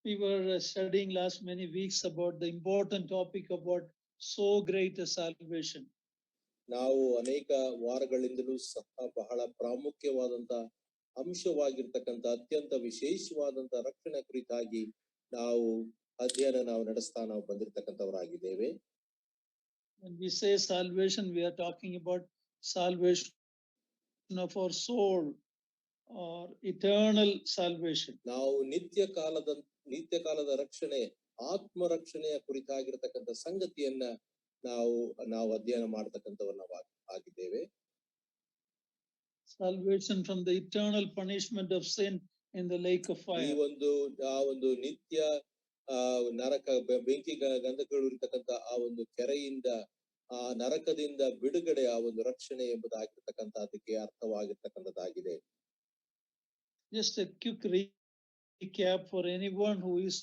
We were studying last many weeks about the important topic about so great a salvation. ನಾವು ಅನೇಕ ವಾರಗಳಿಂದಲೂ ಸಹ ಬಹಳ ಪ್ರಾಮುಖ್ಯವಾದಂತ ಅಂಶವಾಗಿರ್ತಕ್ಕಂಥ ಅತ್ಯಂತ ವಿಶೇಷವಾದಂತ ರಕ್ಷಣೆ ಕುರಿತಾಗಿ ನಾವು ನಡೆಸ್ತಾ ಬಂದಿರತಕ್ಕಂಥವರಾಗಿದ್ದೇವೆ. When we say salvation, we are talking about salvation of our soul or eternal salvation. ನಾವು ನಿತ್ಯ ಕಾಲದ ರಕ್ಷಣೆ, ಆತ್ಮ ರಕ್ಷಣೆಯ ಕುರಿತಾಗಿರ್ತಕ್ಕಂಥ ಸಂಗತಿಯನ್ನ ನಾವು ಅಧ್ಯಯನ ಮಾಡತಕ್ಕಂಥವರ ಆಗಿದ್ದೇವೆ. Salvation from the eternal punishment of sin in the lake of fire. ಈ ಒಂದು ನಿತ್ಯ ನರಕ ಬೆಂಕಿ ಗಂಧಕಗಳು ಇರತಕ್ಕಂಥ ಆ ಒಂದು ಕೆರೆಯಿಂದ ಆ ನರಕದಿಂದ ಬಿಡುಗಡೆ ಆ ಒಂದು ರಕ್ಷಣೆ ಎಂಬುದಾಗಿರ್ತಕ್ಕಂಥದಕ್ಕೆ ಅರ್ಥವಾಗಿರ್ತಕ್ಕಂಥದ್ದಾಗಿದೆ. Just a quick recap for anyone who is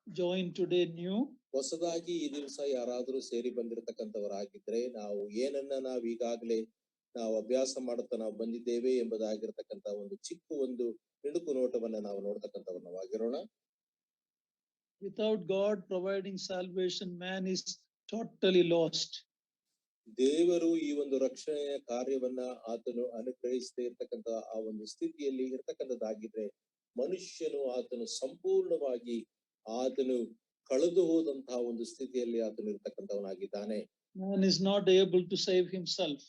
joined today new. ಹೊಸದಾಗಿ ಈ ದಿವಸ ಯಾರಾದರೂ ಸೇರಿ ಬಂದಿರತಕ್ಕಂಥವರಾಗಿದ್ರೆ ನಾವು ಏನನ್ನ ಈಗಾಗಲೇ ಅಭ್ಯಾಸ ಮಾಡುತ್ತಾ ಬಂದಿದ್ದೇವೆ ಎಂಬುದಾಗಿರ್ತಕ್ಕಂಥ ಒಂದು ನಿಡುಕು ನೋಟವನ್ನ ನಾವು ನೋಡ್ತಕ್ಕಂಥವನ್ನಾಗಿರೋಣ. Without God providing salvation, man is totally lost. ದೇವರು ಈ ಒಂದು ರಕ್ಷಣೆಯ ಕಾರ್ಯವನ್ನ ಆತನು ಅನುಗ್ರಹಿಸದೇ ಇರ್ತಕ್ಕಂಥ ಆ ಒಂದು ಸ್ಥಿತಿಯಲ್ಲಿ ಇರ್ತಕ್ಕಂಥದ್ದಾಗಿದ್ರೆ ಮನುಷ್ಯನು ಆತನು ಸಂಪೂರ್ಣವಾಗಿ ಆತನು ಕಳೆದು ಹೋದಂತಹ ಒಂದು ಸ್ಥಿತಿಯಲ್ಲಿ ಆತನು ಇರ್ತಕ್ಕಂಥವನಾಗಿದ್ದಾನೆ. Man is not able to save himself.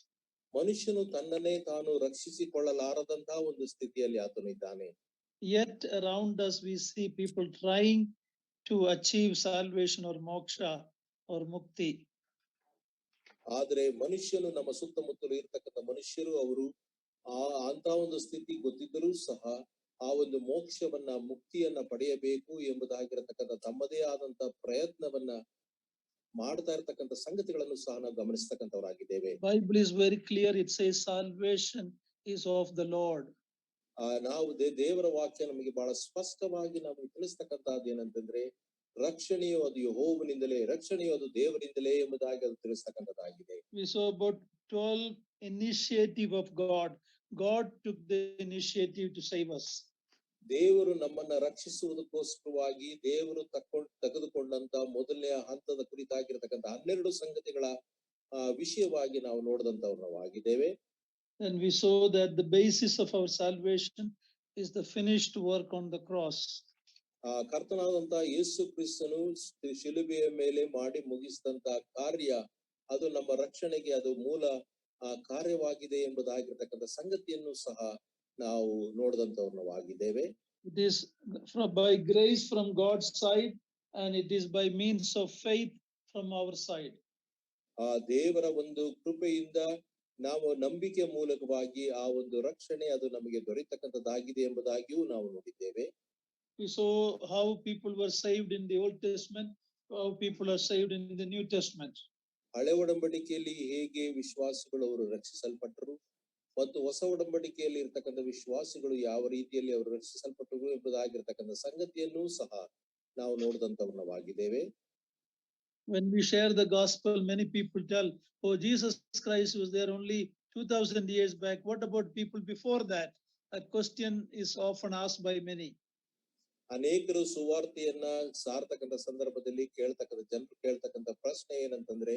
ಮನುಷ್ಯನು ತನ್ನನ್ನೇ ತಾನು ರಕ್ಷಿಸಿಕೊಳ್ಳಲಾರದಂತಹ ಒಂದು ಸ್ಥಿತಿಯಲ್ಲಿ ಆತನು ಇದ್ದಾನೆ. Yet around us we see people trying to achieve salvation or moksha or mukti. ಆದ್ರೆ ಮನುಷ್ಯನು ನಮ್ಮ ಸುತ್ತಮುತ್ತಲು ಇರ್ತಕ್ಕಂಥ ಮನುಷ್ಯರು ಅವರು ಅಂತ ಒಂದು ಸ್ಥಿತಿ ಗೊತ್ತಿದ್ದರೂ ಸಹ ಆ ಒಂದು ಮೋಕ್ಷವನ್ನ ಮುಕ್ತಿಯನ್ನ ಪಡೆಯಬೇಕು ಎಂಬುದಾಗಿರತಕ್ಕಂಥ ತಮ್ಮದೇ ಆದಂತ ಪ್ರಯತ್ನವನ್ನ ಮಾಡ್ತಾ ಇರ್ತಕ್ಕಂಥ ಸಂಗತಿಗಳನ್ನು ಸಹ ನಾವು ಗಮನಿಸ್ತಕ್ಕಂಥವರಾಗಿದ್ದೇವೆ. Bible is very clear. It says salvation is of the Lord. ನಾವು ದೇವರ ವಾಕ್ಯ ನಮಗೆ ಬಹಳ ಸ್ಪಷ್ಟವಾಗಿ ನಮಗೆ ತಿಳಿಸ್ತಕ್ಕಂಥದ್ದು ಏನಂತಂದ್ರೆ ರಕ್ಷಣೆಯು ಅದು ಯೆಹೋವನಿಂದಲೇ, ರಕ್ಷಣೆಯು ಅದು ದೇವರಿಂದಲೇ ಎಂಬುದಾಗಿ ಅದು ತಿಳಿಸ್ತಕ್ಕಂಥದ್ದಾಗಿದೆ. We saw about 12 initiative of God. God took the initiative to save us. ದೇವರು ನಮ್ಮನ್ನ ರಕ್ಷಿಸುವುದಕ್ಕೋಸ್ಕರವಾಗಿ ದೇವರು ತೆಗೆದುಕೊಂಡಂತ ಮೊದಲನೇ ಹಂತದ ಕುರಿತಾಗಿರತಕ್ಕಂಥ 12 ಸಂಗತಿಗಳ ವಿಷಯವಾಗಿ ನಾವು ನೋಡಿದಂತವರಾಗಿದ್ದೇವೆ. And we saw that the basis of our salvation is the finished work on the cross. ಕರ್ತನಾದಂತ ಯೇಸು ಕ್ರಿಸ್ತನು ಶಿಲುಬೆಯ ಮೇಲೆ ಮಾಡಿ ಮುಗಿಸಿದಂತ ಕಾರ್ಯ ಅದು ನಮ್ಮ ರಕ್ಷಣೆಗೆ ಅದು ಮೂಲ ಕಾರ್ಯವಾಗಿದೆ ಎಂಬುದಾಗಿರ್ತಕ್ಕಂಥ ಸಂಗತಿಯನ್ನು ಸಹ ನಾವು ನೋಡಿದಂತವರಾಗಿದ್ದೇವೆ. It is by grace from God's side and it is by means of faith from our side. ದೇವರ ಒಂದು ಕೃಪೆಯಿಂದ ನಾವು ನಂಬಿಕೆ ಮೂಲಕವಾಗಿ ಆ ಒಂದು ರಕ್ಷಣೆ ಅದು ನಮಗೆ ದೊರೆತಕ್ಕಂಥದ್ದಾಗಿದೆ ಎಂಬುದಾಗಿಯೂ ನಾವು ನೋಡಿದ್ದೇವೆ. We saw how people were saved in the Old Testament, how people are saved in the New Testament. ಹಳೆ ಒಡಂಬಡಿಕೆಯಲ್ಲಿ ಹೇಗೆ ವಿಶ್ವಾಸಿಗಳು ಅವರು ರಕ್ಷಿಸಲ್ಪಟ್ಟರು ಮತ್ತು ಹೊಸ ಒಡಂಬಡಿಕೆಯಲ್ಲಿ ಇರ್ತಕ್ಕಂಥ ವಿಶ್ವಾಸಿಗಳು ಯಾವ ರೀತಿಯಲ್ಲಿ ಅವರು ರಕ್ಷಿಸಲ್ಪಟ್ಟರು ಎಂಬುದಾಗಿರ್ತಕ್ಕಂಥ ಸಂಗತಿಯನ್ನು ಸಹ ನಾವು ನೋಡಿದಂತವರಾಗಿದ್ದೇವೆ. When we share the gospel, many people tell, "Oh, Jesus Christ was there only 2000 years back. What about people before that?" A question is often asked by many. ಅನೇಕರು ಸುವಾರ್ತೆಯನ್ನ ಸಾರ್ತಕ್ಕಂಥ ಸಂದರ್ಭದಲ್ಲಿ ಜನರು ಕೇಳ್ತಕ್ಕಂಥ ಪ್ರಶ್ನೆ ಏನಂತಂದ್ರೆ,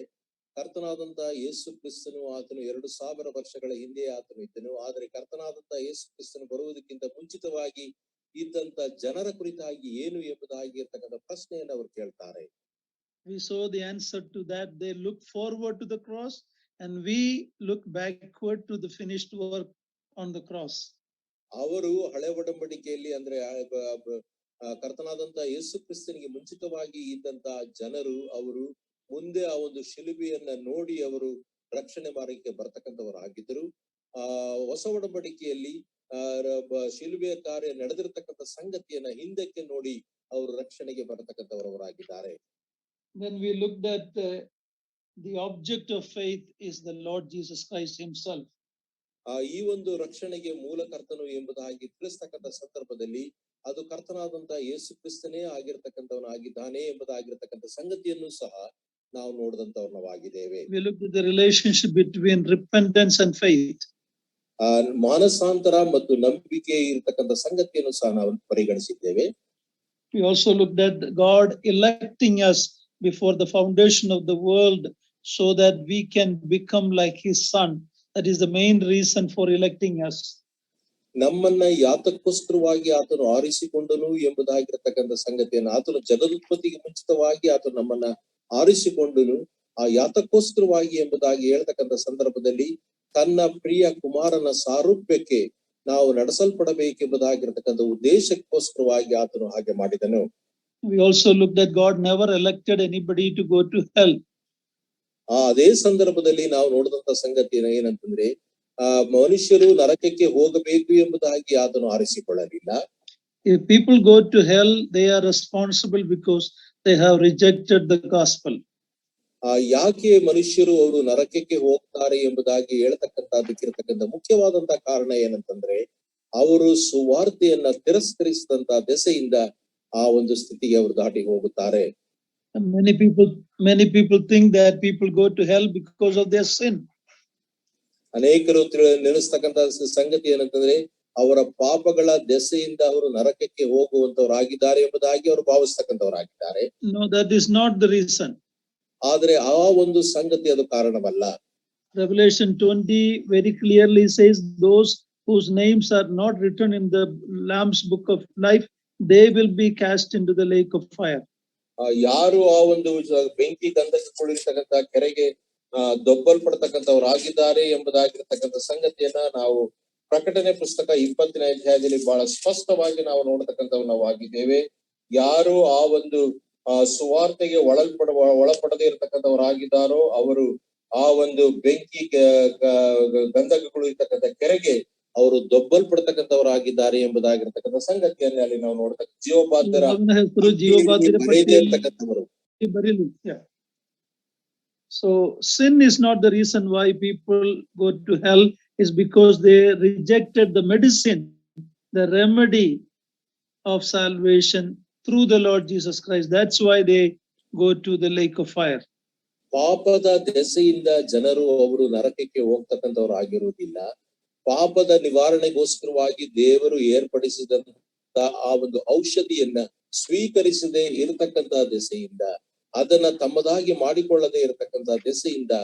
ಕರ್ತನಾದಂತ ಯೇಸು ಕ್ರಿಸ್ತನು ಆತನು 2000 ವರ್ಷಗಳ ಹಿಂದೆ ಆತನು ಇದ್ದನು, ಆದ್ರೆ ಕರ್ತನಾದಂತ ಯೇಸು ಕ್ರಿಸ್ತನು ಬರುವುದಕ್ಕಿಂತ ಮುಂಚಿತವಾಗಿ ಇದ್ದಂತ ಜನರ ಕುರಿತಾಗಿ ಏನು ಎಂಬುದಾಗಿ ಇರ್ತಕ್ಕಂಥ ಪ್ರಶ್ನೆಯನ್ನು ಅವರು ಕೇಳ್ತಾರೆ. We saw the answer to that. They look forward to the cross and we look backward to the finished work on the cross. ಅವರು ಹಳೆ ಒಡಂಬಡಿಕೆಯಲ್ಲಿ ಅಂದ್ರೆ ಕರ್ತನಾದಂತ ಯೇಸು ಕ್ರಿಸ್ತನಿಗೆ ಮುಂಚಿತವಾಗಿ ಇದ್ದಂತ ಜನರು ಅವರು ಮುಂದೆ ಆ ಒಂದು ಶಿಲುಬೆಯನ್ನ ನೋಡಿ ಅವರು ರಕ್ಷಣೆ ಮಾರ್ಗಕ್ಕೆ ಬರ್ತಕ್ಕಂಥವರಾಗಿದ್ದರು. ಹೊಸ ಒಡಂಬಡಿಕೆಯಲ್ಲಿ ಶಿಲುಬೆಯ ಕಾರ್ಯ ನಡೆದಿರತಕ್ಕಂಥ ಸಂಗತಿಯನ್ನ ಹಿಂದಕ್ಕೆ ನೋಡಿ ಅವರು ರಕ್ಷಣೆಗೆ ಬರತಕ್ಕಂಥವರಾಗಿದ್ದಾರೆ. When we looked at the object of faith is the Lord Jesus Christ himself. ಈ ಒಂದು ರಕ್ಷಣೆಗೆ ಮೂಲಕರ್ತನು ಎಂಬುದಾಗಿ ತಿಳಿಸ್ತಕ್ಕಂಥ ಸಂದರ್ಭದಲ್ಲಿ ಅದು ಕರ್ತನಾದಂತ ಯೇಸು ಕ್ರಿಸ್ತನೇ ಆಗಿರ್ತಕ್ಕಂಥವನಾಗಿದ್ದಾನೆ ಎಂಬುದಾಗಿರ್ತಕ್ಕಂಥ ಸಂಗತಿಯನ್ನು ಸಹ ನಾವು ನೋಡಿದಂತವರಾಗಿದ್ದೇವೆ. We looked at the relationship between repentance and faith. ಮಾನಸಾಂತರ ಮತ್ತು ನಂಬಿಕೆ ಇರತಕ್ಕಂಥ ಸಂಗತಿಯನ್ನು ಸಹ ನಾವು ಪರಿಗಣಿಸಿದ್ದೇವೆ. We also looked at God electing us before the foundation of the world so that we can become like his son. That is the main reason for electing us. ನಮ್ಮನ್ನ ಯಾತಕ್ಕೋಸ್ಕರವಾಗಿ ಆತನು ಆರಿಸಿಕೊಂಡನು ಎಂಬುದಾಗಿರತಕ್ಕಂಥ ಸಂಗತಿಯನ್ನು ಆತನು ಜಗದುತ್ಪತ್ತಿಗೆ ಮುಂಚಿತವಾಗಿ ಆತನು ನಮ್ಮನ್ನ ಆರಿಸಿಕೊಂಡನು ಆ ಯಾತಕ್ಕೋಸ್ಕರವಾಗಿ ಎಂಬುದಾಗಿ ಹೇಳ್ತಕ್ಕಂಥ ಸಂದರ್ಭದಲ್ಲಿ ತನ್ನ ಪ್ರಿಯ ಕುಮಾರನ ಸಾರೂಪ್ಯಕ್ಕೆ ನಾವು ನಡೆಸಲ್ಪಡಬೇಕೆಂಬುದಾಗಿರತಕ್ಕಂಥ ಉದ್ದೇಶಕ್ಕೋಸ್ಕರವಾಗಿ ಆತನು ಹಾಗೆ ಮಾಡಿದನು. We also looked at God never elected anybody to go to hell. ಅದೇ ಸಂದರ್ಭದಲ್ಲಿ ನಾವು ನೋಡಿದಂತ ಸಂಗತಿ ಏನಂತಂದ್ರೆ ಮನುಷ್ಯರು ನರಕಕ್ಕೆ ಹೋಗಬೇಕು ಎಂಬುದಾಗಿ ಆತನು ಆರಿಸಿಕೊಳ್ಳಲಿಲ್ಲ. If people go to hell, they are responsible because they have rejected the gospel. ಯಾಕೆ ಮನುಷ್ಯರು ಅವರು ನರಕಕ್ಕೆ ಹೋಗ್ತಾರೆ ಎಂಬುದಾಗಿ ಹೇಳ್ತಕ್ಕಂಥದಕ್ಕಿರತಕ್ಕಂಥ ಮುಖ್ಯವಾದಂತಹ ಕಾರಣ ಏನಂತಂದ್ರೆ ಅವರು ಸುವಾರ್ತೆಯನ್ನ ತಿರಸ್ಕರಿಸಿದಂತ ದೆಸೆಯಿಂದ ಆ ಒಂದು ಸ್ಥಿತಿಗೆ ಅವರು ದಾಟಿ ಹೋಗುತ್ತಾರೆ. Many people think that people go to hell because of their sin. ಅನೇಕರು ನೆನೆಸ್ತಕ್ಕಂಥ ಸಂಗತಿ ಏನಂತಂದ್ರೆ ಅವರ ಪಾಪಗಳ ದೆಸೆಯಿಂದ ಅವರು ನರಕಕ್ಕೆ ಹೋಗುವಂತವರಾಗಿದ್ದಾರೆ ಎಂಬುದಾಗಿ ಅವರು ಭಾವಿಸ್ತಕ್ಕಂಥವರಾಗಿದ್ದಾರೆ. No, that is not the reason. ಆದ್ರೆ ಆ ಒಂದು ಸಂಗತಿ ಅದು ಕಾರಣವಲ್ಲ. Revelation 20 very clearly says those whose names are not written in the Lamb's book of life, they will be cast into the lake of fire. ಯಾರು ಆ ಒಂದು ಬೆಂಕಿ ಗಂಧಕಗೊಳಿರ್ತಕ್ಕಂಥ ಕೆರೆಗೆ ದೊಬ್ಬಲ್ಪಡ್ತಕ್ಕಂಥವರಾಗಿದ್ದಾರೆ ಎಂಬುದಾಗಿರ್ತಕ್ಕಂಥ ಸಂಗತಿಯನ್ನ ನಾವು ಪ್ರಕಟಣೆ ಪುಸ್ತಕ 20ನೇ ಅಧ್ಯಾಯದಲ್ಲಿ ಬಹಳ ಸ್ಪಷ್ಟವಾಗಿ ನಾವು ನೋಡತಕ್ಕಂಥವ್ ನಾವು ಆಗಿದ್ದೇವೆ. ಯಾರು ಆ ಒಂದು ಸುವಾರ್ತೆಗೆ ಒಳಪಡದೇ ಇರತಕ್ಕಂಥವರಾಗಿದ್ದಾರೋ ಅವರು ಆ ಒಂದು ಬೆಂಕಿ ಗಂಧಕಗಳು ಇರ್ತಕ್ಕಂಥ ಕೆರೆಗೆ ಅವರು ದೊಬ್ಬಲ್ಪಡ್ತಕ್ಕಂಥವರಾಗಿದ್ದಾರೆ ಎಂಬುದಾಗಿರ್ತಕ್ಕಂಥ ಸಂಗತಿಯನ್ನು ಅಲ್ಲಿ ನಾವು ನೋಡ್ತಕ್ಕ ಜೀವಬಾಧ್ಯರ ಇರ್ತಕ್ಕಂಥವರು. So sin is not the reason why people go to hell, is because they rejected the medicine, the remedy of salvation through the Lord Jesus Christ. That's why they go to the lake of fire. ಪಾಪದ ದೆಸೆಯಿಂದ ಜನರು ಅವರು ನರಕಕ್ಕೆ ಹೋಗ್ತಕ್ಕಂಥವ್ರು ಆಗಿರುವುದಿಲ್ಲ. ಪಾಪದ ನಿವಾರಣೆಗೋಸ್ಕರವಾಗಿ ದೇವರು ಏರ್ಪಡಿಸಿದಂತ ಆ ಒಂದು ಔಷಧಿಯನ್ನ ಸ್ವೀಕರಿಸದೆ ಇರತಕ್ಕಂತ ದೆಸೆಯಿಂದ ಅದನ್ನ ತಮ್ಮದಾಗಿ ಮಾಡಿಕೊಳ್ಳದೆ ಇರತಕ್ಕಂತ ದೆಸೆಯಿಂದ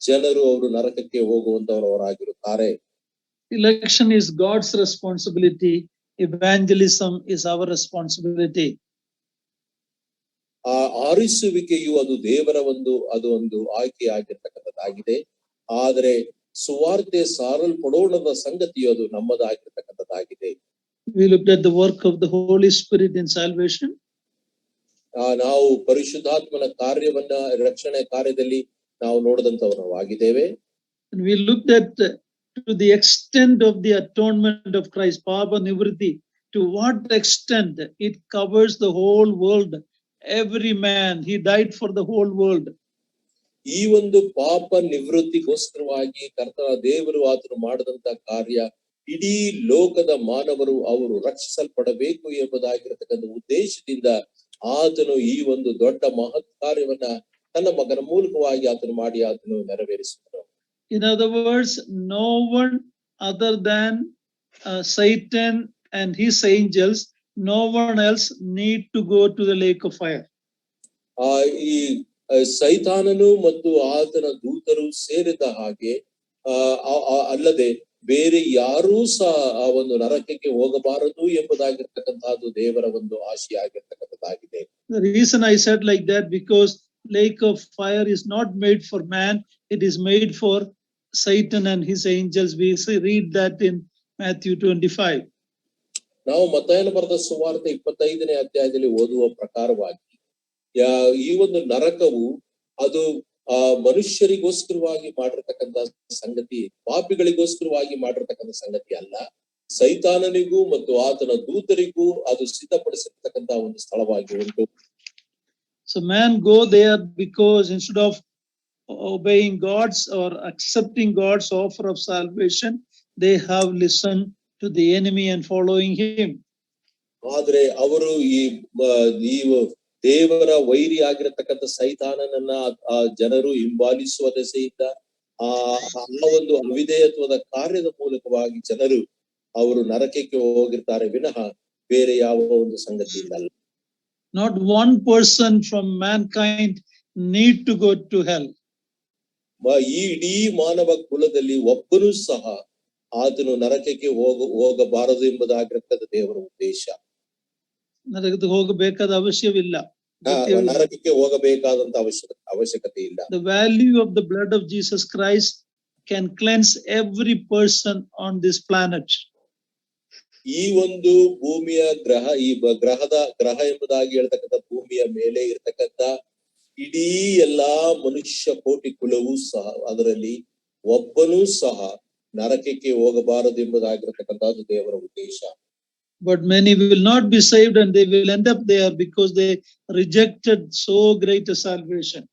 ಜನರು ಅವರು ನರಕಕ್ಕೆ ಹೋಗುವಂತವರಾಗಿರುತ್ತಾರೆ. Election is God's responsibility. Evangelism is our responsibility. ಆ ಆರಿಸುವಿಕೆಯು ಅದು ದೇವರ ಒಂದು ಆಯ್ಕೆ ಆಗಿರ್ತಕ್ಕಂಥದ್ದಾಗಿದೆ. ಆದರೆ ಸುವಾರ್ತೆ ಸಾರಲ್ಪಡೋಣದ ಸಂಗತಿಯು ಅದು ನಮ್ಮದಾಗಿರ್ತಕ್ಕಂಥದ್ದಾಗಿದೆ. We looked at the work of the Holy Spirit in salvation. ನಾವು ಪರಿಶುದ್ಧಾತ್ಮನ ಕಾರ್ಯವನ್ನ ರಕ್ಷಣೆ ಕಾರ್ಯದಲ್ಲಿ ನಾವು ನೋಡಿದಂತವರು ಆಗಿದ್ದೇವೆ. We looked at to the extent of the atonement of Christ, Papa Nivritti, to what extent it covers the whole world, every man. He died for the whole world. ಈ ಒಂದು ಪಾಪ ನಿವೃತ್ತಿಗೋಸ್ಕರವಾಗಿ ಕರ್ತನ ದೇವರು ಆತನು ಮಾಡಿದಂತ ಕಾರ್ಯ ಇಡೀ ಲೋಕದ ಮಾನವರು ಅವರು ರಕ್ಷಿಸಲ್ಪಡಬೇಕು ಎಂಬುದಾಗಿರತಕ್ಕಂಥ ಉದ್ದೇಶದಿಂದ ಆತನು ಈ ಒಂದು ದೊಡ್ಡ ಮಹತ್ ಕಾರ್ಯವನ್ನ ತನ್ನ ಮಗನ ಮೂಲಕವಾಗಿ ಆತನು ಮಾಡಿ ಆತನು ನೆರವೇರಿಸಿದನು. In other words, no one other than Satan and his angels, no one else need to go to the lake of fire. ಈ ಸೈತಾನನು ಮತ್ತು ಆತನ ದೂತರು ಸೇರಿದ ಹಾಗೆ ಅಲ್ಲದೆ ಬೇರೆ ಯಾರೂ ಸಹ ಆ ಒಂದು ನರಕಕ್ಕೆ ಹೋಗಬಾರದು ಎಂಬುದಾಗಿರ್ತಕ್ಕಂಥದ್ದು ದೇವರ ಒಂದು ಆಶೆ ಆಗಿರ್ತಕ್ಕಂಥದ್ದಾಗಿದೆ. The reason I said like that, because lake of fire is not made for man, it is made for Satan and his angels. We read that in Matthew 25. ನಾವು ಮತ್ತಾಯನ ಬರೆದ ಸುವಾರ್ತೆ 25ನೇ ಅಧ್ಯಾಯದಲ್ಲಿ ಓದುವ ಪ್ರಕಾರವಾಗಿ ಈ ಒಂದು ನರಕವು ಅದು ಮನುಷ್ಯರಿಗೋಸ್ಕರವಾಗಿ ಮಾಡಿರ್ತಕ್ಕಂಥ ಸಂಗತಿ, ಪಾಪಿಗಳಿಗೋಸ್ಕರವಾಗಿ ಮಾಡಿರ್ತಕ್ಕಂಥ ಸಂಗತಿ ಅಲ್ಲ. ಸೈತಾನನಿಗೂ ಮತ್ತು ಆತನ ದೂತರಿಗೂ ಅದು ಸಿದ್ಧಪಡಿಸಿರ್ತಕ್ಕಂಥ ಒಂದು ಸ್ಥಳವಾಗಿ ಉಂಟು. So man go there because instead of obeying God's or accepting God's offer of salvation, they have listened to the enemy and following him. ಆದ್ರೆ ಅವರು ಈ ದೇವರ ವೈರಿ ಆಗಿರತಕ್ಕಂಥ ಸೈತಾನನನ್ನ ಆ ಜನರು ಹಿಂಬಾಲಿಸುವ ದೆಸೆಯಿಂದ ಆ ಒಂದು ಅವಿಧೇಯತ್ವದ ಕಾರ್ಯದ ಮೂಲಕವಾಗಿ ಜನರು ಅವರು ನರಕಕ್ಕೆ ಹೋಗಿರ್ತಾರೆ ವಿನಃ ಬೇರೆ ಯಾವ ಒಂದು ಸಂಗತಿಯಿಂದ ಅಲ್ಲ. Not one person from mankind need to go to hell. ಈ ಇಡೀ ಮಾನವ ಕುಲದಲ್ಲಿ ಒಬ್ಬನೂ ಸಹ ಆತನು ನರಕಕ್ಕೆ ಹೋಗಬಾರದು ಎಂಬುದಾಗಿರ್ತಕ್ಕಂಥ ದೇವರ ಉದ್ದೇಶ. ನರಕಕ್ಕೆ ಹೋಗಬೇಕಾದ ಅವಶ್ಯವಿಲ್ಲ. ನರಕಕ್ಕೆ ಹೋಗಬೇಕಾದಂತ ಅವಶ್ಯಕತೆ ಇಲ್ಲ. The value of the blood of Jesus Christ can cleanse every person on this planet. ಈ ಒಂದು ಭೂಮಿಯ ಗ್ರಹ ಎಂಬುದಾಗಿ ಹೇಳ್ತಕ್ಕಂಥ ಭೂಮಿಯ ಮೇಲೆ ಇರತಕ್ಕಂಥ ಇಡೀ ಎಲ್ಲಾ ಮನುಷ್ಯ ಕೋಟಿ ಕುಲವೂ ಸಹ ಅದರಲ್ಲಿ ಒಬ್ಬನೂ ಸಹ ನರಕಕ್ಕೆ ಹೋಗಬಾರದು ಎಂಬುದಾಗಿರತಕ್ಕಂಥದ್ದು ದೇವರ ಉದ್ದೇಶ. But many will not be saved and they will end up there because they rejected so great a salvation.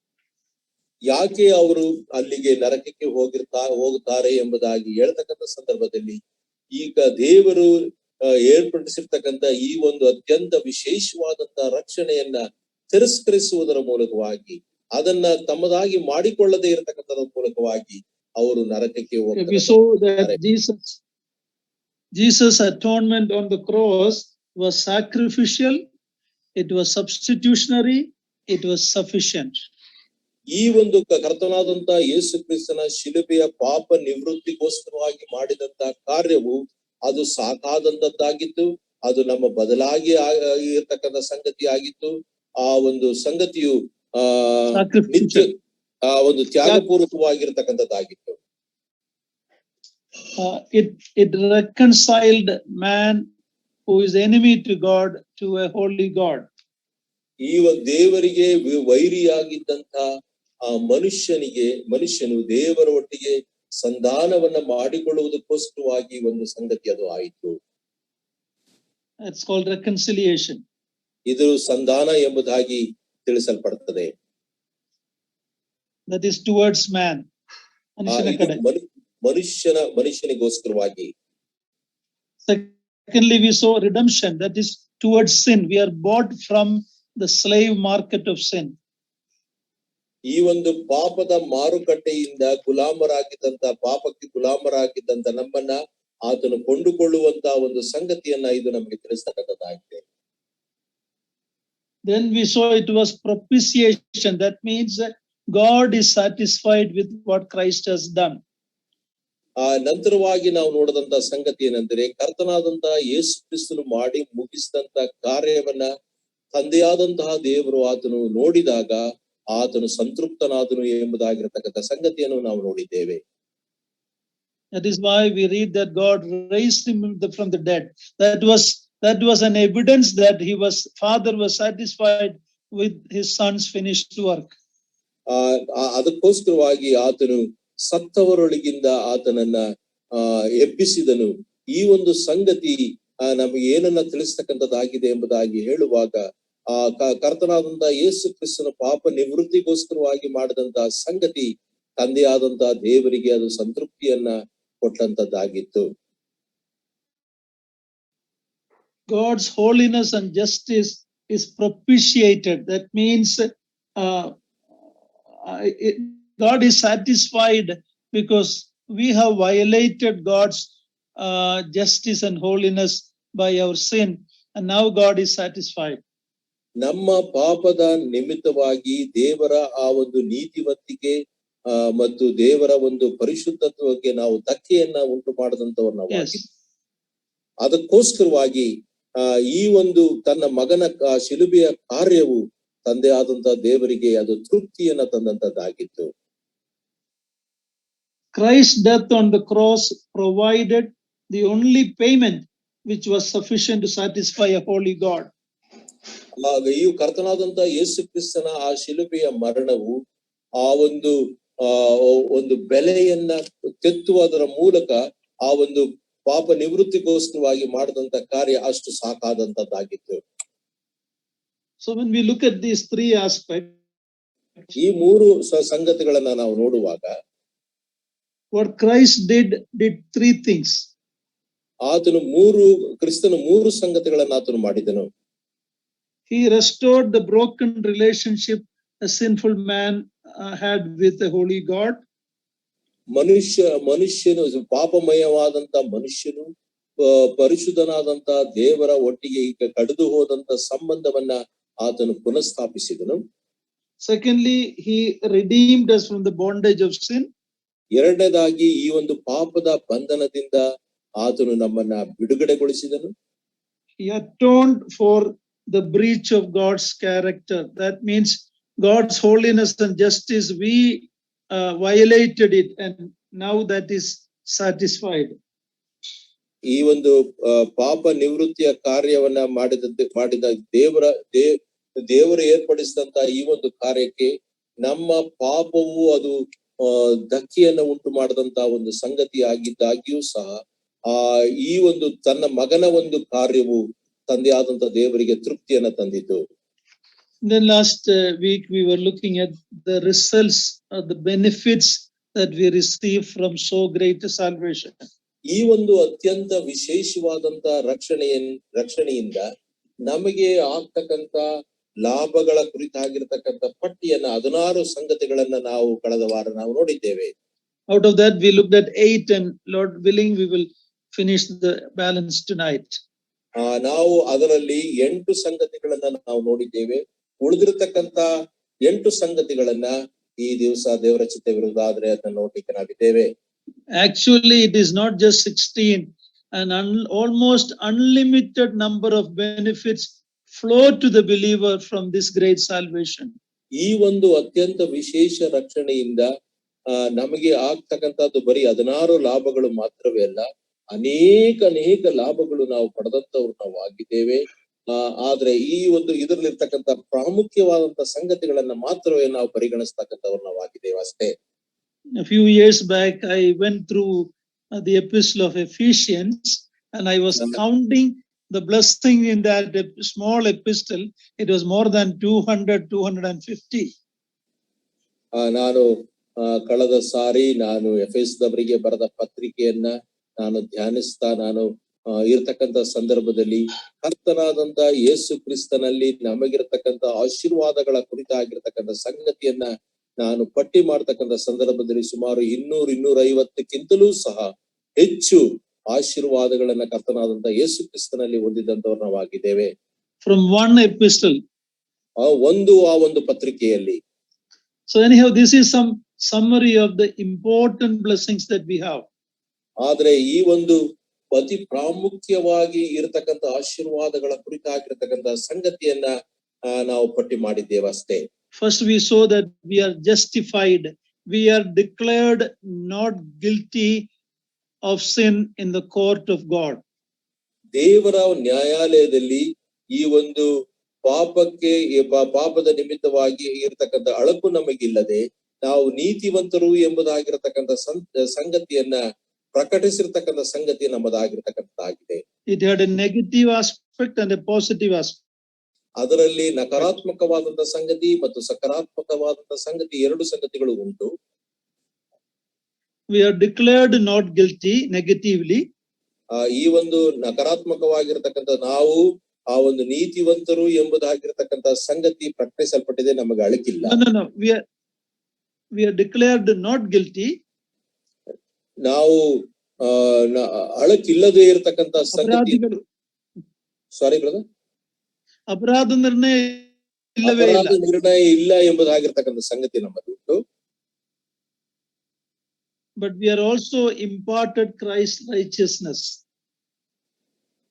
ಯಾಕೆ ಅವರು ಅಲ್ಲಿಗೆ ನರಕಕ್ಕೆ ಹೋಗುತ್ತಾರೆ ಎಂಬುದಾಗಿ ಹೇಳ್ತಕ್ಕಂಥ ಸಂದರ್ಭದಲ್ಲಿ ಈಗ ದೇವರು ಏರ್ಪಡಿಸಿರ್ತಕ್ಕಂಥ ಈ ಒಂದು ಅತ್ಯಂತ ವಿಶೇಷವಾದಂತಹ ರಕ್ಷಣೆಯನ್ನ ತಿರಸ್ಕರಿಸುವುದರ ಮೂಲಕವಾಗಿ ಅದನ್ನ ತಮ್ಮದಾಗಿ ಮಾಡಿಕೊಳ್ಳದೆ ಇರತಕ್ಕಂಥದ್ರ ಮೂಲಕವಾಗಿ ಅವರು ನರಕಕ್ಕೆ ಹೋಗ್ತಾರೆ. We saw that Jesus' atonement on the cross was sacrificial, it was substitutionary, it was sufficient. ಈ ಒಂದು ಕರ್ತನಾದಂತ ಯೇಸು ಕ್ರಿಸ್ತನ ಶಿಲುಬೆಯ ಪಾಪ ನಿವೃತ್ತಿಗೋಸ್ಕರವಾಗಿ ಮಾಡಿದಂತ ಕಾರ್ಯವು ಅದು ಸಾಕಾದಂತದ್ದಾಗಿತ್ತು. ಅದು ನಮ್ಮ ಬದಲಾಗಿ ಇರತಕ್ಕಂಥ ಸಂಗತಿ ಆಗಿತ್ತು. ಆ ಒಂದು ಸಂಗತಿಯು ಒಂದು ತ್ಯಾಗಪೂರ್ವಕವಾಗಿರ್ತಕ್ಕಂಥದ್ದಾಗಿತ್ತು. It reconciled man who is enemy to God to a holy God. ಈ ದೇವರಿಗೆ ವೈರಿಯಾಗಿದ್ದಂತ ಆ ಮನುಷ್ಯನು ದೇವರ ಒಟ್ಟಿಗೆ ಸಂಧಾನವನ್ನ ಮಾಡಿಕೊಳ್ಳುವುದಕ್ಕೋಸ್ಕರವಾಗಿ ಒಂದು ಸಂಗತಿ ಅದು ಆಯಿತು. It's called reconciliation. ಇದು ಸಂಧಾನ ಎಂಬುದಾಗಿ ತಿಳಿಸಲ್ಪಡುತ್ತದೆ. That is towards man. ಮನುಷ್ಯನಿಗೋಸ್ಕರವಾಗಿ. Secondly, we saw redemption, that is towards sin. We are bought from the slave market of sin. ಈ ಒಂದು ಪಾಪದ ಮಾರುಕಟ್ಟೆಯಿಂದ ಪಾಪಕ್ಕೆ ಗುಲಾಮರಾಗಿದ್ದಂತ ನಮ್ಮನ್ನ ಆತನು ಕೊಂಡುಕೊಳ್ಳುವಂತ ಒಂದು ಸಂಗತಿಯನ್ನ ಇದು ನಮಗೆ ತಿಳಿಸ್ತಕ್ಕಂಥದ್ದಾಗಿದೆ. Then we saw it was propitiation. That means that God is satisfied with what Christ has done. ನಂತರವಾಗಿ ನಾವು ನೋಡಿದಂತ ಸಂಗತಿ ಏನಂದ್ರೆ ಕರ್ತನಾದಂತ ಯೇಸು ಕ್ರಿಸ್ತನು ಮಾಡಿ ಮುಗಿಸಿದಂತ ಕಾರ್ಯವನ್ನ ತಂದೆಯಾದಂತಹ ದೇವರು ಆತನು ನೋಡಿದಾಗ ಆತನು ಸಂತೃಪ್ತನಾದನು ಎಂಬುದಾಗಿರತಕ್ಕಂಥ ಸಂಗತಿಯನ್ನು ನಾವು ನೋಡಿದ್ದೇವೆ. That is why we read that God raised him from the dead. That was an evidence that Father was satisfied with his son's finished work. ಅದಕ್ಕೋಸ್ಕರವಾಗಿ ಆತನು ಸತ್ತವರೊಳಗಿಂದ ಆತನನ್ನ ಎಬ್ಬಿಸಿದನು. ಈ ಒಂದು ಸಂಗತಿ ನಮಗೆ ಏನನ್ನ ತಿಳಿಸ್ತಕ್ಕಂಥದ್ದಾಗಿದೆ ಎಂಬುದಾಗಿ ಹೇಳುವಾಗ ಆ ಕರ್ತನಾದಂತ ಯೇಸು ಕ್ರಿಸ್ತನ ಪಾಪ ನಿವೃತ್ತಿಗೋಸ್ಕರವಾಗಿ ಮಾಡಿದಂತಹ ಸಂಗತಿ ತಂದೆಯಾದಂತಹ ದೇವರಿಗೆ ಅದು ಸಂತೃಪ್ತಿಯನ್ನ ಕೊಟ್ಟಂತದ್ದಾಗಿತ್ತು. God's holiness and justice is propitiated. That means God is satisfied because we have violated God's justice and holiness by our sin, and now God is satisfied. ನಮ್ಮ ಪಾಪದ ನಿಮಿತ್ತವಾಗಿ ದೇವರ ಆ ಒಂದು ನೀತಿವಂತಿಕೆ ಮತ್ತು ದೇವರ ಒಂದು ಪರಿಶುದ್ಧತ್ವಕ್ಕೆ ನಾವು ಧಕ್ಕೆಯನ್ನ ಉಂಟು ಮಾಡದಂತವ್ರು ನಾವು. ಅದಕ್ಕೋಸ್ಕರವಾಗಿ ಈ ಒಂದು ತನ್ನ ಮಗನ ಶಿಲುಬೆಯ ಕಾರ್ಯವು ತಂದೆ ಆದಂತಹ ದೇವರಿಗೆ ಅದು ತೃಪ್ತಿಯನ್ನ ತಂದಂತದ್ದಾಗಿತ್ತು. Christ's death on the cross provided the only payment which was sufficient to satisfy a holy God. ಈ ಕರ್ತನಾದಂತ ಯೇಸು ಕ್ರಿಸ್ತನ ಆ ಶಿಲುಬೆಯ ಮರಣವು ಆ ಒಂದು ಬೆಲೆಯನ್ನ ತೆತ್ತುವುದರ ಮೂಲಕ ಆ ಒಂದು ಪಾಪ ನಿವೃತ್ತಿಗೋಸ್ಕರವಾಗಿ ಮಾಡಿದಂತ ಕಾರ್ಯ ಅಷ್ಟು ಸಾಕಾದಂತದ್ದಾಗಿತ್ತು. So when we look at these three aspects, ಈ ಮೂರು ಸಂಗತಿಗಳನ್ನ ನಾವು ನೋಡುವಾಗ what Christ did three things. ಕ್ರಿಸ್ತನು ಮೂರು ಸಂಗತಿಗಳನ್ನ ಆತನು ಮಾಡಿದನು. He restored the broken relationship a sinful man had with the holy God. ಮನುಷ್ಯನು ಪಾಪಮಯವಾದಂತ ಮನುಷ್ಯನು ಪರಿಶುದ್ಧನಾದಂತ ದೇವರ ಒಟ್ಟಿಗೆ ಈಗ ಕಡಿದು ಹೋದಂತ ಸಂಬಂಧವನ್ನ ಆತನು ಪುನಃಸ್ಥಾಪಿಸಿದನು. Secondly, he redeemed us from the bondage of sin. ಎರಡನೇದಾಗಿ ಈ ಒಂದು ಪಾಪದ ಬಂಧನದಿಂದ ಆತನು ನಮ್ಮನ್ನ ಬಿಡುಗಡೆಗೊಳಿಸಿದನು. He atoned for the breach of God's character. That means God's holiness and justice, we violated it, and now that is satisfied. ಈ ಒಂದು ಪಾಪ ನಿವೃತ್ತಿಯ ಕಾರ್ಯವನ್ನ ಮಾಡಿದ ದೇವರು ಏರ್ಪಡಿಸಿದಂತ ಈ ಒಂದು ಕಾರ್ಯಕ್ಕೆ ನಮ್ಮ ಪಾಪವು ಅದು ಧಕ್ಕೆಯನ್ನು ಉಂಟು ಮಾಡಿದಂತ ಒಂದು ಸಂಗತಿ ಆಗಿದ್ದಾಗಿಯೂ ಸಹ ಈ ಒಂದು ತನ್ನ ಮಗನ ಒಂದು ಕಾರ್ಯವು ತಂದೆಯಾದಂತ ದೇವರಿಗೆ ತೃಪ್ತಿಯನ್ನ ತಂದಿತು. Then last week we were looking at the results of the benefits that we receive from so great a salvation. ಈ ಒಂದು ಅತ್ಯಂತ ವಿಶೇಷವಾದಂತ ರಕ್ಷಣೆಯಿಂದ ನಮಗೆ ಆಗ್ತಕ್ಕಂತ ಲಾಭಗಳ ಕುರಿತಾಗಿರ್ತಕ್ಕಂಥ ಪಟ್ಟಿಯನ್ನ 16 ಸಂಗತಿಗಳನ್ನ ನಾವು ಕಳೆದ ವಾರ ನಾವು ನೋಡಿದ್ದೇವೆ. Out of that we looked at 8, and Lord willing we will finish the balance tonight. ನಾವು ಅದರಲ್ಲಿ 8 ಸಂಗತಿಗಳನ್ನ ನಾವು ನೋಡಿದ್ದೇವೆ. ಉಳಿದಿರತಕ್ಕಂತ 8 ಸಂಗತಿಗಳನ್ನ ಈ ದಿವಸ ದೇವರ ಚಿತ್ತವಿರುವುದು ಆದ್ರೆ ಅದನ್ನ ನೋಡ್ಲಿಕ್ಕೆ ನಾವಿದ್ದೇವೆ. Actually it is not just 16, and almost unlimited number of benefits flow to the believer from this great salvation. ಈ ಒಂದು ಅತ್ಯಂತ ವಿಶೇಷ ರಕ್ಷಣೆಯಿಂದ ನಮಗೆ ಆಗ್ತಕ್ಕಂಥದ್ದು ಬರೀ 16 ಲಾಭಗಳು ಮಾತ್ರವೇ ಅಲ್ಲ, ಅನೇಕ ಲಾಭಗಳು ನಾವು ಪಡೆದಂತವ್ರು ನಾವು ಆಗಿದ್ದೇವೆ. ಆದ್ರೆ ಈ ಒಂದು ಇದರಲ್ಲಿರ್ತಕ್ಕಂಥ ಪ್ರಾಮುಖ್ಯವಾದಂತ ಸಂಗತಿಗಳನ್ನ ಮಾತ್ರವೇ ನಾವು ಪರಿಗಣಿಸ್ತಕ್ಕಂಥವ್ರು ನಾವು ಆಗಿದ್ದೇವೆ ಅಷ್ಟೇ. A few years back I went through the epistle of Ephesians, and I was counting the blessing in that small epistle. It was more than 250. ನಾನು ಕಳೆದ ಸಾರಿ ನಾನು ಎಫೆಸದವರಿಗೆ ಬರೆದ ಪತ್ರಿಕೆಯನ್ನ ನಾನು ಧ್ಯಾನಿಸ್ತಾ ನಾನು ಇರತಕ್ಕಂತ ಸಂದರ್ಭದಲ್ಲಿ ಕರ್ತನಾದಂತ ಯೇಸು ಕ್ರಿಸ್ತನಲ್ಲಿ ನಮಗಿರತಕ್ಕಂತ ಆಶೀರ್ವಾದಗಳ ಕುರಿತಾಗಿರ್ತಕ್ಕಂಥ ಸಂಗತಿಯನ್ನ ನಾನು ಪಟ್ಟಿ ಮಾಡ್ತಕ್ಕಂಥ ಸಂದರ್ಭದಲ್ಲಿ ಸುಮಾರು 200-250ಕ್ಕಿಂತಲೂ ಸಹ ಹೆಚ್ಚು ಆಶೀರ್ವಾದಗಳನ್ನ ಕರ್ತನಾದಂತ ಯೇಸು ಕ್ರಿಸ್ತನಲ್ಲಿ ಹೊಂದಿದಂತವ್ರು ನಾವಾಗಿದ್ದೇವೆ. From one epistle. ಆ ಒಂದು ಪತ್ರಿಕೆಯಲ್ಲಿ. So anyhow, this is some summary of the important blessings that we have. ಆದ್ರೆ ಈ ಒಂದು ಅತಿ ಪ್ರಾಮುಖ್ಯವಾಗಿ ಇರತಕ್ಕಂತ ಆಶೀರ್ವಾದಗಳ ಕುರಿತಾಗಿರ್ತಕ್ಕಂಥ ಸಂಗತಿಯನ್ನ ನಾವು ಪಟ್ಟಿ ಮಾಡಿದ್ದೇವೆ ಅಷ್ಟೇ. First we saw that we are justified. We are declared not guilty of sin in the court of God. ದೇವರ ನ್ಯಾಯಾಲಯದಲ್ಲಿ ಈ ಒಂದು ಪಾಪದ ನಿಮಿತ್ತವಾಗಿ ಇರತಕ್ಕಂಥ ಅಳಕು ನಮಗಿಲ್ಲದೆ ನಾವು ನೀತಿವಂತರು ಎಂಬುದಾಗಿರತಕ್ಕಂಥ ಸಂಗತಿಯನ್ನ ಪ್ರಕಟಿಸಿರ್ತಕ್ಕಂಥ ಸಂಗತಿ ನಮ್ಮದಾಗಿರ್ತಕ್ಕಂಥದ್ದಾಗಿದೆ. It had a negative aspect and a positive aspect. ಅದರಲ್ಲಿ ನಕಾರಾತ್ಮಕವಾದಂತ ಸಂಗತಿ ಮತ್ತು ಸಕಾರಾತ್ಮಕವಾದಂತ ಸಂಗತಿ 2 ಸಂಗತಿಗಳು ಉಂಟು. We are declared not guilty negatively. ಈ ಒಂದು ನಕಾರಾತ್ಮಕವಾಗಿರತಕ್ಕಂಥ ನಾವು ಆ ಒಂದು ನೀತಿವಂತರು ಎಂಬುದಾಗಿರತಕ್ಕಂಥ ಸಂಗತಿ ಪ್ರಕಟಿಸಲ್ಪಟ್ಟಿದೆ, ನಮಗೆ ಅಳಕಿಲ್ಲ. No. We are declared not guilty. ನಾವು ಅಳಕಿಲ್ಲದೆ ಇರತಕ್ಕಂಥ ಸಂಗತಿ. Sorry brother. ಅಪರಾಧ ನಿರ್ಣಯ ಇಲ್ಲ ಎಂಬುದಾಗಿರ್ತಕ್ಕಂಥ ಸಂಗತಿ ನಮ್ಮದು ಉಂಟು. But we are also imparted Christ's righteousness.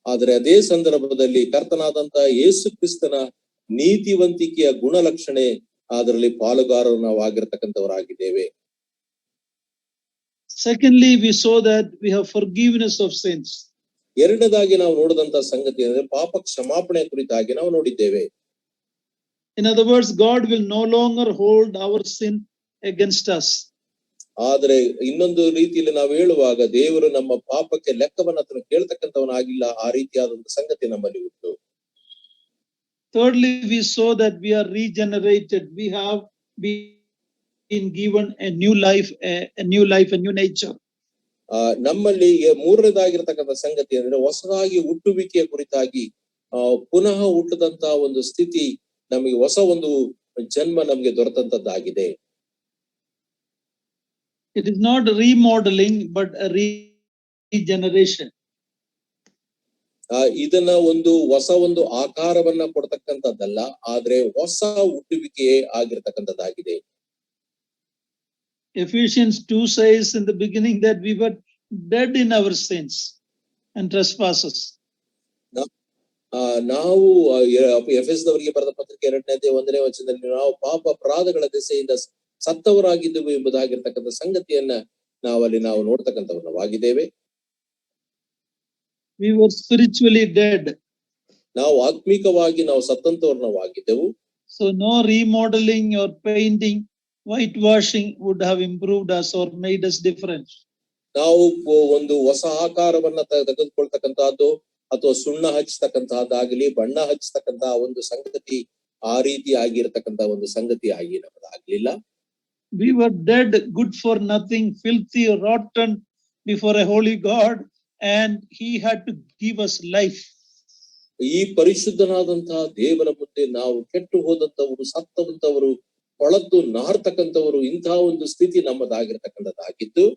ಆದರೆ ಅದೇ ಸಂದರ್ಭದಲ್ಲಿ ಕರ್ತನಾದಂತ ಯೇಸು ಕ್ರಿಸ್ತನ ನೀತಿವಂತಿಕೆಯ ಗುಣಲಕ್ಷಣೆ ಅದರಲ್ಲಿ ಪಾಲುಗಾರರು ನಾವು ಆಗಿರ್ತಕ್ಕಂಥವರಾಗಿದ್ದೇವೆ. Secondly, we saw that we have forgiveness of sins. ಎರಡನೇದಾಗಿ ನಾವು ನೋಡಿದಂತ ಸಂಗತಿ ಅಂದ್ರೆ ಪಾಪ ಕ್ಷಮಾಪಣೆ ಕುರಿತಾಗಿ ನಾವು ನೋಡಿದ್ದೇವೆ. In other words, God will no longer hold our sin against us. ಆದ್ರೆ ಇನ್ನೊಂದು ರೀತಿಯಲ್ಲಿ ನಾವು ಹೇಳುವಾಗ ದೇವರು ನಮ್ಮ ಪಾಪಕ್ಕೆ ಲೆಕ್ಕವನ್ನ ಆತನು ಕೇಳ್ತಕ್ಕಂಥವನಾಗಿಲ್ಲ, ಆ ರೀತಿಯಾದಂತ ಸಂಗತಿ ನಮ್ಮಲ್ಲಿ ಉಂಟು. Thirdly, we saw that we are regenerated. We have been given a new life, a new nature. ನಮ್ಮಲ್ಲಿ ಮೂರನೇದಾಗಿರ್ತಕ್ಕಂಥ ಸಂಗತಿ ಅಂದ್ರೆ ಹೊಸದಾಗಿ ಹುಟ್ಟುವಿಕೆಯ ಕುರಿತಾಗಿ ಪುನಃ ಹುಟ್ಟದಂತ ಒಂದು ಸ್ಥಿತಿ, ನಮಗೆ ಹೊಸ ಒಂದು ಜನ್ಮ ನಮಗೆ ದೊರೆತಂತದ್ದಾಗಿದೆ. It is not remodeling but a regeneration. ಇದನ್ನ ಒಂದು ಆಕಾರವನ್ನ ಕೊಡ್ತಕ್ಕಂಥದ್ದಲ್ಲ, ಆದ್ರೆ ಹೊಸ ಹುಟ್ಟುವಿಕೆಯೇ ಆಗಿರ್ತಕ್ಕಂಥದ್ದಾಗಿದೆ. Ephesians 2 says in the beginning that we were dead in our sins and trespasses. ನಾವು ಎಫೆಸದವರಿಗೆ ಬರೆದ ಪತ್ರಿಕೆ 2ನೇ ಅಧ್ಯಾಯ 1ನೇ ವಚನದಲ್ಲಿ ನಾವು ಪಾಪ ಅಪರಾಧಗಳ ದೆಸೆಯಿಂದ ಸತ್ತವರಾಗಿದ್ದೆವು ಎಂಬುದಾಗಿರ್ತಕ್ಕಂಥ ಸಂಗತಿಯನ್ನ ನಾವು ನೋಡ್ತಕ್ಕಂಥವರಾಗಿದ್ದೇವೆ. We were spiritually dead. ನಾವು ಆತ್ಮಿಕವಾಗಿ ನಾವು ಸತ್ತಂತವರವಾಗಿದ್ದೆವು. So no remodeling or painting, whitewashing would have improved us or made us different. ನಾವು ಒಂದು ಹೊಸ ಆಕಾರವನ್ನ ತೆಗೆದುಕೊಳ್ತಕ್ಕಂತಹದ್ದು ಅಥವಾ ಸುಣ್ಣ ಹಚ್ಚತಕ್ಕಂತಹದ್ದಾಗಲಿ ಬಣ್ಣ ಹಚ್ಚತಕ್ಕಂತಹ ಒಂದು ಸಂಗತಿ ಆ ರೀತಿ ಆಗಿರತಕ್ಕಂತ ಒಂದು ಸಂಗತಿ ಆಗಿ ನಮ್ಮದಾಗ್ಲಿಲ್ಲ. We were dead, good for nothing, filthy, rotten before a holy God, and he had to give us life. ಈ ಪರಿಶುದ್ಧನಾದಂತಹ ದೇವರ ಮುಂದೆ ನಾವು ಕೆಟ್ಟು ಹೋದಂತವರು, ಸತ್ತವಂತವರು, ಕೊಳತು ನಾರ್ತಕ್ಕಂಥವರು, ಇಂತಹ ಒಂದು ಸ್ಥಿತಿ ನಮ್ಮದಾಗಿರ್ತಕ್ಕಂಥದ್ದಾಗಿದ್ದು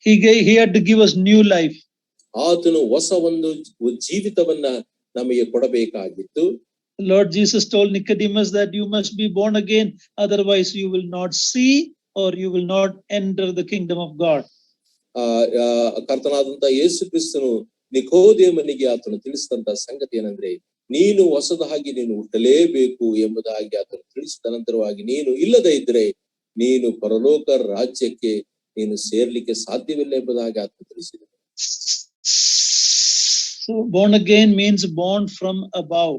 he had to give us new life. ಆತನು ಹೊಸ ಒಂದು ಜೀವಿತವನ್ನ ನಮಗೆ ಕೊಡಬೇಕಾಗಿತ್ತು. Lord Jesus told Nicodemus that you must be born again, otherwise you will not see or you will not enter the kingdom of God. ಕರ್ತನಾದಂತಹ ಯೇಸು ಕ್ರಿಸ್ತನು ನಿಕೋದೇಮನಿಗೆ ಆತನು ತಿಳಿಸಿದಂತ ಸಂಗತಿ ಏನಂದ್ರೆ, ನೀನು ಹೊಸದಾಗಿ ನೀನು ಹುಟ್ಟಲೇಬೇಕು ಎಂಬುದಾಗಿ ಆತನು ತಿಳಿಸಿದ ನಂತರವಾಗಿ ನೀನು ಇಲ್ಲದೆ ಇದ್ರೆ ನೀನು ಪರಲೋಕ ರಾಜ್ಯಕ್ಕೆ ನೀನು ಸೇರ್ಲಿಕ್ಕೆ ಸಾಧ್ಯವಿಲ್ಲ ಎಂಬುದಾಗಿ ಆತನು ತಿಳಿಸಿದ. So born again means born from above.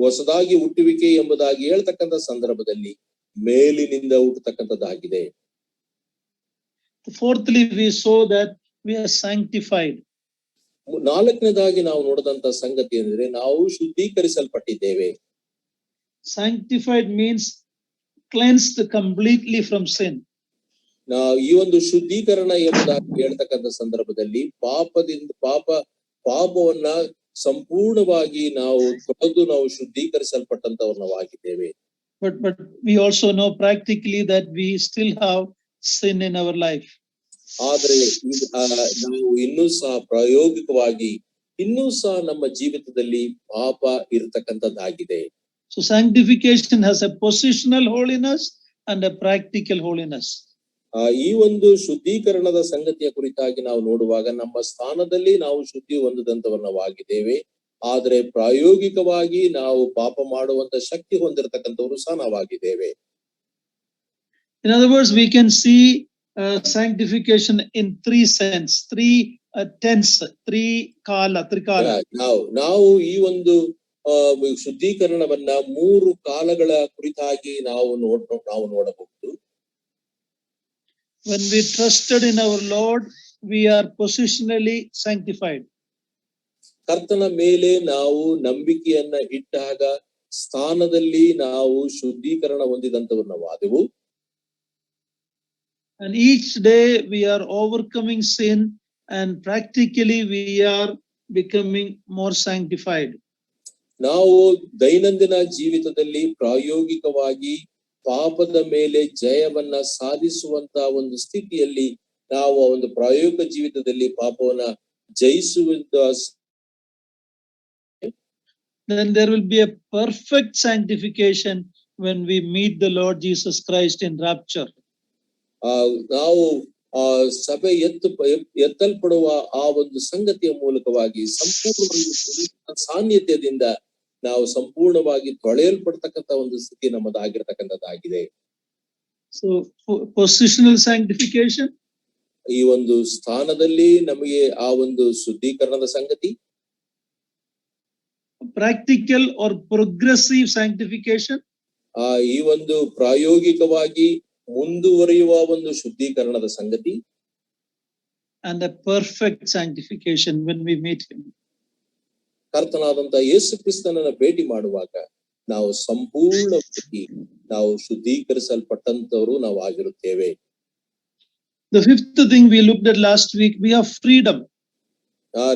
ಹೊಸದಾಗಿ ಹುಟ್ಟುವಿಕೆ ಎಂಬುದಾಗಿ ಹೇಳ್ತಕ್ಕಂಥ ಸಂದರ್ಭದಲ್ಲಿ ಮೇಲಿನಿಂದ ಹುಟ್ಟತಕ್ಕಂಥದ್ದಾಗಿದೆ. Fourthly, we saw that we are sanctified. ನಾಲ್ಕನೇದಾಗಿ ನಾವು ನೋಡಿದಂತ ಸಂಗತಿ ಅಂದ್ರೆ ನಾವು ಶುದ್ಧೀಕರಿಸಲ್ಪಟ್ಟಿದ್ದೇವೆ. Sanctified means cleansed completely from sin. ಈ ಒಂದು ಶುದ್ಧೀಕರಣ ಎಂಬುದಾಗಿ ಹೇಳ್ತಕ್ಕಂಥ ಸಂದರ್ಭದಲ್ಲಿ ಪಾಪವನ್ನ ಸಂಪೂರ್ಣವಾಗಿ ನಾವು ತೊಳೆದು ನಾವು ಶುದ್ಧೀಕರಿಸಲ್ಪಟ್ಟಂತವರವಾಗಿದ್ದೇವೆ. But we also know practically that we still have sin in our life. ಆದ್ರೆ ನಾವು ಇನ್ನೂ ಸಹ ಪ್ರಾಯೋಗಿಕವಾಗಿ ಇನ್ನೂ ಸಹ ನಮ್ಮ ಜೀವಿತದಲ್ಲಿ ಪಾಪ ಇರತಕ್ಕಂಥದ್ದಾಗಿದೆ. So sanctification has a positional holiness and a practical holiness. ಈ ಒಂದು ಶುದ್ಧೀಕರಣದ ಸಂಗತಿಯ ಕುರಿತಾಗಿ ನಾವು ನೋಡುವಾಗ ನಮ್ಮ ಸ್ಥಾನದಲ್ಲಿ ನಾವು ಶುದ್ಧಿ ಹೊಂದಿದಂತವರವಾಗಿದ್ದೇವೆ, ಆದ್ರೆ ಪ್ರಾಯೋಗಿಕವಾಗಿ ನಾವು ಪಾಪ ಮಾಡುವಂತ ಶಕ್ತಿ ಹೊಂದಿರತಕ್ಕಂಥವರು ಸಹ ನಾವಾಗಿದ್ದೇವೆ. In other words, we can see sanctification in three sense, tense, trikala. ನಾವು ಈ ಒಂದು ಶುದ್ಧೀಕರಣವನ್ನ ಮೂರು ಕಾಲಗಳ ಕುರಿತಾಗಿ ನಾವು ನೋಡಬಹುದು. When we trusted in our Lord, we are positionally sanctified. ಕರ್ತನ ಮೇಲೆ ನಾವು ನಂಬಿಕೆಯನ್ನ ಇಟ್ಟಾಗ ಸ್ಥಾನದಲ್ಲಿ ನಾವು ಶುದ್ಧೀಕರಣ ಹೊಂದಿದಂತವರವಾದೆವು. And each day we are overcoming sin and practically we are becoming more sanctified. ನಾವು ದೈನಂದಿನ ಜೀವಿತದಲ್ಲಿ ಪ್ರಾಯೋಗಿಕವಾಗಿ ಪಾಪದ ಮೇಲೆ ಜಯವನ್ನ ಸಾಧಿಸುವಂತ ಒಂದು ಸ್ಥಿತಿಯಲ್ಲಿ ನಾವು ಒಂದು ಪ್ರಾಯೋಗಿಕ ಜೀವಿತದಲ್ಲಿ ಪಾಪವನ್ನ ಜಯಿಸುವಂತ. Then there will be a perfect sanctification when we meet the Lord Jesus Christ in rapture. ನಾವು ಸಭೆ ಎತ್ತಲ್ಪಡುವ ಆ ಒಂದು ಸಂಗತಿಯ ಮೂಲಕವಾಗಿ ಸಂಪೂರ್ಣವಾಗಿ ಸಾನ್ನಿಧ್ಯದಿಂದ ನಾವು ಸಂಪೂರ್ಣವಾಗಿ ತೊಳೆಯಲ್ಪಡ್ತಕ್ಕಂಥ ಒಂದು ಸ್ಥಿತಿ ನಮ್ಮದಾಗಿರ್ತಕ್ಕಂಥದ್ದಾಗಿದೆ. So positional sanctification, ಈ ಒಂದು ಸ್ಥಾನದಲ್ಲಿ ನಮಗೆ ಆ ಒಂದು ಶುದ್ಧೀಕರಣದ ಸಂಗತಿ. Practical or progressive sanctification, ಈ ಒಂದು ಪ್ರಾಯೋಗಿಕವಾಗಿ ಮುಂದುವರಿಯುವ ಒಂದು ಶುದ್ಧೀಕರಣದ ಸಂಗತಿ. And a perfect sanctification when we meet him. ಕರ್ತನಾದಂತ ಯೇಸು ಕ್ರಿಸ್ತನನ್ನ ಭೇಟಿ ಮಾಡುವಾಗ ನಾವು ಸಂಪೂರ್ಣವಾಗಿ ನಾವು ಶುದ್ಧೀಕರಿಸಲ್ಪಟ್ಟಂತವರು ನಾವು ಆಗಿರುತ್ತೇವೆ. The fifth thing we looked at last week, we have freedom.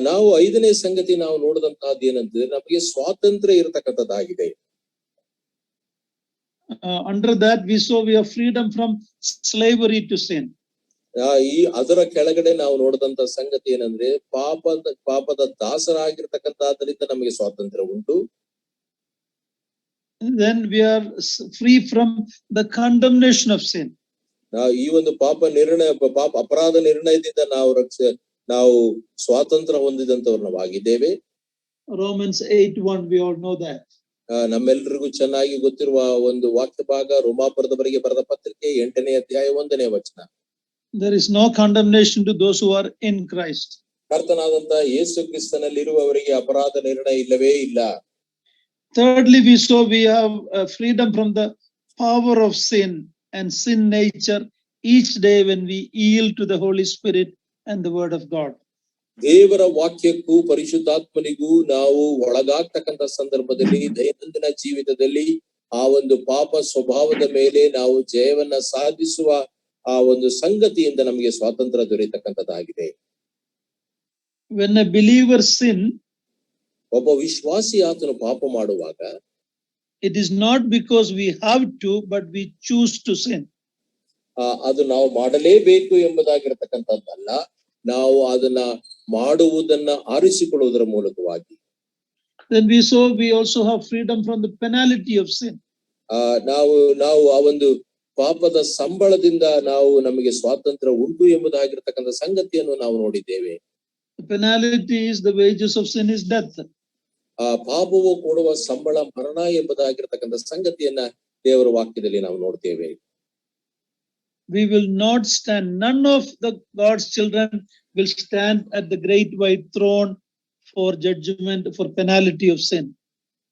ನಾವು ಐದನೇ ಸಂಗತಿ ನಾವು ನೋಡಿದಂತಹದ್ದು ಏನಂತಂದ್ರೆ ನಮಗೆ ಸ್ವಾತಂತ್ರ್ಯ ಇರತಕ್ಕಂಥದ್ದಾಗಿದೆ. Under that we saw we have freedom from slavery to sin. ಈ ಅದರ ಕೆಳಗಡೆ ನಾವು ನೋಡಿದಂತ ಸಂಗತಿ ಏನಂದ್ರೆ ಪಾಪದ ದಾಸರಾಗಿರ್ತಕ್ಕಂಥದ್ರಿಂದ ನಮಗೆ ಸ್ವಾತಂತ್ರ್ಯ ಉಂಟು. Then we are free from the condemnation of sin. ಈ ಒಂದು ಅಪರಾಧ ನಿರ್ಣಯದಿಂದ ನಾವು ಸ್ವಾತಂತ್ರ್ಯ ಹೊಂದಿದಂತವ್ರು ನಾವಾಗಿದ್ದೇವೆ. Romans 8:1, we all know that. ನಮ್ಮೆಲ್ಲರಿಗೂ ಚೆನ್ನಾಗಿ ಗೊತ್ತಿರುವ ಒಂದು ವಾಕ್ಯ ಭಾಗ, ರೋಮಾಪುರದವರೆಗೆ ಬರೆದ ಪತ್ರಿಕೆ 8ನೇ ಅಧ್ಯಾಯ 1ನೇ ವಚನ. There is no condemnation to those who are in Christ. ಕರ್ತನಾದಂತ ಯೇಸು ಕ್ರಿಸ್ತನಲ್ಲಿರುವವರಿಗೆ ಅಪರಾಧ ನಿರ್ಣಯ ಇಲ್ಲವೇ ಇಲ್ಲ. Thirdly, we saw we have freedom from the power of sin and sin nature each day when we yield to the Holy Spirit and the Word of God. ದೇವರ ವಾಕ್ಯಕ್ಕೂ ಪರಿಶುದ್ಧಾತ್ಮನಿಗೂ ನಾವು ಒಳಗಾಗ್ತಕ್ಕಂಥ ಸಂದರ್ಭದಲ್ಲಿ ದೈನಂದಿನ ಜೀವಿತದಲ್ಲಿ ಆ ಒಂದು ಪಾಪ ಸ್ವಭಾವದ ಮೇಲೆ ನಾವು ಜಯವನ್ನ ಸಾಧಿಸುವ ಆ ಒಂದು ಸಂಗತಿಯಿಂದ ನಮಗೆ ಸ್ವಾತಂತ್ರ್ಯ ದೊರೆಯತಕ್ಕಂಥದ್ದಾಗಿದೆ. When a believer sin, ಒಬ್ಬ ವಿಶ್ವಾಸಿ ಆತನು ಪಾಪ ಮಾಡುವಾಗ it is not because we have to, but we choose to sin. ಅದು ನಾವು ಮಾಡಲೇಬೇಕು ಎಂಬುದಾಗಿರತಕ್ಕಂಥದ್ದಲ್ಲ, ನಾವು ಅದನ್ನ ಮಾಡುವುದನ್ನ ಆರಿಸಿಕೊಳ್ಳುವುದರ ಮೂಲಕವಾಗಿ. Then we saw we also have freedom from the penalty of sin. ನಾವು ಆ ಒಂದು ಪಾಪದ ಸಂಬಳದಿಂದ ನಮಗೆ ಸ್ವಾತಂತ್ರ್ಯ ಉಂಟು ಎಂಬುದಾಗಿರ್ತಕ್ಕಂಥ ಸಂಗತಿಯನ್ನು ನಾವು ನೋಡಿದ್ದೇವೆ. The penalty is the wages of sin is death. ಪಾಪವು ಕೊಡುವ ಸಂಬಳ ಮರಣ ಎಂಬುದಾಗಿರ್ತಕ್ಕಂಥ ಸಂಗತಿಯನ್ನ ದೇವರ ವಾಕ್ಯದಲ್ಲಿ ನಾವು ನೋಡ್ತೇವೆ. We will not stand. None of the God's children will stand at the great white throne for judgment, for penalty of sin.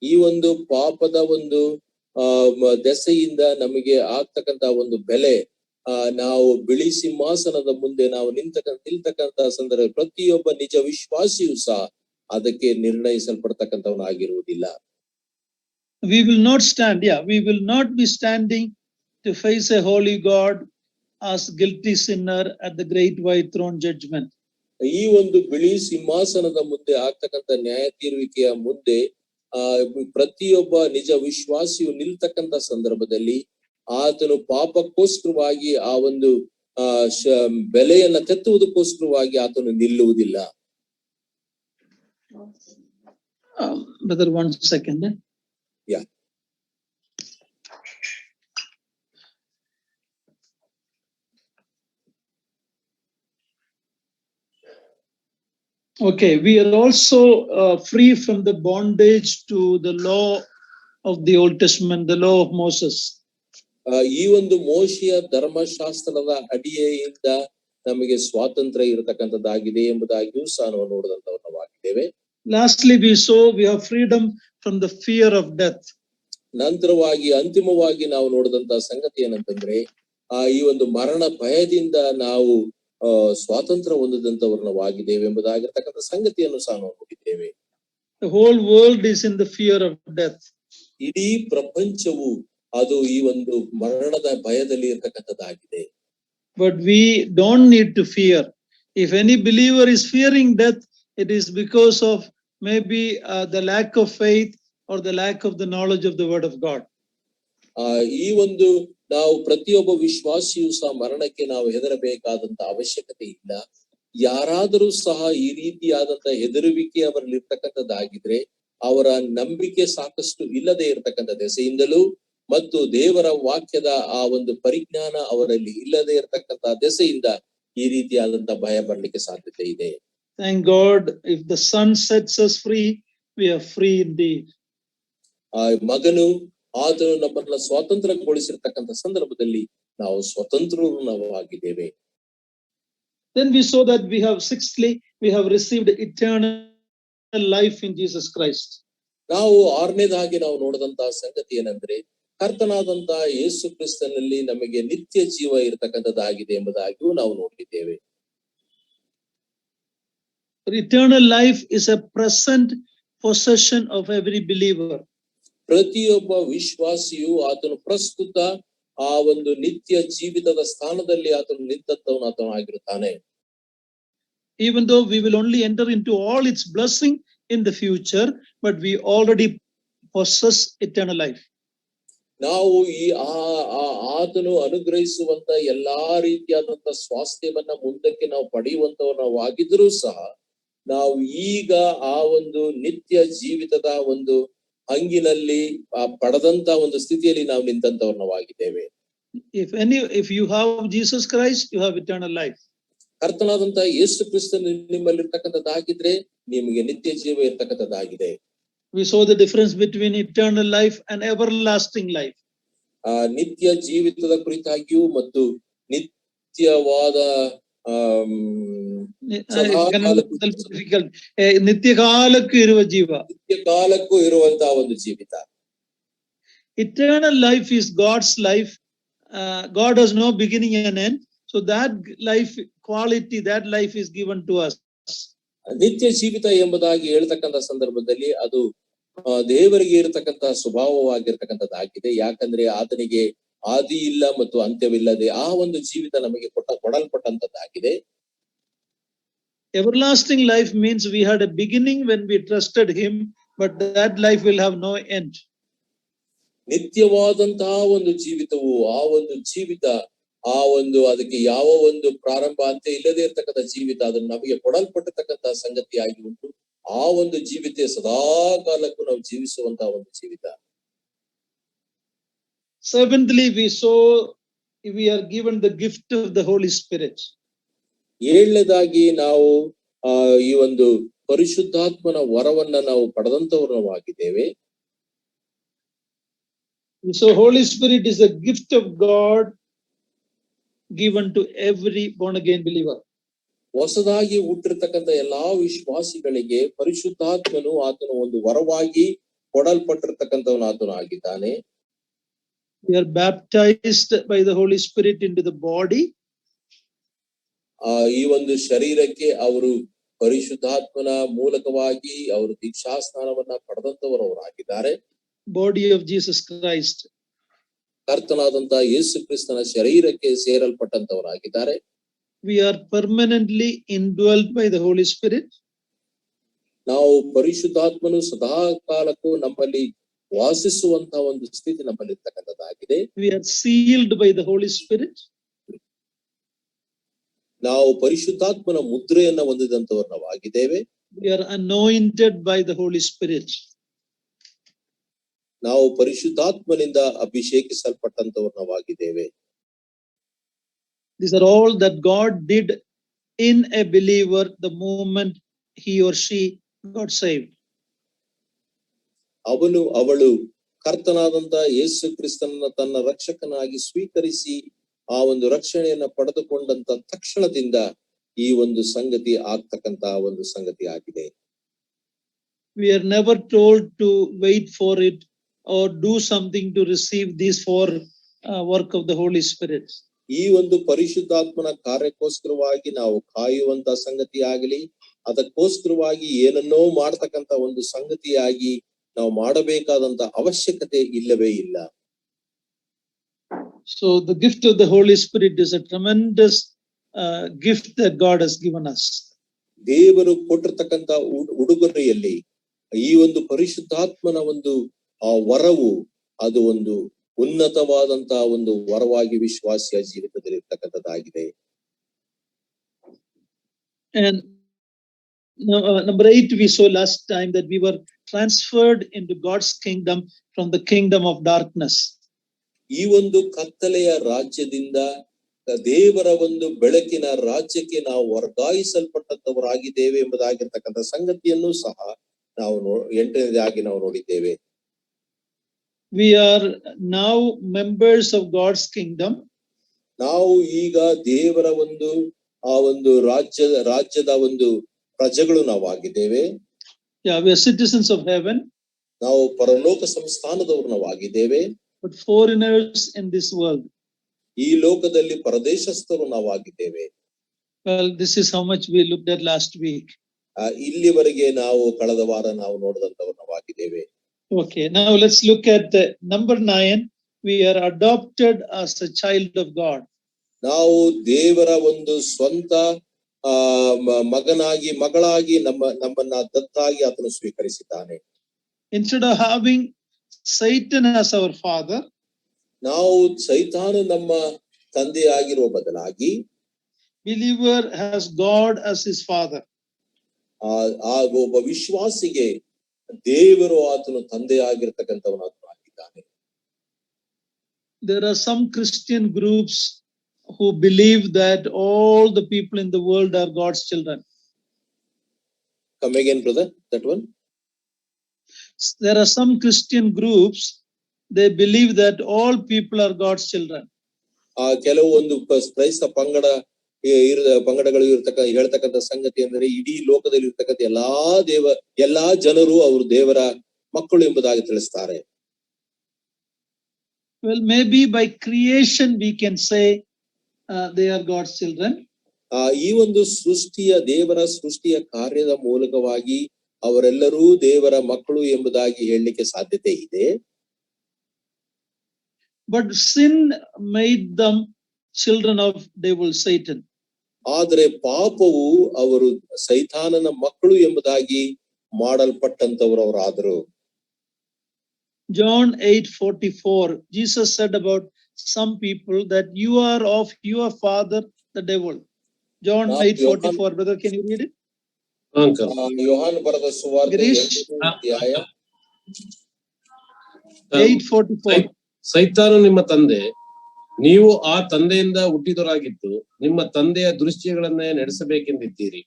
ಈ ಒಂದು ಪಾಪದ ಒಂದು ದೆಸೆಯಿಂದ ನಮಗೆ ಆಗ್ತಕ್ಕಂತ ಒಂದು ಬೆಲೆ, ನಾವು ಬಿಳಿ ಸಿಂಹಾಸನದ ಮುಂದೆ ನಾವು ನಿಲ್ತಕ್ಕಂತ ಸಂದರ್ಭ ಪ್ರತಿಯೊಬ್ಬ ನಿಜ ವಿಶ್ವಾಸಿಯೂ ಸಹ ಅದಕ್ಕೆ ನಿರ್ಣಯಿಸಲ್ಪಡ್ತಕ್ಕಂಥವನಾಗಿರುವುದಿಲ್ಲ. We will not stand. We will not be standing to face a holy God as guilty sinner at the great white throne judgment. ಈ ಒಂದು ಬಿಳಿ ಸಿಂಹಾಸನದ ಮುಂದೆ ಆಗ್ತಕ್ಕಂಥ ನ್ಯಾಯ ತೀರುವಿಕೆಯ ಮುಂದೆ ಪ್ರತಿಯೊಬ್ಬ ನಿಜ ವಿಶ್ವಾಸಿಯು ನಿಲ್ತಕ್ಕಂಥ ಸಂದರ್ಭದಲ್ಲಿ ಆತನು ಪಾಪಕ್ಕೋಸ್ಕರವಾಗಿ ಆ ಒಂದು ಬೆಲೆಯನ್ನ ತೆತ್ತುವುದಕ್ಕೋಸ್ಕರವಾಗಿ ಆತನು ನಿಲ್ಲುವುದಿಲ್ಲ. Brother, 1 second. Yeah. Okay, we are also free from the bondage to the law of the Old Testament, the law of Moses. ಈ ಒಂದು ಮೋಶೆಯ ಧರ್ಮಶಾಸ್ತ್ರದ ಅಡಿಯಿಂದ ನಮಗೆ ಸ್ವಾತಂತ್ರ್ಯ ಇರತಕ್ಕಂಥದ್ದಾಗಿದೆ ಎಂಬುದಾಗಿಯೂ ಸಹ ನಾವು ನೋಡಿದಂತವನ್ನಾಗಿದ್ದೇವೆ. Lastly, we saw we have freedom from the fear of death. ನಂತರವಾಗಿ ಅಂತಿಮವಾಗಿ ನಾವು ನೋಡಿದಂತ ಸಂಗತಿ ಏನಂತಂದ್ರೆ ಈ ಒಂದು ಮರಣ ಭಯದಿಂದ ನಾವು ಸ್ವಾತಂತ್ರ್ಯ ಹೊಂದಿದಂತವರ್ಣವಾಗಿದ್ದೇವೆ ಎಂಬುದಾಗಿರ್ತಕ್ಕಂಥ ಸಂಗತಿಯನ್ನು ಸಹ ನಾವು ನೋಡಿದ್ದೇವೆ. The whole world is in the fear of death. ಇಡೀ ಪ್ರಪಂಚವು ಅದು ಈ ಒಂದು ಮರಣದ ಭಯದಲ್ಲಿ ಇರತಕ್ಕಂಥದ್ದಾಗಿದೆ. But we don't need to fear. If any believer is fearing death, it is because of maybe the lack of faith or the lack of the knowledge of the word of God. ಈ ಒಂದು ನಾವು ಪ್ರತಿಯೊಬ್ಬ ವಿಶ್ವಾಸಿಯೂ ಸಹ ಮರಣಕ್ಕೆ ನಾವು ಹೆದರಬೇಕಾದಂತ ಅವಶ್ಯಕತೆ ಇಲ್ಲ. ಯಾರಾದರೂ ಸಹ ಈ ರೀತಿಯಾದಂತ ಹೆದರುವಿಕೆ ಅವರಲ್ಲಿ ಇರ್ತಕ್ಕಂಥದ್ದಾಗಿದ್ರೆ ಅವರ ನಂಬಿಕೆ ಸಾಕಷ್ಟು ಇಲ್ಲದೆ ಇರತಕ್ಕಂಥ ದೆಸೆಯಿಂದಲೂ ಮತ್ತು ದೇವರ ವಾಕ್ಯದ ಆ ಒಂದು ಪರಿಜ್ಞಾನ ಅವರಲ್ಲಿ ಇಲ್ಲದೆ ಇರತಕ್ಕಂಥ ದೆಸೆಯಿಂದ ಈ ರೀತಿಯಾದಂತ ಭಯ ಬರ್ಲಿಕ್ಕೆ ಸಾಧ್ಯತೆ ಇದೆ. Thank God, if the Son sets us free, we are free indeed. ಮಗನು ಆತನು ನಮ್ಮನ್ನ ಸ್ವಾತಂತ್ರ್ಯಗೊಳಿಸಿರ್ತಕ್ಕಂಥ ಸಂದರ್ಭದಲ್ಲಿ ನಾವು ಸ್ವತಂತ್ರರು ನಾವು ಆಗಿದ್ದೇವೆ. Then we saw that sixthly, we have received eternal life in Jesus Christ. ನಾವು ಆರನೇದಾಗಿ ನಾವು ನೋಡಿದಂತಹ ಸಂಗತಿ ಏನಂದ್ರೆ ಕರ್ತನಾದಂತ ಯೇಸು ಕ್ರಿಸ್ತನಲ್ಲಿ ನಮಗೆ ನಿತ್ಯ ಜೀವ ಇರತಕ್ಕಂಥದ್ದಾಗಿದೆ ಎಂಬುದಾಗಿಯೂ ನಾವು ನೋಡಿದ್ದೇವೆ. Eternal life is a present possession of every believer. ಪ್ರತಿಯೊಬ್ಬ ವಿಶ್ವಾಸಿಯು ಆತನು ಪ್ರಸ್ತುತ ಆ ಒಂದು ನಿತ್ಯ ಜೀವಿತದ ಸ್ಥಾನದಲ್ಲಿ ಆತನು ನಿಂತಂತವನು ಆತನು ಆಗಿರುತ್ತಾನೆ. Even though we will only enter into all its blessing in the future, but we already possess eternal life. ನಾವು ಈ ಆತನು ಅನುಗ್ರಹಿಸುವಂತ ಎಲ್ಲಾ ರೀತಿಯಾದಂತ ಸ್ವಾಸ್ಥ್ಯವನ್ನ ಮುಂದಕ್ಕೆ ನಾವು ಪಡೆಯುವಂತವ್ರು ನಾವು ಆಗಿದ್ರೂ ಸಹ ನಾವು ಈಗ ಆ ಒಂದು ನಿತ್ಯ ಜೀವಿತದ ಒಂದು ಹಂಗಿನಲ್ಲಿ ಪಡೆದಂತ ಒಂದು ಸ್ಥಿತಿಯಲ್ಲಿ ನಾವು ನಿಂತಂತವ್ರು ನಾವು ಆಗಿದ್ದೇವೆ. If you have Jesus Christ, you have eternal life. ಕರ್ತನಾದಂತ Yesu Krista ನಿಮ್ಮಲ್ಲಿರ್ತಕ್ಕಂಥದ್ದಾಗಿದ್ರೆ ನಿಮಗೆ ನಿತ್ಯ ಜೀವ ಇರ್ತಕ್ಕಂಥದ್ದಾಗಿದೆ. We saw the difference between eternal life and everlasting life. ನಿತ್ಯ ಜೀವಿತದ ಕುರಿತಾಗಿಯೂ ಮತ್ತು ನಿತ್ಯವಾದ ನಿತ್ಯ ಕಾಲಕ್ಕೂ ಇರುವ ಜೀವ, ನಿತ್ಯ ಕಾಲಕ್ಕೂ ಇರುವಂತಹ ಒಂದು ಜೀವಿತ. Eternal life is God's life. God has no beginning and end. So that life quality, that life is given to us. ನಿತ್ಯ ಜೀವಿತ ಎಂಬುದಾಗಿ ಹೇಳ್ತಕ್ಕಂಥ ಸಂದರ್ಭದಲ್ಲಿ ಅದು ದೇವರಿಗೆ ಇರತಕ್ಕಂತ ಸ್ವಭಾವವಾಗಿರ್ತಕ್ಕಂಥದ್ದಾಗಿದೆ. ಯಾಕಂದ್ರೆ ಆತನಿಗೆ ಆದಿ ಇಲ್ಲ ಮತ್ತು ಅಂತ್ಯವಿಲ್ಲದೆ ಆ ಒಂದು ಜೀವಿತ ನಮಗೆ ಕೊಡಲ್ಪಟ್ಟಂತದ್ದಾಗಿದೆ. Everlasting life means we had a beginning when we trusted him, but that life will have no end. ನಿತ್ಯವಾದಂತಹ ಒಂದು ಜೀವಿತವು ಆ ಒಂದು ಜೀವಿತ ಅದಕ್ಕೆ ಯಾವ ಒಂದು ಪ್ರಾರಂಭ ಅಂತ ಇಲ್ಲದೆ ಇರ್ತಕ್ಕಂಥ ಜೀವಿತ ಅದನ್ನು ನಮಗೆ ಕೊಡಲ್ಪಟ್ಟಿರ್ತಕ್ಕಂತಹ ಸಂಗತಿಯಾಗಿ ಉಂಟು. ಆ ಒಂದು ಜೀವಿತ ಸದಾ ಕಾಲಕ್ಕೂ ನಾವು ಜೀವಿಸುವಂತಹ ಒಂದು ಜೀವಿತ. Seventhly, we are given the gift of the Holy Spirit. ಏಳನೇದಾಗಿ ನಾವು ಈ ಒಂದು ಪರಿಶುದ್ಧಾತ್ಮನ ವರವನ್ನ ನಾವು ಪಡೆದಂತವರು ನಾವು ಆಗಿದ್ದೇವೆ. So Holy Spirit is a gift of God given to every born again believer. ಹೊಸದಾಗಿ ಹುಟ್ಟಿರ್ತಕ್ಕಂಥ ಎಲ್ಲಾ ವಿಶ್ವಾಸಿಗಳಿಗೆ ಪರಿಶುದ್ಧಾತ್ಮನು ಆತನು ಒಂದು ವರವಾಗಿ ಕೊಡಲ್ಪಟ್ಟಿರ್ತಕ್ಕಂಥವನು ಆತನು ಆಗಿದ್ದಾನೆ. We are baptized by the Holy Spirit into the body. ಈ ಒಂದು ಶರೀರಕ್ಕೆ ಅವರು ಪರಿಶುದ್ಧಾತ್ಮನ ಮೂಲಕವಾಗಿ ಅವರು ದೀಕ್ಷಾ ಸ್ನಾನವನ್ನ ಪಡೆದಂತವರು ಅವರಾಗಿದ್ದಾರೆ. Body of Jesus Christ. ಕರ್ತನಾದಂತ ಯೇಸು ಕ್ರಿಸ್ತನ ಶರೀರಕ್ಕೆ ಸೇರಲ್ಪಟ್ಟಂತವರಾಗಿದ್ದಾರೆ. We are permanently indwelt by the Holy Spirit. ನಾವು ಪರಿಶುದ್ಧಾತ್ಮನು ಸದಾ ಕಾಲಕ್ಕೂ ನಮ್ಮಲ್ಲಿ ವಾಸಿಸುವಂತಹ ಒಂದು ಸ್ಥಿತಿ ನಮ್ಮಲ್ಲಿ ಇರ್ತಕ್ಕಂಥದ್ದಾಗಿದೆ. We are sealed by the Holy Spirit. ನಾವು ಪರಿಶುದ್ಧಾತ್ಮನ ಮುದ್ರೆಯನ್ನ ಹೊಂದಿದಂತವರು ನಾವು ಆಗಿದ್ದೇವೆ. We are anointed by the Holy Spirit. ನಾವು ಪರಿಶುದ್ಧಾತ್ಮನಿಂದ ಅಭಿಷೇಕಿಸಲ್ಪಟ್ಟಂತವರು ನಾವು ಆಗಿದ್ದೇವೆ. These are all that God did in a believer the moment he or she got saved. ಅವಳು ಕರ್ತನಾದಂತ ಯೇಸು ಕ್ರಿಸ್ತನನ್ನ ತನ್ನ ರಕ್ಷಕನಾಗಿ ಸ್ವೀಕರಿಸಿ ಆ ಒಂದು ರಕ್ಷಣೆಯನ್ನ ಪಡೆದುಕೊಂಡಂತ ತಕ್ಷಣದಿಂದ ಈ ಒಂದು ಸಂಗತಿ ಆಗ್ತಕ್ಕಂತ ಒಂದು ಸಂಗತಿ ಆಗಿದೆ. We are never told to wait for it or do something to receive this for work of the Holy Spirit. ಈ ಒಂದು ಪರಿಶುದ್ಧಾತ್ಮನ ಕಾರ್ಯಕ್ಕೋಸ್ಕರವಾಗಿ ನಾವು ಕಾಯುವಂತ ಸಂಗತಿ ಆಗಲಿ ಅದಕ್ಕೋಸ್ಕರವಾಗಿ ಏನನ್ನೋ ಮಾಡ್ತಕ್ಕಂತ ಒಂದು ಸಂಗತಿಯಾಗಿ ನಾವು ಮಾಡಬೇಕಾದಂತ ಅವಶ್ಯಕತೆ ಇಲ್ಲವೇ ಇಲ್ಲ. So the gift of the Holy Spirit is a tremendous gift that God has given us. ದೇವರು ಕೊಟ್ಟಿರ್ತಕ್ಕಂತ ಉಡುಗೊರೆಯಲ್ಲಿ ಈ ಒಂದು ಪರಿಶುದ್ಧಾತ್ಮನ ಒಂದು ವರವು ಅದು ಒಂದು ಉನ್ನತವಾದಂತಹ ಒಂದು ವರವಾಗಿ ವಿಶ್ವಾಸಿಯ ಜೀವಿತದಲ್ಲಿ ಇರ್ತಕ್ಕಂಥದ್ದಾಗಿದೆ. And number 8, we saw last time that we were transferred into God's kingdom from the kingdom of darkness. ಈ ಒಂದು ಕತ್ತಲೆಯ ರಾಜ್ಯದಿಂದ ದೇವರ ಒಂದು ಬೆಳಕಿನ ರಾಜ್ಯಕ್ಕೆ ನಾವು ವರ್ಗಾಯಿಸಲ್ಪಟ್ಟಂತವರಾಗಿದ್ದೇವೆ ಎಂಬುದಾಗಿರ್ತಕ್ಕಂಥ ಸಂಗತಿಯನ್ನು ಸಹ ನಾವು 8ನೇದಾಗಿ ನಾವು ನೋಡಿದ್ದೇವೆ. We are now members of God's kingdom. ನಾವು ಈಗ ದೇವರ ಒಂದು ಆ ಒಂದು ರಾಜ್ಯದ ಒಂದು ಪ್ರಜೆಗಳು ನಾವು ಆಗಿದ್ದೇವೆ. Yeah, we are citizens of heaven. ನಾವು ಪರಲೋಕ ಸಂಸ್ಥಾನದವರು ನಾವು ಆಗಿದ್ದೇವೆ. But foreigners in this world. ಈ ಲೋಕದಲ್ಲಿ ಪರದೇಶಸ್ಥರು ನಾವು ಆಗಿದ್ದೇವೆ. Well, this is how much we looked at last week. ಇಲ್ಲಿವರೆಗೆ ನಾವು ಕಳೆದ ವಾರ ನಾವು ನೋಡಿದಂತವರು ನಾವು ಆಗಿದ್ದೇವೆ. Okay, now let's look at number 9. We are adopted as a child of God. ನಾವು ದೇವರ ಒಂದು ಸ್ವಂತ ಮಗನಾಗಿ ಮಗಳಾಗಿ ನಮ್ಮನ್ನ ದತ್ತಾಗಿ ಆತನು ಸ್ವೀಕರಿಸಿದ್ದಾನೆ. Instead of having Satan as our father, ನಾವು ಸೈತಾನ ನಮ್ಮ ತಂದೆಯಾಗಿರುವ ಬದಲಾಗಿ believer has God as his father. ಒಬ್ಬ ವಿಶ್ವಾಸಿಗೆ ದೇವರು ಆತನು ತಂದೆಯಾಗಿರ್ತಕ್ಕಂಥವನು ಆಗಿದ್ದಾನೆ. There are some Christian groups who believe that all the people in the world are God's children. Come again, brother, that one. There are some Christian groups, they believe that all people are God's children. ಕೆಲವು ಒಂದು ಕ್ರೈಸ್ತ ಪಂಗಡಗಳು ಹೇಳ್ತಕ್ಕಂಥ ಸಂಗತಿ ಅಂದರೆ ಇಡೀ ಲೋಕದಲ್ಲಿ ಇರ್ತಕ್ಕಂಥ ಎಲ್ಲಾ ಜನರು ಅವರು ದೇವರ ಮಕ್ಕಳು ಎಂಬುದಾಗಿ ತಿಳಿಸ್ತಾರೆ. Well, maybe by creation we can say they are God's children. ಈ ಒಂದು ದೇವರ ಸೃಷ್ಟಿಯ ಕಾರ್ಯದ ಮೂಲಕವಾಗಿ ಅವರೆಲ್ಲರೂ ದೇವರ ಮಕ್ಕಳು ಎಂಬುದಾಗಿ ಹೇಳಲಿಕ್ಕೆ ಸಾಧ್ಯತೆ ಇದೆ. But sin made them children of devil Satan. ಆದರೆ ಪಾಪವು ಅವರು ಸೈತಾನನ ಮಕ್ಕಳು ಎಂಬುದಾಗಿ ಮಾಡಲ್ಪಟ್ಟಂತವರು ಅವರಾದರು. John 8:44, Jesus said about some people that you are of your father the devil. John 8:44, brother, can you read it? ಯೋಹಾನ ಬರೆದ ಸುವಾರ್ತೆ 8:44. ಸೈತಾನು ನಿಮ್ಮ ತಂದೆ, ನೀವು ಆ ತಂದೆಯಿಂದ ಹುಟ್ಟಿದವರಾಗಿದ್ದು ನಿಮ್ಮ ತಂದೆಯ ದೃಷ್ಟಿಗಳನ್ನೇ ನಡೆಸಬೇಕೆಂದಿದ್ದೀರಿ.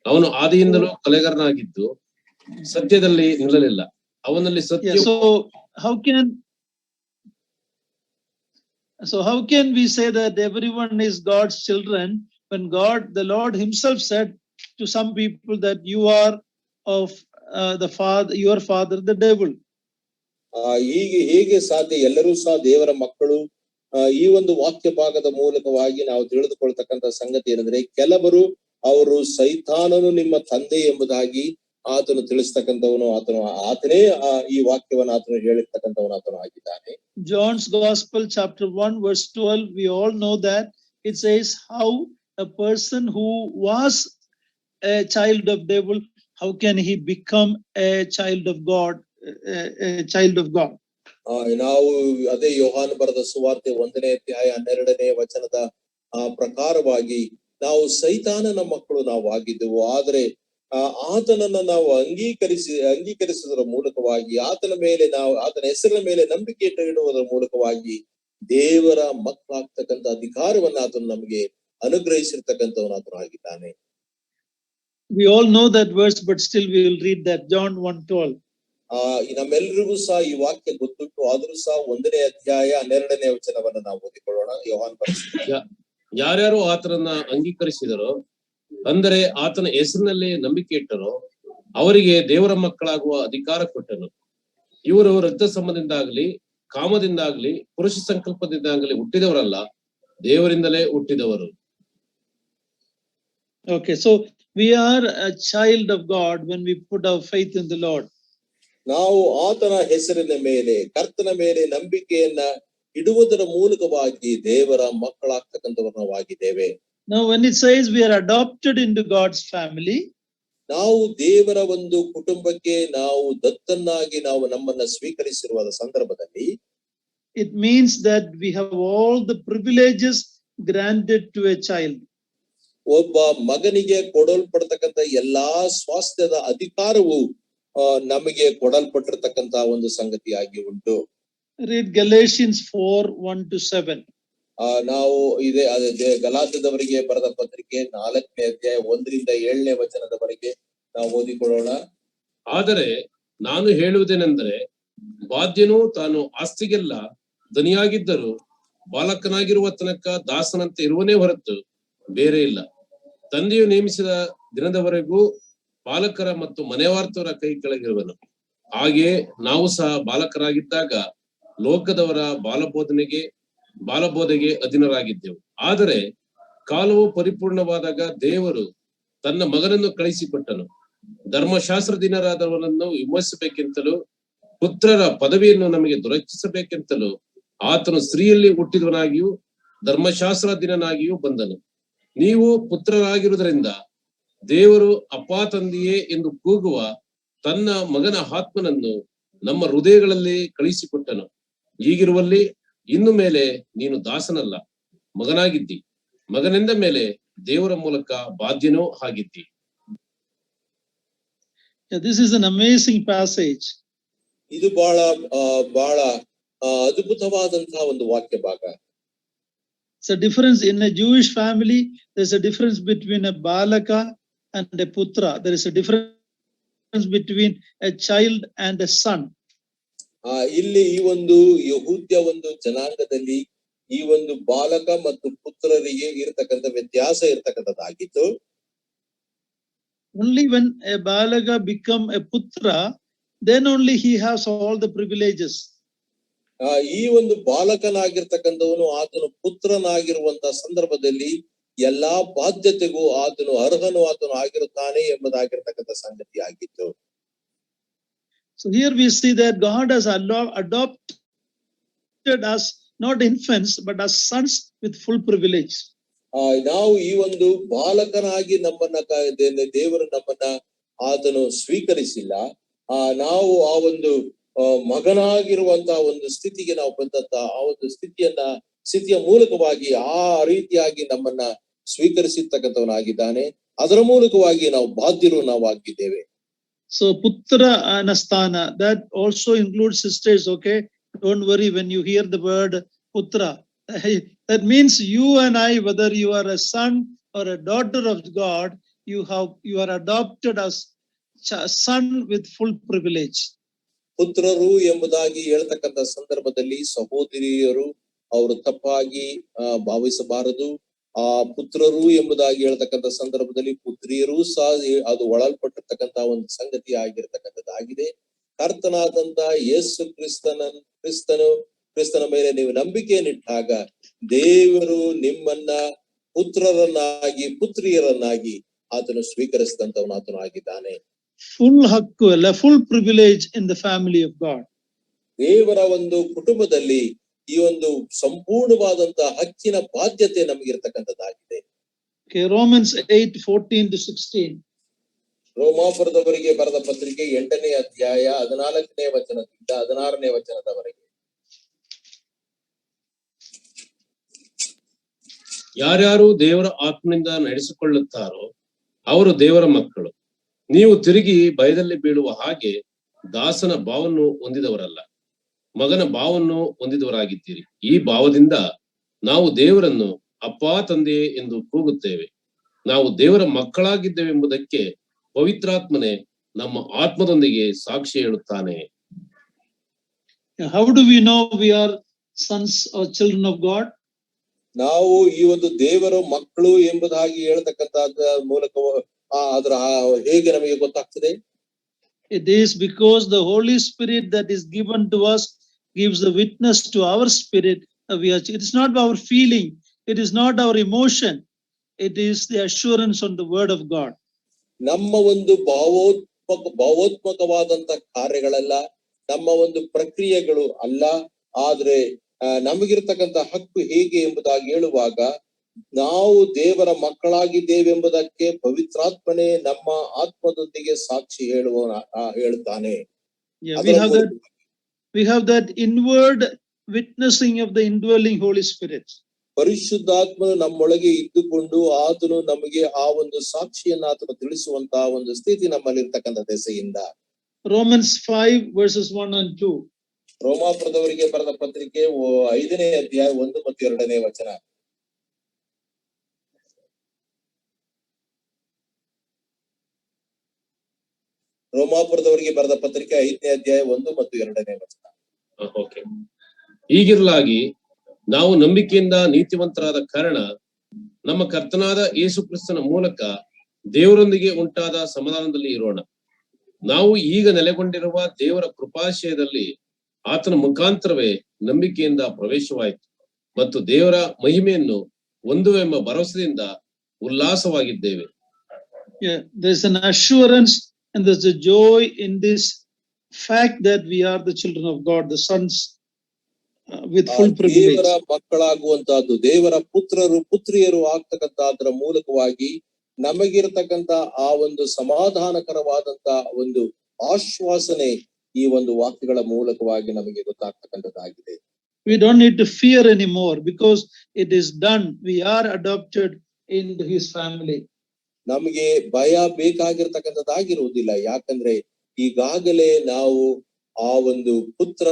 ಅವನು ಆದಿಯಿಂದಲೂ ಕೊಲೆಗಾರನಾಗಿದ್ದು ಸತ್ಯದಲ್ಲಿ ನಿಲ್ಲಲಿಲ್ಲ. ಅವನಲ್ಲಿ ಸತ್ಯ. So how can we say that everyone is God's children when the Lord himself said to some people that you are of your father the devil? ಹೇಗೆ ಸಾಧ್ಯ? ಎಲ್ಲರೂ ಸಹ ದೇವರ ಮಕ್ಕಳು. ಈ ಒಂದು ವಾಕ್ಯ ಭಾಗದ ಮೂಲಕವಾಗಿ ನಾವು ತಿಳಿದುಕೊಳ್ತಕ್ಕಂಥ ಸಂಗತಿ ಏನಂದ್ರೆ, ಕೆಲವರು ಅವರು ಸೈತಾನನು ನಿಮ್ಮ ತಂದೆ ಎಂಬುದಾಗಿ ಆತನು ತಿಳಿಸ್ತಕ್ಕಂಥವನು, ಆತನೇ ಈ ವಾಕ್ಯವನ್ನು ಆತನು ಹೇಳಿರ್ತಕ್ಕಂಥವನು ಆತನು ಆಗಿದ್ದಾನೆ. John's Gospel chapter 1 verse 12, we all know that it says how a person who was a child of devil, how can he become a child of God? ನಾವು ಅದೇ ಯೋಹಾನ ಬರೆದ ಸುವಾರ್ತೆ 1ನೇ ಅಧ್ಯಾಯ 12ನೇ ವಚನದ ಪ್ರಕಾರವಾಗಿ ನಾವು ಸೈತಾನನ ಮಕ್ಕಳು ನಾವು ಆಗಿದ್ದೆವು. ಆದ್ರೆ ಆತನನ್ನ ನಾವು ಅಂಗೀಕರಿಸುವುದರ ಮೂಲಕವಾಗಿ ಆತನ ಹೆಸರಿನ ಮೇಲೆ ನಂಬಿಕೆ ಇಡುವುದರ ಮೂಲಕವಾಗಿ ದೇವರ ಮಕ್ಕಳಾಗ್ತಕ್ಕಂಥ ಅಧಿಕಾರವನ್ನ ಆತನು ನಮಗೆ ಅನುಗ್ರಹಿಸಿರ್ತಕ್ಕಂಥವನು ಆತನು ಆಗಿದ್ದಾನೆ. We all know that verse, but still we will read that. John 1:12. ನಮ್ಮೆಲ್ಲರಿಗೂ ಸಹ ಈ ವಾಕ್ಯ ಗೊತ್ತುಂಟು, ಆದ್ರೂ ಸಹ 1ನೇ ಅಧ್ಯಾಯ 12ನೇ ವಚನವನ್ನ ನಾವು ಓದಿಕೊಳ್ಳೋಣ. ಯೋಹಾನ ಯಾರ್ಯಾರು ಆತನನ್ನ ಅಂಗೀಕರಿಸಿದರೋ, ಅಂದರೆ ಆತನ ಹೆಸರಿನಲ್ಲಿ ನಂಬಿಕೆ ಇಟ್ಟರೋ, ಅವರಿಗೆ ದೇವರ ಮಕ್ಕಳಾಗುವ ಅಧಿಕಾರ ಕೊಟ್ಟನು. ಇವರು ರಕ್ತ ಸಂಬಂಧದಿಂದಾಗ್ಲಿ, ಕಾಮದಿಂದಾಗ್ಲಿ, ಪುರುಷ ಸಂಕಲ್ಪದಿಂದಾಗಲಿ ಹುಟ್ಟಿದವರಲ್ಲ, ದೇವರಿಂದಲೇ ಹುಟ್ಟಿದವರು. Okay, so we are a child of God when we put our faith in the Lord. ನಾವು ಆತನ ಹೆಸರಿನ ಮೇಲೆ, ಕರ್ತನ ಮೇಲೆ ನಂಬಿಕೆಯನ್ನ ಇಡುವುದರ ಮೂಲಕವಾಗಿ ದೇವರ ಮಕ್ಕಳಾಗ್ತಕ್ಕಂಥವರು ನಾವಾಗಿದ್ದೇವೆ. Now when it says we are adopted into God's family, ನಾವು ದೇವರ ಒಂದು ಕುಟುಂಬಕ್ಕೆ ನಾವು ದತ್ತನ್ನಾಗಿ ನಾವು ನಮ್ಮನ್ನ ಸ್ವೀಕರಿಸಿರುವ ಸಂದರ್ಭದಲ್ಲಿ it means that we have all the privileges granted to a child. ಒಬ್ಬ ಮಗನಿಗೆ ಕೊಡಲ್ಪಡ್ತಕ್ಕಂಥ ಎಲ್ಲಾ ಸ್ವಾಸ್ಥ್ಯದ ಅಧಿಕಾರವು ನಮಗೆ ಕೊಡಲ್ಪಟ್ಟಿರ್ತಕ್ಕಂತ ಒಂದು ಸಂಗತಿಯಾಗಿ ಉಂಟು. Read Galatians 4:1-7. ನಾವು ಗಲಾತ್ಯದವರಿಗೆ ಬರೆದ ಪತ್ರಿಕೆ 4ನೇ ಅಧ್ಯಾಯ 1ರಿಂದ 7ನೇ ವಚನದವರೆಗೆ ನಾವು ಓದಿಕೊಳ್ಳೋಣ. ಆದರೆ ನಾನು ಹೇಳುವುದೇನೆಂದರೆ, ಬಾಧ್ಯನು ತಾನು ಆಸ್ತಿಗೆಲ್ಲ ಧನಿಯಾಗಿದ್ದರೂ ಬಾಲಕನಾಗಿರುವ ತನಕ ದಾಸನಂತೆ ಇರುವನೇ ಹೊರತು ಬೇರೆ ಇಲ್ಲ. ತಂದೆಯು ನೇಮಿಸಿದ ದಿನದವರೆಗೂ ಬಾಲಕರ ಮತ್ತು ಮನೆವಾರ್ತವರ ಕೈ ಕೆಳಗಿರುವನು. ಹಾಗೆಯೇ ನಾವು ಸಹ ಬಾಲಕರಾಗಿದ್ದಾಗ ಲೋಕದವರ ಬಾಲಬೋಧೆಗೆ ಅಧೀನರಾಗಿದ್ದೆವು. ಆದರೆ ಕಾಲವು ಪರಿಪೂರ್ಣವಾದಾಗ ದೇವರು ತನ್ನ ಮಗನನ್ನು ಕಳಿಸಿಕೊಟ್ಟನು. ಧರ್ಮಶಾಸ್ತ್ರಧೀನರಾದವರನ್ನು ವಿಮೋಚಿಸಬೇಕೆಂತಲೂ ಪುತ್ರರ ಪದವಿಯನ್ನು ನಮಗೆ ದೊರಕಿಸಬೇಕೆಂತಲೂ ಆತನು ಸ್ತ್ರೀಯಲ್ಲಿ ಹುಟ್ಟಿದವನಾಗಿಯೂ ಧರ್ಮಶಾಸ್ತ್ರಧೀನನಾಗಿಯೂ ಬಂದನು. ನೀವು ಪುತ್ರರಾಗಿರುವುದರಿಂದ ದೇವರು ಅಪ್ಪಾ ತಂದೆಯೇ ಎಂದು ಕೂಗುವ ತನ್ನ ಮಗನ ಆತ್ಮನನ್ನು ನಮ್ಮ ಹೃದಯಗಳಲ್ಲಿ ಕಳಿಸಿಕೊಟ್ಟನು. ಹೀಗಿರುವಲ್ಲಿ ಇನ್ನು ಮೇಲೆ ನೀನು ದಾಸನಲ್ಲ, ಮಗನಾಗಿದ್ದಿ. ಮಗನೆಂದ ಮೇಲೆ ದೇವರ ಮೂಲಕ ಬಾಧ್ಯನೂ ಆಗಿದ್ದಿ. This is an amazing passage. ಇದು ಬಹಳ ಅದ್ಭುತವಾದಂತಹ ಒಂದು ವಾಕ್ಯ ಭಾಗ. It's a difference in a Jewish family. There's a difference between a balaka and a putra. There is a difference between a child and a son. ಇಲ್ಲಿ ಈ ಒಂದು ಯಹೂದ್ಯ ಒಂದು ಜನಾಂಗದಲ್ಲಿ ಈ ಒಂದು ಬಾಲಕ ಮತ್ತು ಪುತ್ರರಿಗೆ ಇರತಕ್ಕಂಥ ವ್ಯತ್ಯಾಸ ಇರತಕ್ಕಂಥದ್ದಾಗಿತ್ತು. Only when a balaka become a putra, then only he has all the privileges. ಈ ಒಂದು ಬಾಲಕನಾಗಿರ್ತಕ್ಕಂಥವನು ಆತನು ಪುತ್ರನಾಗಿರುವಂತಹ ಸಂದರ್ಭದಲ್ಲಿ ಎಲ್ಲಾ ಬಾಧ್ಯತೆಗೂ ಆತನು ಅರ್ಹನು ಆಗಿರುತ್ತಾನೆ ಎಂಬುದಾಗಿರ್ತಕ್ಕಂಥ ಸಂಗತಿ ಆಗಿತ್ತು. So here we see that God has adopted us not infants but as sons with full privilege. ನಾವು ಈ ಒಂದು ಬಾಲಕನಾಗಿ ದೇವರು ನಮ್ಮನ್ನ ಆತನು ಸ್ವೀಕರಿಸಿಲ್ಲ. ನಾವು ಆ ಒಂದು ಮಗನಾಗಿರುವಂತಹ ಒಂದು ಸ್ಥಿತಿಗೆ ನಾವು ಬಂದಂತ ಆ ಒಂದು ಸ್ಥಿತಿಯ ಮೂಲಕವಾಗಿ ಆ ರೀತಿಯಾಗಿ ನಮ್ಮನ್ನ ಸ್ವೀಕರಿಸಿರ್ತಕ್ಕಂಥವನಾಗಿದ್ದಾನೆ. ಅದರ ಮೂಲಕವಾಗಿ ನಾವು ಬಾಧ್ಯರು ನಾವಾಗಿದ್ದೇವೆ. So putra anasthana, that also includes sisters. Okay, don't worry when you hear the word putra. That means you and I, whether you are a son or a daughter of God, you are adopted as son with full privilege. ಪುತ್ರರು ಎಂಬುದಾಗಿ ಹೇಳ್ತಕ್ಕಂಥ ಸಂದರ್ಭದಲ್ಲಿ ಸಹೋದರಿಯರು ಅವರು ತಪ್ಪಾಗಿ ಭಾವಿಸಬಾರದು. ಆ ಪುತ್ರರು ಎಂಬುದಾಗಿ ಹೇಳ್ತಕ್ಕಂಥ ಸಂದರ್ಭದಲ್ಲಿ ಪುತ್ರಿಯರು ಸಹ ಅದು ಒಳಲ್ಪಟ್ಟಿರ್ತಕ್ಕಂಥ ಒಂದು ಸಂಗತಿ ಆಗಿರ್ತಕ್ಕಂಥದ್ದಾಗಿದೆ. ಕರ್ತನಾದಂತ ಯೇಸು ಕ್ರಿಸ್ತನ ಮೇಲೆ ನೀವು ನಂಬಿಕೆಯನ್ನಿಟ್ಟಾಗ ದೇವರು ನಿಮ್ಮನ್ನ ಪುತ್ರರನ್ನಾಗಿ ಪುತ್ರಿಯರನ್ನಾಗಿ ಆತನು ಸ್ವೀಕರಿಸಿದಂತವನು ಆತನು ಆಗಿದ್ದಾನೆ. Full hakku, full privilege in the family of God. ದೇವರ ಒಂದು ಕುಟುಂಬದಲ್ಲಿ ಈ ಒಂದು ಸಂಪೂರ್ಣವಾದಂತಹ ಹಕ್ಕಿನ ಬಾಧ್ಯತೆ ನಮಗಿರ್ತಕ್ಕಂಥದ್ದಾಗಿದೆ. Romans 8:14-16. ರೋಮಾಪುರದವರಿಗೆ ಬರೆದ ಪತ್ರಿಕೆ 8ನೇ ಅಧ್ಯಾಯ 14ನೇ ವಚನದಿಂದ 16ನೇ ವಚನದವರೆಗೆ. ಯಾರ್ಯಾರು ದೇವರ ಆತ್ಮನಿಂದ ನಡೆಸಿಕೊಳ್ಳುತ್ತಾರೋ ಅವರು ದೇವರ ಮಕ್ಕಳು. ನೀವು ತಿರುಗಿ ಭಯದಲ್ಲಿ ಬೀಳುವ ಹಾಗೆ ದಾಸನ ಭಾವವನ್ನು ಹೊಂದಿದವರಲ್ಲ, ಮಗನ ಭಾವವನ್ನು ಹೊಂದಿದವರಾಗಿದ್ದೀರಿ. ಈ ಭಾವದಿಂದ ನಾವು ದೇವರನ್ನು ಅಪ್ಪಾ ತಂದೆಯೇ ಎಂದು ಕೂಗುತ್ತೇವೆ. ನಾವು ದೇವರ ಮಕ್ಕಳಾಗಿದ್ದೇವೆಂಬುದಕ್ಕೆ ಪವಿತ್ರಾತ್ಮನೇ ನಮ್ಮ ಆತ್ಮದೊಂದಿಗೆ ಸಾಕ್ಷಿ ಹೇಳುತ್ತಾನೆ. How do we know we are sons or children of God? ನಾವು ಈ ಒಂದು ದೇವರ ಮಕ್ಕಳು ಎಂಬುದಾಗಿ ಹೇಳ್ತಕ್ಕಂಥ ಮೂಲಕ ಅದರ ಹೇಗೆ ನಮಗೆ ಗೊತ್ತಾಗ್ತದೆ? It is because the Holy Spirit that is given to us gives the witness to our spirit. It is not our feeling, it is not our emotion, it is the assurance on the word of God. ನಮ್ಮ ಒಂದು ಭಾವೋತ್ಮಕವಾದಂತ ಕಾರ್ಯಗಳಲ್ಲ, ನಮ್ಮ ಒಂದು ಪ್ರಕ್ರಿಯೆಗಳು ಅಲ್ಲ, ಆದ್ರೆ ನಮಗಿರ್ತಕ್ಕಂಥ ಹಕ್ಕು ಹೇಗೆ ಎಂಬುದಾಗಿ ಹೇಳುವಾಗ ನಾವು ದೇವರ ಮಕ್ಕಳಾಗಿದ್ದೇವೆಂಬುದಕ್ಕೆ ಪವಿತ್ರಾತ್ಮನೇ ನಮ್ಮ ಆತ್ಮದೊಂದಿಗೆ ಸಾಕ್ಷಿ ಹೇಳುತ್ತಾನೆ. We have that inward witnessing of the indwelling Holy Spirit. ಪರಿಶುದ್ಧಾತ್ಮನು ನಮ್ಮೊಳಗೆ ಇದ್ದುಕೊಂಡು ಆತನು ನಮಗೆ ಆ ಒಂದು ಸಾಕ್ಷಿಯನ್ನು ಆತನು ತಿಳಿಸುವಂತಹ ಒಂದು ಸ್ಥಿತಿ ನಮ್ಮಲ್ಲಿ ಇರ್ತಕ್ಕಂಥ ದೆಸೆಯಿಂದ. Romans 5:1-2. ರೋಮಾಪುರದವರಿಗೆ ಬರೆದ ಪತ್ರಿಕೆ 5ನೇ ಅಧ್ಯಾಯ 1 ಮತ್ತು 2ನೇ ವಚನ. ರೋಮಾಪುರದವರಿಗೆ ಬರೆದ ಪತ್ರಿಕೆ 5ನೇ ಅಧ್ಯಾಯ 1 ಮತ್ತು 2ನೇ ವಚನ. ಓಕೆ. ಹೀಗಿರಲಾಗಿ ನಾವು ನಂಬಿಕೆಯಿಂದ ನೀತಿವಂತರಾದ ಕಾರಣ ನಮ್ಮ ಕರ್ತನಾದ ಯೇಸು ಕ್ರಿಸ್ತನ ಮೂಲಕ ದೇವರೊಂದಿಗೆ ಉಂಟಾದ ಸಮಾಧಾನದಲ್ಲಿ ಇರೋಣ. ನಾವು ಈಗ ನೆಲೆಗೊಂಡಿರುವ ದೇವರ ಕೃಪಾಶಯದಲ್ಲಿ ಆತನ ಮುಖಾಂತರವೇ ನಂಬಿಕೆಯಿಂದ ಪ್ರವೇಶವಾಯಿತು ಮತ್ತು ದೇವರ ಮಹಿಮೆಯನ್ನು ಹೊಂದುವೆಂಬ ಭರವಸೆಯಿಂದ ಉಲ್ಲಾಸವಾಗಿದ್ದೇವೆ. There is an assurance and there's a joy in this fact that we are the children of God, the sons with full privilege. ದೇವರ ಮಕ್ಕಳಾಗುವಂತಹದ್ದು, ದೇವರ ಪುತ್ರರು ಪುತ್ರಿಯರು ಆಗ್ತಕ್ಕಂತಹದ್ರ ಮೂಲಕವಾಗಿ ನಮಗಿರತಕ್ಕಂತ ಆ ಒಂದು ಸಮಾಧಾನಕರವಾದಂತ ಒಂದು ಆಶ್ವಾಸನೆ ಈ ಒಂದು ವಾಕ್ಯಗಳ ಮೂಲಕವಾಗಿ ನಮಗೆ ಗೊತ್ತಾಗ್ತಕ್ಕಂಥದ್ದಾಗಿದೆ. We don't need to fear anymore because it is done. We are adopted into his family. ನಮಗೆ ಭಯ ಬೇಕಾಗಿರ್ತಕ್ಕಂಥದ್ದಾಗಿರುವುದಿಲ್ಲ. ಯಾಕಂದ್ರೆ ಈಗಾಗಲೇ ನಾವು ಆ ಒಂದು ಪುತ್ರ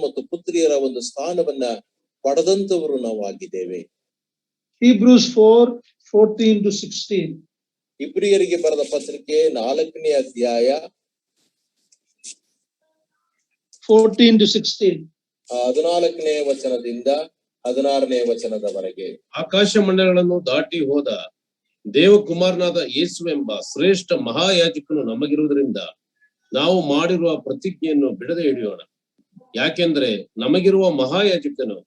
ಮತ್ತು ಪುತ್ರಿಯರ ಒಂದು ಸ್ಥಾನವನ್ನ ಪಡೆದಂತವರು ನಾವು ಆಗಿದ್ದೇವೆ. Hebrews 4:14-16. ಇಬ್ರಿಯರಿಗೆ ಬರೆದ ಪತ್ರಿಕೆ 4ನೇ ಅಧ್ಯಾಯ 14-16. 14ನೇ ವಚನದಿಂದ 16ನೇ ವಚನದವರೆಗೆ. ಆಕಾಶ ಮಂಡಲಗಳನ್ನು ದಾಟಿ ಹೋದ ದೇವಕುಮಾರನಾದ ಯೇಸು ಎಂಬ ಶ್ರೇಷ್ಠ ಮಹಾಯಾಜಕನು ನಮಗಿರುವುದರಿಂದ ನಾವು ಮಾಡಿರುವ ಪ್ರತಿಜ್ಞೆಯನ್ನು ಬಿಡದೆ ಹಿಡಿಯೋಣ. ಯಾಕೆಂದ್ರೆ ನಮಗಿರುವ ಮಹಾಯಾಜಕನು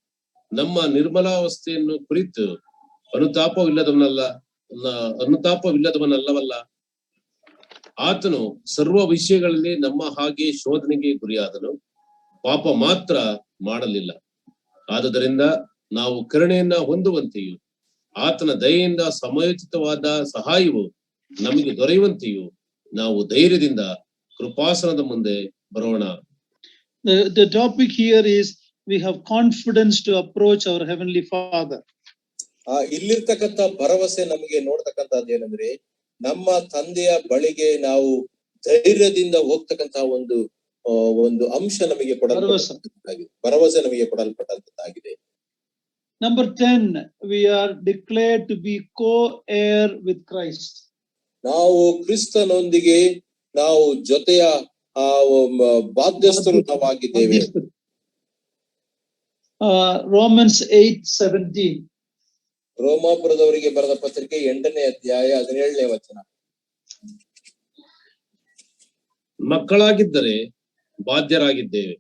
ನಮ್ಮ ನಿರ್ಮಲಾವಸ್ಥೆಯನ್ನು ಕುರಿತು ಅನುತಾಪವಿಲ್ಲದವನಲ್ಲವಲ್ಲ. ಆತನು ಸರ್ವ ವಿಷಯಗಳಲ್ಲಿ ನಮ್ಮ ಹಾಗೆ ಶೋಧನೆಗೆ ಗುರಿಯಾದನು, ಪಾಪ ಮಾತ್ರ ಮಾಡಲಿಲ್ಲ. ಆದುದರಿಂದ ನಾವು ಕರುಣೆಯನ್ನ ಹೊಂದುವಂತೆಯೂ ಆತನ ದಯೆಯಿಂದ ಸಮಯೋಚಿತವಾದ ಸಹಾಯವು ನಮಗೆ ದೊರೆಯುವಂತೆಯೂ ನಾವು ಧೈರ್ಯದಿಂದ ಕೃಪಾಸನದ ಮುಂದೆ ಬರೋಣ. The topic here is we have confidence to approach our heavenly Father. ಇಲ್ಲಿರ್ತಕ್ಕಂಥ ಭರವಸೆ ನಮಗೆ ನೋಡ್ತಕ್ಕಂಥದ್ದು ಏನಂದ್ರೆ ನಮ್ಮ ತಂದೆಯ ಬಳಿಗೆ ನಾವು ಧೈರ್ಯದಿಂದ ಹೋಗ್ತಕ್ಕಂತಹ ಒಂದು ಅಂಶ ನಮಗೆ ಭರವಸೆ ನಮಗೆ ಕೊಡಲ್ಪಟ್ಟಂತಾಗಿದೆ. Number 10, we are declared to be co-heir with Christ. ನಾವು ಕ್ರಿಸ್ತನೊಂದಿಗೆ ನಾವು ಜೊತೆಯ ಬಾಧ್ಯಸ್ಥರು ನಾವಾಗಿದ್ದೇವೆ. Romans 8:17. ರೋಮಾಪುರದವರಿಗೆ ಬರೆದ ಪತ್ರಿಕೆ 8ನೇ ಅಧ್ಯಾಯ 17ನೇ ವಚನ. ಮಕ್ಕಳಾಗಿದ್ದರೆ ಬಾಧ್ಯರಾಗಿದ್ದೇವೆ,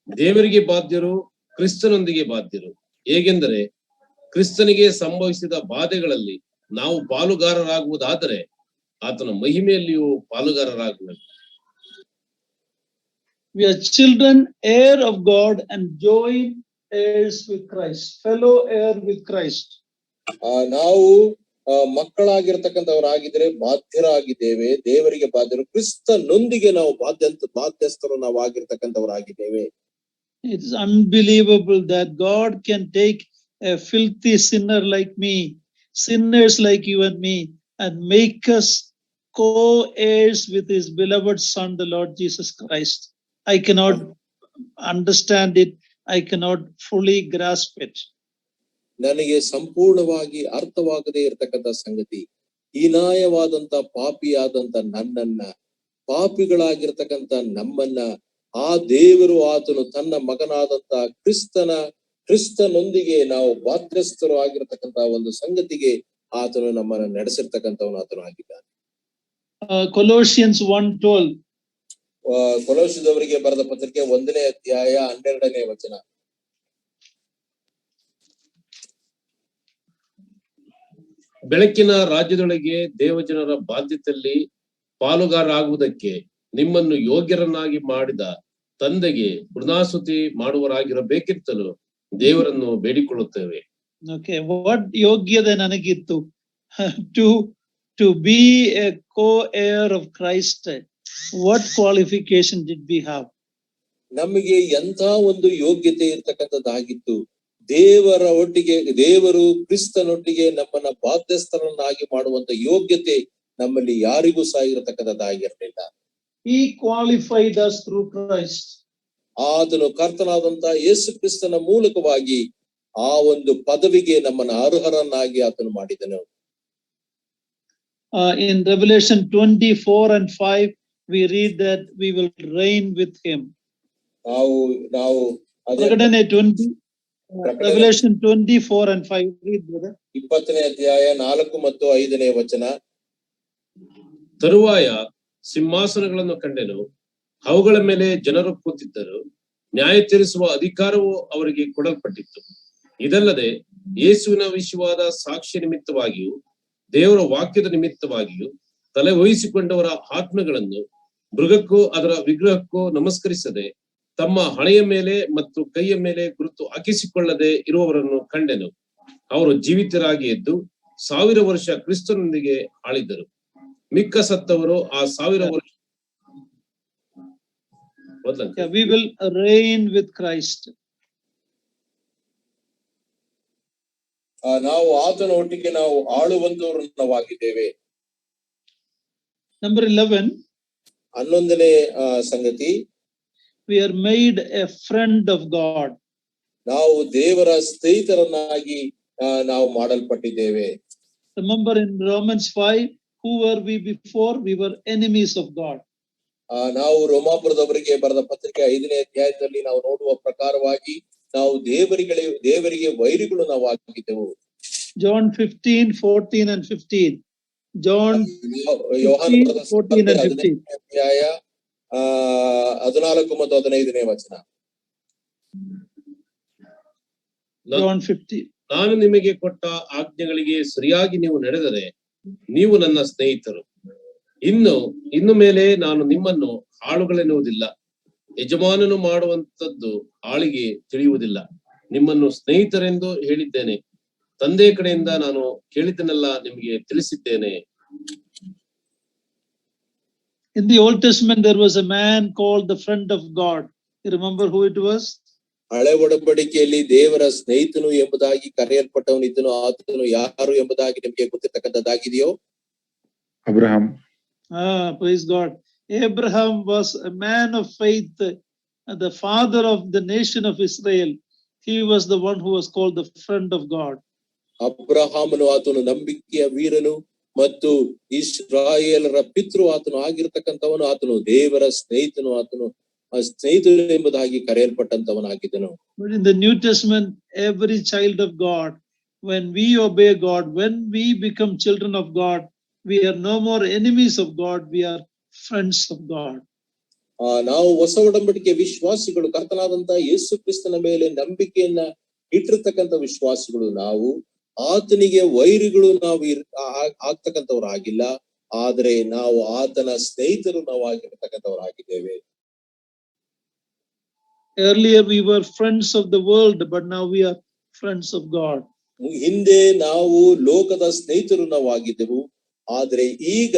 ದೇವರಿಗೆ ಬಾಧ್ಯರು, ಕ್ರಿಸ್ತನೊಂದಿಗೆ ಬಾಧ್ಯರು. ಹೇಗೆಂದರೆ ಕ್ರಿಸ್ತನಿಗೆ ಸಂಭವಿಸಿದ ಬಾಧೆಗಳಲ್ಲಿ ನಾವು ಪಾಲುಗಾರರಾಗುವುದಾದರೆ ಆತನ ಮಹಿಮೆಯಲ್ಲಿಯೂ ಪಾಲುಗಾರರಾಗಬೇಕು. We are children, heir of God and joint heirs with Christ, fellow heir with Christ. ನಾವು ಮಕ್ಕಳಾಗಿರ್ತಕ್ಕಂಥವರಾಗಿದ್ರೆ ಬಾಧ್ಯರಾಗಿದ್ದೇವೆ, ದೇವರಿಗೆ ಬಾಧ್ಯರು, ಕ್ರಿಸ್ತನೊಂದಿಗೆ ನಾವು ಬಾಧ್ಯಸ್ಥರು ನಾವು ಆಗಿರ್ತಕ್ಕಂಥವರಾಗಿದ್ದೇವೆ. It's unbelievable that God can take a filthy sinner like me, sinners like you and me, and make us co-heirs with his beloved Son, the Lord Jesus Christ. I cannot understand it. I cannot fully grasp it. ನನಗೆ ಸಂಪೂರ್ಣವಾಗಿ ಅರ್ಥವಾಗದೇ ಇರತಕ್ಕಂಥ ಸಂಗತಿ, ಹೀನಾಯವಾದಂತ ಪಾಪಿಯಾದಂತ ನನ್ನನ್ನ, ಪಾಪಿಗಳಾಗಿರ್ತಕ್ಕಂಥ ನಮ್ಮನ್ನ ಆ ದೇವರು ಆತನು ತನ್ನ ಮಗನಾದಂತ ಕ್ರಿಸ್ತನೊಂದಿಗೆ ನಾವು ಬಾಧ್ಯಸ್ಥರು ಆಗಿರತಕ್ಕಂತ ಒಂದು ಸಂಗತಿಗೆ ಆತನು ನಮ್ಮನ್ನ ನಡೆಸಿರ್ತಕ್ಕಂಥವನು ಆತನು ಆಗಿದ್ದಾನೆ. Colossians 1:12. ಕೊಲೋಸ್ಯದವರಿಗೆ ಬರೆದ ಪತ್ರಿಕೆ 1ನೇ ಅಧ್ಯಾಯ 12ನೇ ವಚನ. ಬೆಳಕಿನ ರಾಜ್ಯದೊಳಗೆ ದೇವಜನರ ಬಾಧ್ಯತೆಯಲ್ಲಿ ಪಾಲುಗಾರರಾಗುವುದಕ್ಕೆ ನಿಮ್ಮನ್ನು ಯೋಗ್ಯರನ್ನಾಗಿ ಮಾಡಿದ ತಂದೆಗೆ ಕೃತಜ್ಞತಾಸ್ತುತಿ ಮಾಡುವರಾಗಿರಬೇಕೆಂತಲೂ ದೇವರನ್ನು ಬೇಡಿಕೊಳ್ಳುತ್ತೇವೆ. Okay, what ಯೋಗ್ಯತೆ ನನಗಿತ್ತು to be a co-heir of Christ? What qualification did we have? ನಮಗೆ ಎಂತ ಒಂದು ಯೋಗ್ಯತೆ ಇರ್ತಕ್ಕಂಥದ್ದಾಗಿತ್ತು. ದೇವರು ಕ್ರಿಸ್ತನೊಟ್ಟಿಗೆ ನಮ್ಮನ್ನ ಬಾಧ್ಯಸ್ಥರನ್ನಾಗಿ ಮಾಡುವಂತ ಯೋಗ್ಯತೆ ನಮ್ಮಲ್ಲಿ ಯಾರಿಗೂ ಸಹ ಇರತಕ್ಕಂಥದ್ದಾಗಿರಲಿಲ್ಲ. He qualified us through Christ. ಆತನು ಕರ್ತನಾದಂತ ಯೇಸು ಕ್ರಿಸ್ತನ ಮೂಲಕವಾಗಿ ಆ ಒಂದು ಪದವಿಗೆ ನಮ್ಮನ್ನ ಅರ್ಹರನ್ನಾಗಿ ಆತನು ಮಾಡಿದನು. In Revelation 24:5 we read that we will reign with him. ನಾವು Revelation 24:5 read brother. 20ನೇ ಅಧ್ಯಾಯ 4 ಮತ್ತು 5ನೇ ವಚನ. ತರುವಾಯ ಸಿಂಹಾಸನಗಳನ್ನು ಕಂಡೆನು, ಅವುಗಳ ಮೇಲೆ ಜನರು ಕೂತಿದ್ದರು, ನ್ಯಾಯ ತೀರಿಸುವ ಅಧಿಕಾರವು ಅವರಿಗೆ ಕೊಡಲ್ಪಟ್ಟಿತ್ತು. ಇದಲ್ಲದೆ ಯೇಸುವಿನ ವಿಷಯವಾದ ಸಾಕ್ಷ್ಯ ನಿಮಿತ್ತವಾಗಿಯೂ ದೇವರ ವಾಕ್ಯದ ನಿಮಿತ್ತವಾಗಿಯೂ ತಲೆ ವಹಿಸಿಕೊಂಡವರ ಆತ್ಮಗಳನ್ನು ಮೃಗಕ್ಕೂ ಅದರ ವಿಗ್ರಹಕ್ಕೂ ನಮಸ್ಕರಿಸದೆ ತಮ್ಮ ಹಣೆಯ ಮೇಲೆ ಮತ್ತು ಕೈಯ ಮೇಲೆ ಗುರುತು ಹಾಕಿಸಿಕೊಳ್ಳದೆ ಇರುವವರನ್ನು ಕಂಡೆನು. ಅವರು ಜೀವಿತರಾಗಿ ಎದ್ದು 1000 ವರ್ಷ ಕ್ರಿಸ್ತನೊಂದಿಗೆ ಆಳಿದ್ದರು. ಮಿಕ್ಕ ಸತ್ತವರು ಆ 1000 ವರ್ಷ we will reign with Christ. ನಾವು ಆತನ ಒಟ್ಟಿಗೆ ನಾವು ಆಳುವಂತವರು ನಾವಾಗಿದ್ದೇವೆ. Number 11. 11ನೇ ಸಂಗತಿ, we are made a friend of God. ನಾವು ದೇವರ ಸ್ನೇಹಿತರನ್ನಾಗಿ ನಾವು ಮಾಡಲ್ಪಟ್ಟಿದ್ದೇವೆ. Remember in Romans 5, who were we before? We were enemies of God. ನಾವು ರೋಮಾಪುರದವರಿಗೆ ಬರೆದ ಪತ್ರಿಕೆ 5ನೇ ಅಧ್ಯಾಯದಲ್ಲಿ ನಾವು ನೋಡುವ ಪ್ರಕಾರವಾಗಿ ನಾವು ದೇವರಿಗೆ ವೈರಿಗಳು ನಾವು ಆಗಿದ್ದೆವು. John 15, 14 and 15. John 15, 14 and 15. ಅಧ್ಯಾಯ 14 ಮತ್ತು 15ನೇ ವಚನ. John 15. ನಾನು ನಿಮಗೆ ಕೊಟ್ಟ ಆಜ್ಞೆಗಳಿಗೆ ಸರಿಯಾಗಿ ನೀವು ನಡೆದರೆ ನೀವು ನನ್ನ ಸ್ನೇಹಿತರು. ಇನ್ನು ಮೇಲೆ ನಾನು ನಿಮ್ಮನ್ನು ಆಳುಗಳೆನ್ನುವುದಿಲ್ಲ, ಯಜಮಾನನು ಮಾಡುವಂತದ್ದು ಆಳಿಗೆ ತಿಳಿಯುವುದಿಲ್ಲ. ನಿಮ್ಮನ್ನು ಸ್ನೇಹಿತರೆಂದು ಹೇಳಿದ್ದೇನೆ. ತಂದೆ ಕಡೆಯಿಂದ ನಾನು ಕೇಳಿದ್ದನ್ನೆಲ್ಲ ನಿಮಗೆ ತಿಳಿಸಿದ್ದೇನೆ. In the Old Testament there was a man called the friend of God. You remember who it was? ಹಳೆ ಒಡಂಬಡಿಕೆಯಲ್ಲಿ ದೇವರ ಸ್ನೇಹಿತನು ಎಂಬುದಾಗಿ ಕರೆಯಲ್ಪಟ್ಟವನಿದ್ದನು. ಆತನು ಯಾರು ಎಂಬುದಾಗಿ ನಿಮಗೆ ಗೊತ್ತಿರತಕ್ಕಂಥದ್ದಾಗಿದೆಯೋ? Abraham. Praise God. Abraham was a man of faith, the father of the nation of Israel. He was the one who was called the friend of God. ಅಬ್ರಹಾಮನು ಆತನು ನಂಬಿಕೆಯ ವೀರನು ಮತ್ತು ಇಸ್ರಾಯೇಲರ ಪಿತೃ ಆತನು ಆಗಿರತಕ್ಕಂಥವನು. ಆತನು ದೇವರ ಸ್ನೇಹಿತನು. ಆತನು ಸ್ನೇಹಿತನು ಎಂಬುದಾಗಿ ಕರೆಯಲ್ಪಟ್ಟಂತವನಾಗಿದ್ದನು. But in the New Testament, every child of God, when we obey God, when we become children of God, we are no more enemies of God, we are friends of God. ನಾವು ಹೊಸ ಒಡಂಬಡಿಕೆ ವಿಶ್ವಾಸಿಗಳು, ಕರ್ತನಾದಂತ ಯೇಸು ಕ್ರಿಸ್ತನ ಮೇಲೆ ನಂಬಿಕೆಯನ್ನ ಇಟ್ಟಿರ್ತಕ್ಕಂಥ ವಿಶ್ವಾಸಿಗಳು. ನಾವು ಆತನಿಗೆ ವೈರಿಗಳು ನಾವು ಆಗ್ತಕ್ಕಂಥವರಾಗಿಲ್ಲ, ಆದ್ರೆ ನಾವು ಆತನ ಸ್ನೇಹಿತರು ನಾವು ಆಗಿರ್ತಕ್ಕಂಥವರಾಗಿದ್ದೇವೆ. Earlier we were friends of the world, but now we are friends of God. ಹಿಂದೆ ನಾವು ಲೋಕದ ಸ್ನೇಹಿತರು ನಾವು ಆಗಿದ್ದೆವು, ಆದ್ರೆ ಈಗ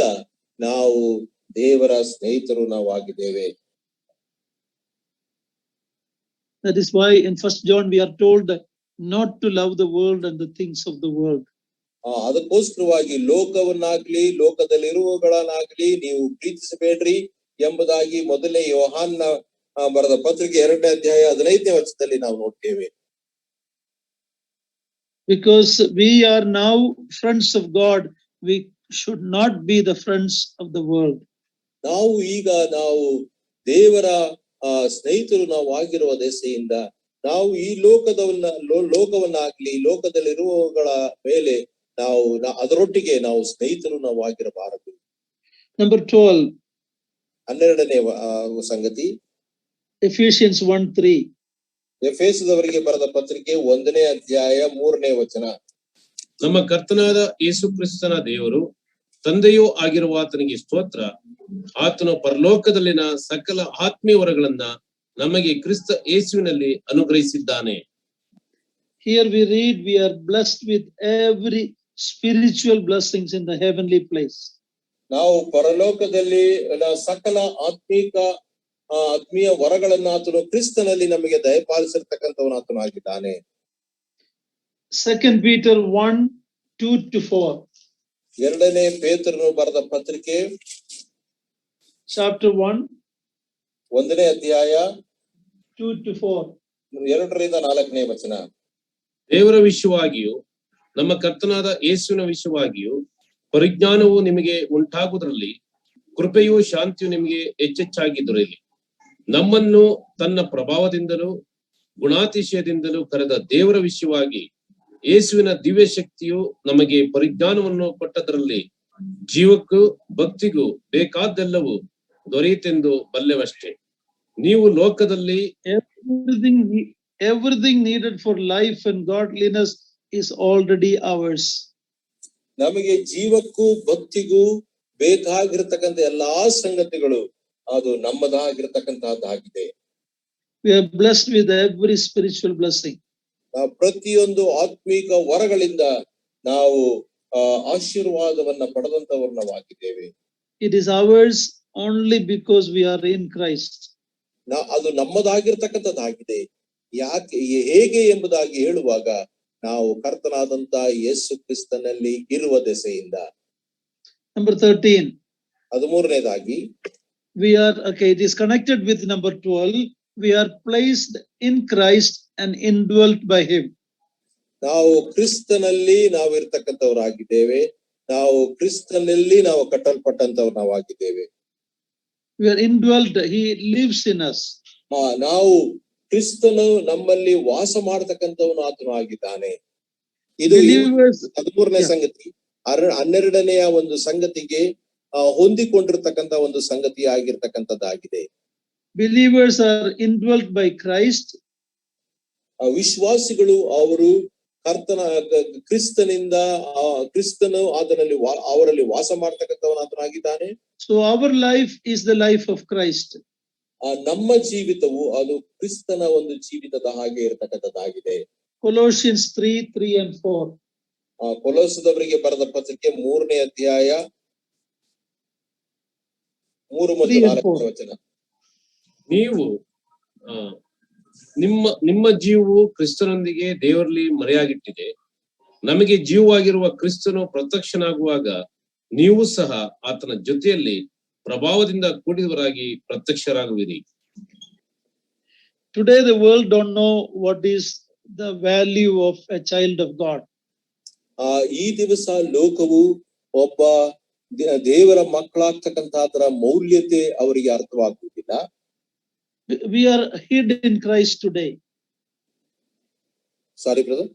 ನಾವು ದೇವರ ಸ್ನೇಹಿತರು ನಾವು ಆಗಿದ್ದೇವೆ. That is why in 1 John we are told not to love the world and the things of the world. ಅದಕ್ಕೋಸ್ಕರವಾಗಿ ಲೋಕವನ್ನಾಗ್ಲಿ ಲೋಕದಲ್ಲಿರುವಗಳನ್ನಾಗ್ಲಿ ನೀವು ಪ್ರೀತಿಸಬೇಡ್ರಿ ಎಂಬುದಾಗಿ ಮೊದಲನೇ ಯೋಹಾನ್ನ ಬರೆದ ಪತ್ರಿಕೆ 2ನೇ ಅಧ್ಯಾಯ 15ನೇ ವಚನದಲ್ಲಿ ನಾವು ನೋಡ್ತೇವೆ. Because we are now friends of God, we should not be the friends of the world. ನಾವು ಈಗ ದೇವರ ಸ್ನೇಹಿತರು ನಾವು ಆಗಿರುವ ದೆಸೆಯಿಂದ ನಾವು ಈ ಲೋಕವನ್ನಾಗ್ಲಿ ಲೋಕದಲ್ಲಿರುವವುಗಳ ಮೇಲೆ ನಾವು ಅದರೊಟ್ಟಿಗೆ ನಾವು ಸ್ನೇಹಿತರು ನಾವು ಆಗಿರಬಾರದು. Number 12. 12ನೇ ಸಂಗತಿ, Ephesians 1:3. ಎಫೆಸದವರಿಗೆ ಬರೆದ ಪತ್ರಿಕೆ 1ನೇ ಅಧ್ಯಾಯ 3ನೇ ವಚನ. ನಮ್ಮ ಕರ್ತನಾದ ಯೇಸು ಕ್ರಿಸ್ತನ ದೇವರು ತಂದೆಯೂ ಆಗಿರುವ ಆತನಿಗೆ ಸ್ತೋತ್ರ. ಆತನು ಪರಲೋಕದಲ್ಲಿನ ಸಕಲ ಆತ್ಮೀಯ ವರಗಳನ್ನ ನಮಗೆ ಕ್ರಿಸ್ತ ಯೇಸುವಿನಲ್ಲಿ ಅನುಗ್ರಹಿಸಿದ್ದಾನೆ. Here we read, we are blessed with every spiritual blessings in the heavenly place. ನಾವು ಪರಲೋಕದಲ್ಲಿ ಸಕಲ ಆತ್ಮೀಯ ವರಗಳನ್ನ ಆತನು ಕ್ರಿಸ್ತನಲ್ಲಿ ನಮಗೆ ದಯಪಾಲಿಸಿರ್ತಕ್ಕಂಥವನು ಆತನಾಗಿದ್ದಾನೆ. 2 Peter 1:2-4. 2ನೇ ಪೇತ್ರನು ಬರೆದ ಪತ್ರಿಕೆ Chapter 1, 1ನೇ ಅಧ್ಯಾಯ 2-4. 2ರಿಂದ 4ನೇ ವಚನ. ದೇವರ ವಿಷಯವಾಗಿಯೂ ನಮ್ಮ ಕರ್ತನಾದ ಯೇಸುವಿನ ವಿಷಯವಾಗಿಯೂ ಪರಿಜ್ಞಾನವು ನಿಮಗೆ ಉಂಟಾಗುವುದರಲ್ಲಿ ಕೃಪೆಯೂ ಶಾಂತಿಯು ನಿಮಗೆ ಹೆಚ್ಚೆಚ್ಚಾಗಿ ದೊರೆಯಲಿ. ನಮ್ಮನ್ನು ತನ್ನ ಪ್ರಭಾವದಿಂದಲೂ ಗುಣಾತಿಶಯದಿಂದಲೂ ಕರೆದ ದೇವರ ವಿಷಯವಾಗಿ ಯೇಸುವಿನ ದಿವ್ಯ ಶಕ್ತಿಯು ನಮಗೆ ಪರಿಜ್ಞಾನವನ್ನು ಕೊಟ್ಟದರಲ್ಲಿ ಜೀವಕ್ಕೂ ಭಕ್ತಿಗೂ ಬೇಕಾದ್ದೆಲ್ಲವೂ ದೊರೆಯಿತೆಂದು ಬಲ್ಲೆವಷ್ಟೇ. ನೀವು ಲೋಕದಲ್ಲಿ everything needed for life and godliness is already ours. ನಮಗೆ ಜೀವಕ್ಕೂ ಭಕ್ತಿಗೂ ಬೇಕಾಗಿರತಕ್ಕಂಥ ಎಲ್ಲಾ ಸಂಗತಿಗಳು ಅದು ನಮ್ಮದಾಗಿರತಕ್ಕಂತಹದ್ದಾಗಿದೆ. We are blessed with every spiritual blessing. ಪ್ರತಿಯೊಂದು ಆತ್ಮೀಕ ವರಗಳಿಂದ ನಾವು ಆಶೀರ್ವಾದವನ್ನ ಪಡೆದಂತವರು ನಾವಾಗಿದ್ದೇವೆ. It is ours only because we are in Christ. ಅದು ನಮ್ಮದಾಗಿರ್ತಕ್ಕಂಥದ್ದಾಗಿದೆ. ಹೇಗೆ ಎಂಬುದಾಗಿ ಹೇಳುವಾಗ ನಾವು ಕರ್ತನಾದಂತ ಯೇಸು ಕ್ರಿಸ್ತನಲ್ಲಿ ಇರುವ ದೆಸೆಯಿಂದ. Number 13. 13ನೇದಾಗಿ We are, okay, it is connected with number 12. We are placed in Christ and indwelt by him. ನಾವು ಕ್ರಿಸ್ತನಲ್ಲಿ ನಾವು ಇರ್ತಕ್ಕಂಥವರಾಗಿದ್ದೇವೆ. ನಾವು ಕ್ರಿಸ್ತನಲ್ಲಿ ನಾವು ಕಟ್ಟಲ್ಪಟ್ಟಂತವ್ರು ನಾವಾಗಿದ್ದೇವೆ. We are indwelt. He lives in us. ನಾವು ಕ್ರಿಸ್ತನು ನಮ್ಮಲ್ಲಿ ವಾಸ ಮಾಡತಕ್ಕಂಥವನು ಆತನು ಆಗಿದ್ದಾನೆ. ಇದು 13ನೇ ಸಂಗತಿ. 12ನೆಯ ಒಂದು ಸಂಗತಿಗೆ ಹೊಂದಿಕೊಂಡಿರ್ತಕ್ಕಂಥ ಒಂದು ಸಂಗತಿ ಆಗಿರ್ತಕ್ಕಂಥದ್ದಾಗಿದೆ. Believers are indwelt by Christ. ವಿಶ್ವಾಸಿಗಳು ಅವರು ಕ್ರಿಸ್ತನಿಂದ ಕ್ರಿಸ್ತನು ಅದರಲ್ಲಿ ಅವರಲ್ಲಿ ವಾಸ ಮಾಡತಕ್ಕಂಥವನಾಗಿದ್ದಾನೆ. So our life is the life of Christ. ನಮ್ಮ ಜೀವಿತವು ಅದು ಕ್ರಿಸ್ತನ ಒಂದು ಜೀವಿತದ ಹಾಗೆ ಇರತಕ್ಕಂಥದ್ದಾಗಿದೆ. Colossians 3:3 and 4. ಕೊಲೋಸದವರಿಗೆ ಬರೆದ ಪತ್ರಿಕೆ 3ನೇ ಅಧ್ಯಾಯ 3 ಮತ್ತು 4ನೇ ವಚನ. ನೀವು ನಿಮ್ಮ ಜೀವವು ಕ್ರಿಸ್ತನೊಂದಿಗೆ ದೇವರಲ್ಲಿ ಮರೆಯಾಗಿಟ್ಟಿದೆ. ನಮಗೆ ಜೀವವಾಗಿರುವ ಕ್ರಿಸ್ತನು ಪ್ರತ್ಯಕ್ಷನಾಗುವಾಗ ನೀವು ಸಹ ಆತನ ಜೊತೆಯಲ್ಲಿ ಪ್ರಭಾವದಿಂದ ಕೂಡಿದವರಾಗಿ ಪ್ರತ್ಯಕ್ಷರಾಗುವಿರಿ. Today the world don't know what is the value of a child of God. ಈ ದಿವಸ ಲೋಕವು ಒಬ್ಬ ದೇವರ ಮಕ್ಕಳಾಗ್ತಕ್ಕಂಥ ಅದರ ಮೌಲ್ಯತೆ ಅವರಿಗೆ ಅರ್ಥವಾಗುವುದಿಲ್ಲ. We are hid in Christ today. Sorry brother.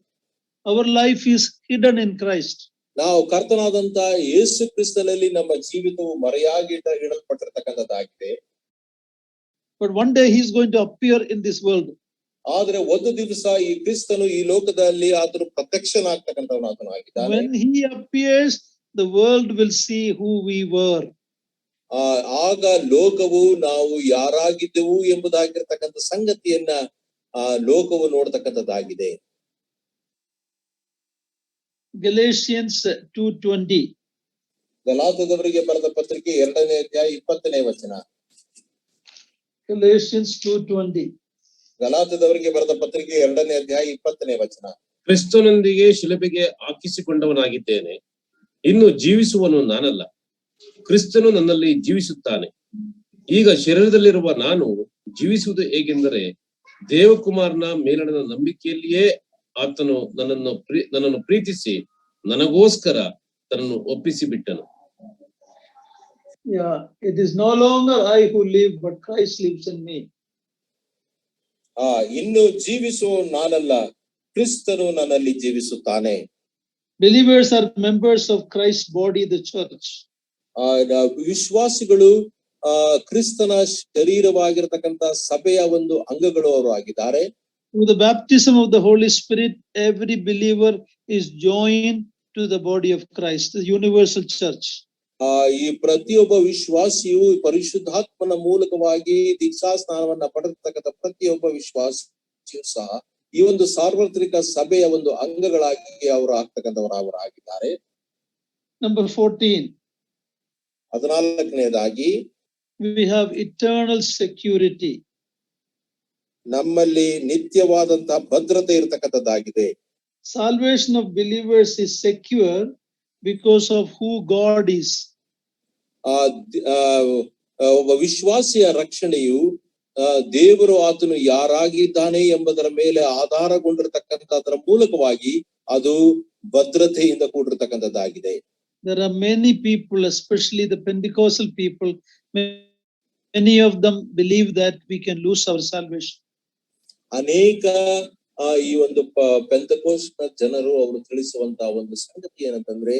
Our life is hidden in Christ. ನಾವು ಕರ್ತನಾದಂತ ಯೇಸು ಕ್ರಿಸ್ತನಲ್ಲಿ ನಮ್ಮ ಜೀವಿತವು ಮರೆಯಾಗಿ ಇಡಲ್ಪಟ್ಟಿರ್ತಕ್ಕಂಥದ್ದಾಗಿದೆ. But one day he is going to appear in this world. ಆದ್ರೆ ಒಂದು ದಿವಸ ಈ ಕ್ರಿಸ್ತನು ಈ ಲೋಕದಲ್ಲಿ ಆತನು ಪ್ರತ್ಯಕ್ಷನಾಗ್ತಕ್ಕಂಥವನು ಆಗಿದ್ದಾನೆ. When he appears, the world will see who we were. ಆಗ ಲೋಕವು ನಾವು ಯಾರಾಗಿದ್ದೆವು ಎಂಬುದಾಗಿರ್ತಕ್ಕಂಥ ಸಂಗತಿಯನ್ನ ಲೋಕವು ನೋಡ್ತಕ್ಕಂಥದ್ದಾಗಿದೆ. Galatians 2:20. ಗಲಾತ್ಯದವರಿಗೆ ಬರೆದ ಪತ್ರಿಕೆ 2ನೇ ಅಧ್ಯಾಯ 20ನೇ ವಚನ. Galatians 2:20. ಗಲಾತ್ಯದವರಿಗೆ ಬರೆದ ಪತ್ರಿಕೆ 2ನೇ ಅಧ್ಯಾಯ 20ನೇ ವಚನ. ಕ್ರಿಸ್ತನೊಂದಿಗೆ ಶಿಲುಬೆಗೆ ಹಾಕಿಸಿಕೊಂಡವನಾಗಿದ್ದೇನೆ. ಇನ್ನು ಜೀವಿಸುವನು ನಾನಲ್ಲ, ಕ್ರಿಸ್ತನು ನನ್ನಲ್ಲಿ ಜೀವಿಸುತ್ತಾನೆ. ಈಗ ಶರೀರದಲ್ಲಿರುವ ನಾನು ಜೀವಿಸುವುದು ಹೇಗೆಂದರೆ ದೇವಕುಮಾರನ ಮೇಲಣ ನಂಬಿಕೆಯಲ್ಲಿಯೇ ಆತನು ನನ್ನನ್ನು ಪ್ರೀತಿಸಿ ನನಗೋಸ್ಕರ ತನ್ನನ್ನು ಒಪ್ಪಿಸಿ ಬಿಟ್ಟನು. Yeah, it is no longer I who live, but Christ lives in me. ಇನ್ನು ಜೀವಿಸುವ ನಾನಲ್ಲ, ಕ್ರಿಸ್ತನು ನನ್ನಲ್ಲಿ ಜೀವಿಸುತ್ತಾನೆ. Believers are members of Christ's body, the church. ವಿಶ್ವಾಸಿಗಳು ಕ್ರಿಸ್ತನ ಶರೀರವಾಗಿರತಕ್ಕಂತ ಸಭೆಯ ಒಂದು ಅಂಗಗಳು ಅವರು ಆಗಿದ್ದಾರೆ. Through the baptism of the Holy Spirit, every believer is joined to the body of Christ, the universal church. ಈ ಪ್ರತಿಯೊಬ್ಬ ವಿಶ್ವಾಸಿಯು ಪರಿಶುದ್ಧಾತ್ಮನ ಮೂಲಕವಾಗಿ ದೀಕ್ಷಾ ಸ್ನಾನವನ್ನ ಪಡೆದತಕ್ಕಂಥ ಪ್ರತಿಯೊಬ್ಬ ವಿಶ್ವಾಸಿಯು ಸಹ ಈ ಒಂದು ಸಾರ್ವತ್ರಿಕ ಸಭೆಯ ಒಂದು ಅಂಗಗಳಾಗಿ ಅವರು ಆಗ್ತಕ್ಕಂಥವರಾಗಿದ್ದಾರೆ. Number 14. 14ನೇದಾಗಿ we have eternal security. ನಮ್ಮಲ್ಲಿ ನಿತ್ಯವಾದಂತಹ ಭದ್ರತೆ ಇರತಕ್ಕಂಥದ್ದಾಗಿದೆ. Salvation of believers is secure because of who God is. ಒಬ್ಬ ವಿಶ್ವಾಸಿಯ ರಕ್ಷಣೆಯು ದೇವರು ಆತನು ಯಾರಾಗಿದ್ದಾನೆ ಎಂಬುದರ ಮೇಲೆ ಆಧಾರಗೊಂಡಿರತಕ್ಕಂಥದ್ರ ಮೂಲಕವಾಗಿ ಅದು ಭದ್ರತೆಯಿಂದ ಕೂಡಿರತಕ್ಕಂಥದ್ದಾಗಿದೆ. There are many people, especially the Pentecostal people, many of them believe that we can lose our salvation. ಅನೇಕ ಈ ಒಂದು ಪೆಂತೆಕೋಸ್ಟ್ನ ಜನರು ಅವರು ತಿಳಿಸುವಂತಹ ಒಂದು ಸಂಗತಿ ಏನಂತಂದ್ರೆ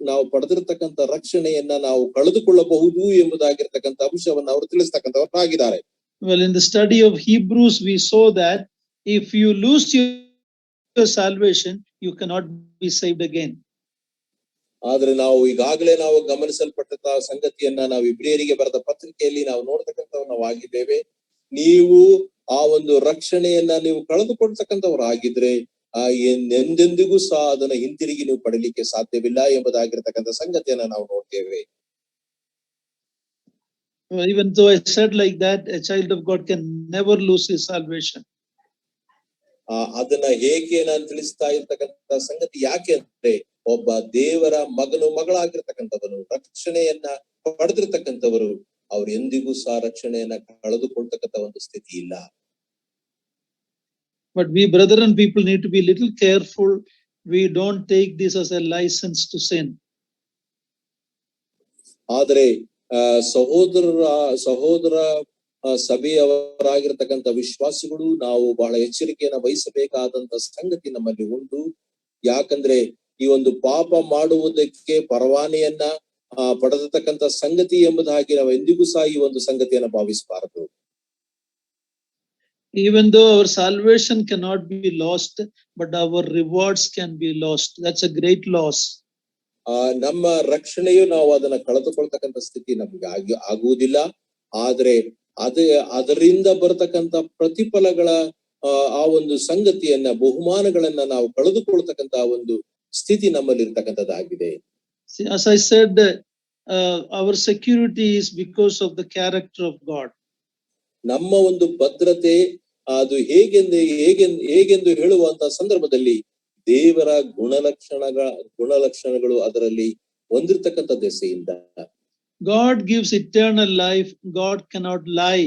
ನಾವು ಪಡೆದಿರತಕ್ಕಂಥ ರಕ್ಷಣೆಯನ್ನ ನಾವು ಕಳೆದುಕೊಳ್ಳಬಹುದು ಎಂಬುದಾಗಿರ್ತಕ್ಕಂಥ ಅಂಶವನ್ನು ಅವರು ತಿಳಿಸ್ತಕ್ಕಂಥವರಾಗಿದ್ದಾರೆ. Well, in the study of Hebrews, we saw that if you lose your salvation, you cannot be saved again. ಆದ್ರೆ ನಾವು ಈಗಾಗಲೇ ನಾವು ಗಮನಿಸಲ್ಪಟ್ಟ ಸಂಗತಿಯನ್ನ ನಾವು ಇಬ್ರಿಯರಿಗೆ ಬರೆದ ಪತ್ರಿಕೆಯಲ್ಲಿ ನಾವು ನೋಡ್ತಕ್ಕಂಥವನ್ನಾಗಿದ್ದೇವೆ. ನೀವು ಆ ಒಂದು ರಕ್ಷಣೆಯನ್ನ ನೀವು ಕಳೆದುಕೊಳ್ತಕ್ಕಂಥವರಾಗಿದ್ರೆ ಎಂದೆಂದಿಗೂ ಸಹ ಅದನ್ನ ಹಿಂತಿರುಗಿ ನೀವು ಪಡೀಲಿಕ್ಕೆ ಸಾಧ್ಯವಿಲ್ಲ ಎಂಬುದಾಗಿರ್ತಕ್ಕಂಥ ಸಂಗತಿಯನ್ನ ನಾವು ನೋಡ್ತೇವೆ. Even though I said like that, a child of God can never lose his salvation. ಅದನ್ನ ಹೇಗೆ ನಾನು ತಿಳಿಸ್ತಾ ಇರ್ತಕ್ಕಂಥ ಸಂಗತಿ ಯಾಕೆ ಅಂದ್ರೆ ಒಬ್ಬ ದೇವರ ಮಗಳಾಗಿರ್ತಕ್ಕಂಥವನು ರಕ್ಷಣೆಯನ್ನ ಪಡೆದಿರ್ತಕ್ಕಂಥವರು ಅವ್ರು ಎಂದಿಗೂ ಸಹ ರಕ್ಷಣೆಯನ್ನ ಕಳೆದುಕೊಳ್ತಕ್ಕಂಥ ಒಂದು ಸ್ಥಿತಿ ಇಲ್ಲ. But we brother and people need to be little careful. We don't take this as a license to sin. ಆದರೆ ಸಹೋದರ ಸಭೆಯವರಾಗಿರ್ತಕ್ಕಂಥ ವಿಶ್ವಾಸಿಗಳು ನಾವು ಬಹಳ ಎಚ್ಚರಿಕೆಯನ್ನ ವಹಿಸಬೇಕಾದಂತ ಸಂಗತಿ ನಮ್ಮಲ್ಲಿ ಉಂಟು. ಯಾಕಂದ್ರೆ ಈ ಒಂದು ಪಾಪ ಮಾಡುವುದಕ್ಕೆ ಪರವಾನೆಯನ್ನ ಪಡೆದತಕ್ಕಂಥ ಸಂಗತಿ ಎಂಬುದಾಗಿ ನಾವು ಎಂದಿಗೂ ಸಹ ಈ ಒಂದು ಸಂಗತಿಯನ್ನ ಭಾವಿಸಬಾರದು. Even though our salvation cannot be lost, but our rewards can be lost. That's a great loss. ನಮ್ಮ ರಕ್ಷಣೆಯು ನಾವು ಅದನ್ನ ಕಳೆದುಕೊಳ್ತಕ್ಕಂಥ ಸ್ಥಿತಿ ನಮ್ಗೆ ಆಗುವುದಿಲ್ಲ. ಆದ್ರೆ ಅದರಿಂದ ಬರತಕ್ಕಂಥ ಪ್ರತಿಫಲಗಳ ಆ ಒಂದು ಸಂಗತಿಯನ್ನ ಬಹುಮಾನಗಳನ್ನ ನಾವು ಕಳೆದುಕೊಳ್ತಕ್ಕಂಥ ಒಂದು ಸ್ಥಿತಿ ನಮ್ಮಲ್ಲಿ ಇರ್ತಕ್ಕಂಥದ್ದಾಗಿದೆ. As I said, our security is because of the character of God. ನಮ್ಮ ಒಂದು ಭದ್ರತೆ ಅದು ಹೇಗೆಂದು ಹೇಳುವಂತ ಸಂದರ್ಭದಲ್ಲಿ ದೇವರ ಗುಣಲಕ್ಷಣಗಳು ಅದರಲ್ಲಿ ಹೊಂದಿರತಕ್ಕಂಥ ದೆಸೆಯಿಂದ. God gives eternal life. God cannot lie.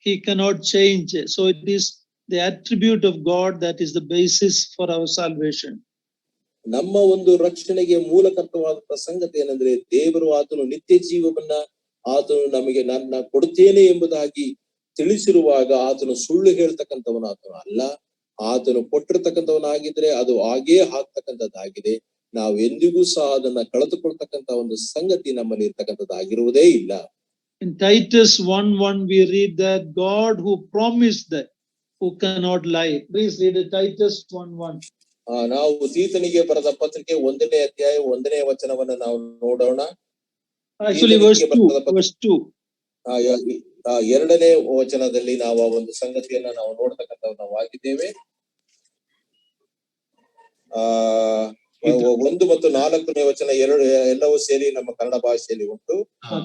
He cannot change. So it is the attribute of God that is the basis for our salvation. ನಮ್ಮ ಒಂದು ರಕ್ಷಣೆಗೆ ಮೂಲಕರ್ತವಾದಂತಹ ಸಂಗತಿ ಏನಂದ್ರೆ ದೇವರು ಆತನು ನಿತ್ಯ ಜೀವವನ್ನ ಆತನು ನಮಗೆ ನನ್ನ ಕೊಡುತ್ತೇನೆ ಎಂಬುದಾಗಿ ತಿಳಿಸಿರುವಾಗ ಆತನು ಸುಳ್ಳು ಹೇಳ್ತಕ್ಕಂಥವನು ಆತನು ಅಲ್ಲ. ಆತನು ಕೊಟ್ಟಿರ್ತಕ್ಕಂಥವನಾಗಿದ್ರೆ ಅದು ಹಾಗೇ ಆಗ್ತಕ್ಕಂಥದ್ದಾಗಿದೆ. ನಾವು ಎಂದಿಗೂ ಸಹ ಅದನ್ನ ಕಳೆದುಕೊಳ್ತಕ್ಕಂಥ ಒಂದು ಸಂಗತಿ ನಮ್ಮಲ್ಲಿ ಇರ್ತಕ್ಕಂಥದ್ದಾಗಿರುವುದೇ ಇಲ್ಲ. In Titus 1:1 we read that God who promised that who cannot lie. Please read Titus 1:1. ನಾವು ತೀತನಿಗೆ ಬರೆದ ಪತ್ರಿಕೆ 1ನೇ ಅಧ್ಯಾಯ 1ನೇ ವಚನವನ್ನ ನಾವು ನೋಡೋಣ. Actually verse 2. 2ನೇ ವಚನದಲ್ಲಿ ನಾವು ಆ ಒಂದು ಸಂಗತಿಯನ್ನ ನಾವು ನೋಡ್ತಕ್ಕಂಥವ್ರು ನಾವು ಆಗಿದ್ದೇವೆ. 1 ಮತ್ತು 4ನೇ ವಚನ ಎಲ್ಲವೂ ಸೇರಿ ನಮ್ಮ ಕನ್ನಡ ಭಾಷೆಯಲ್ಲಿ ಉಂಟು.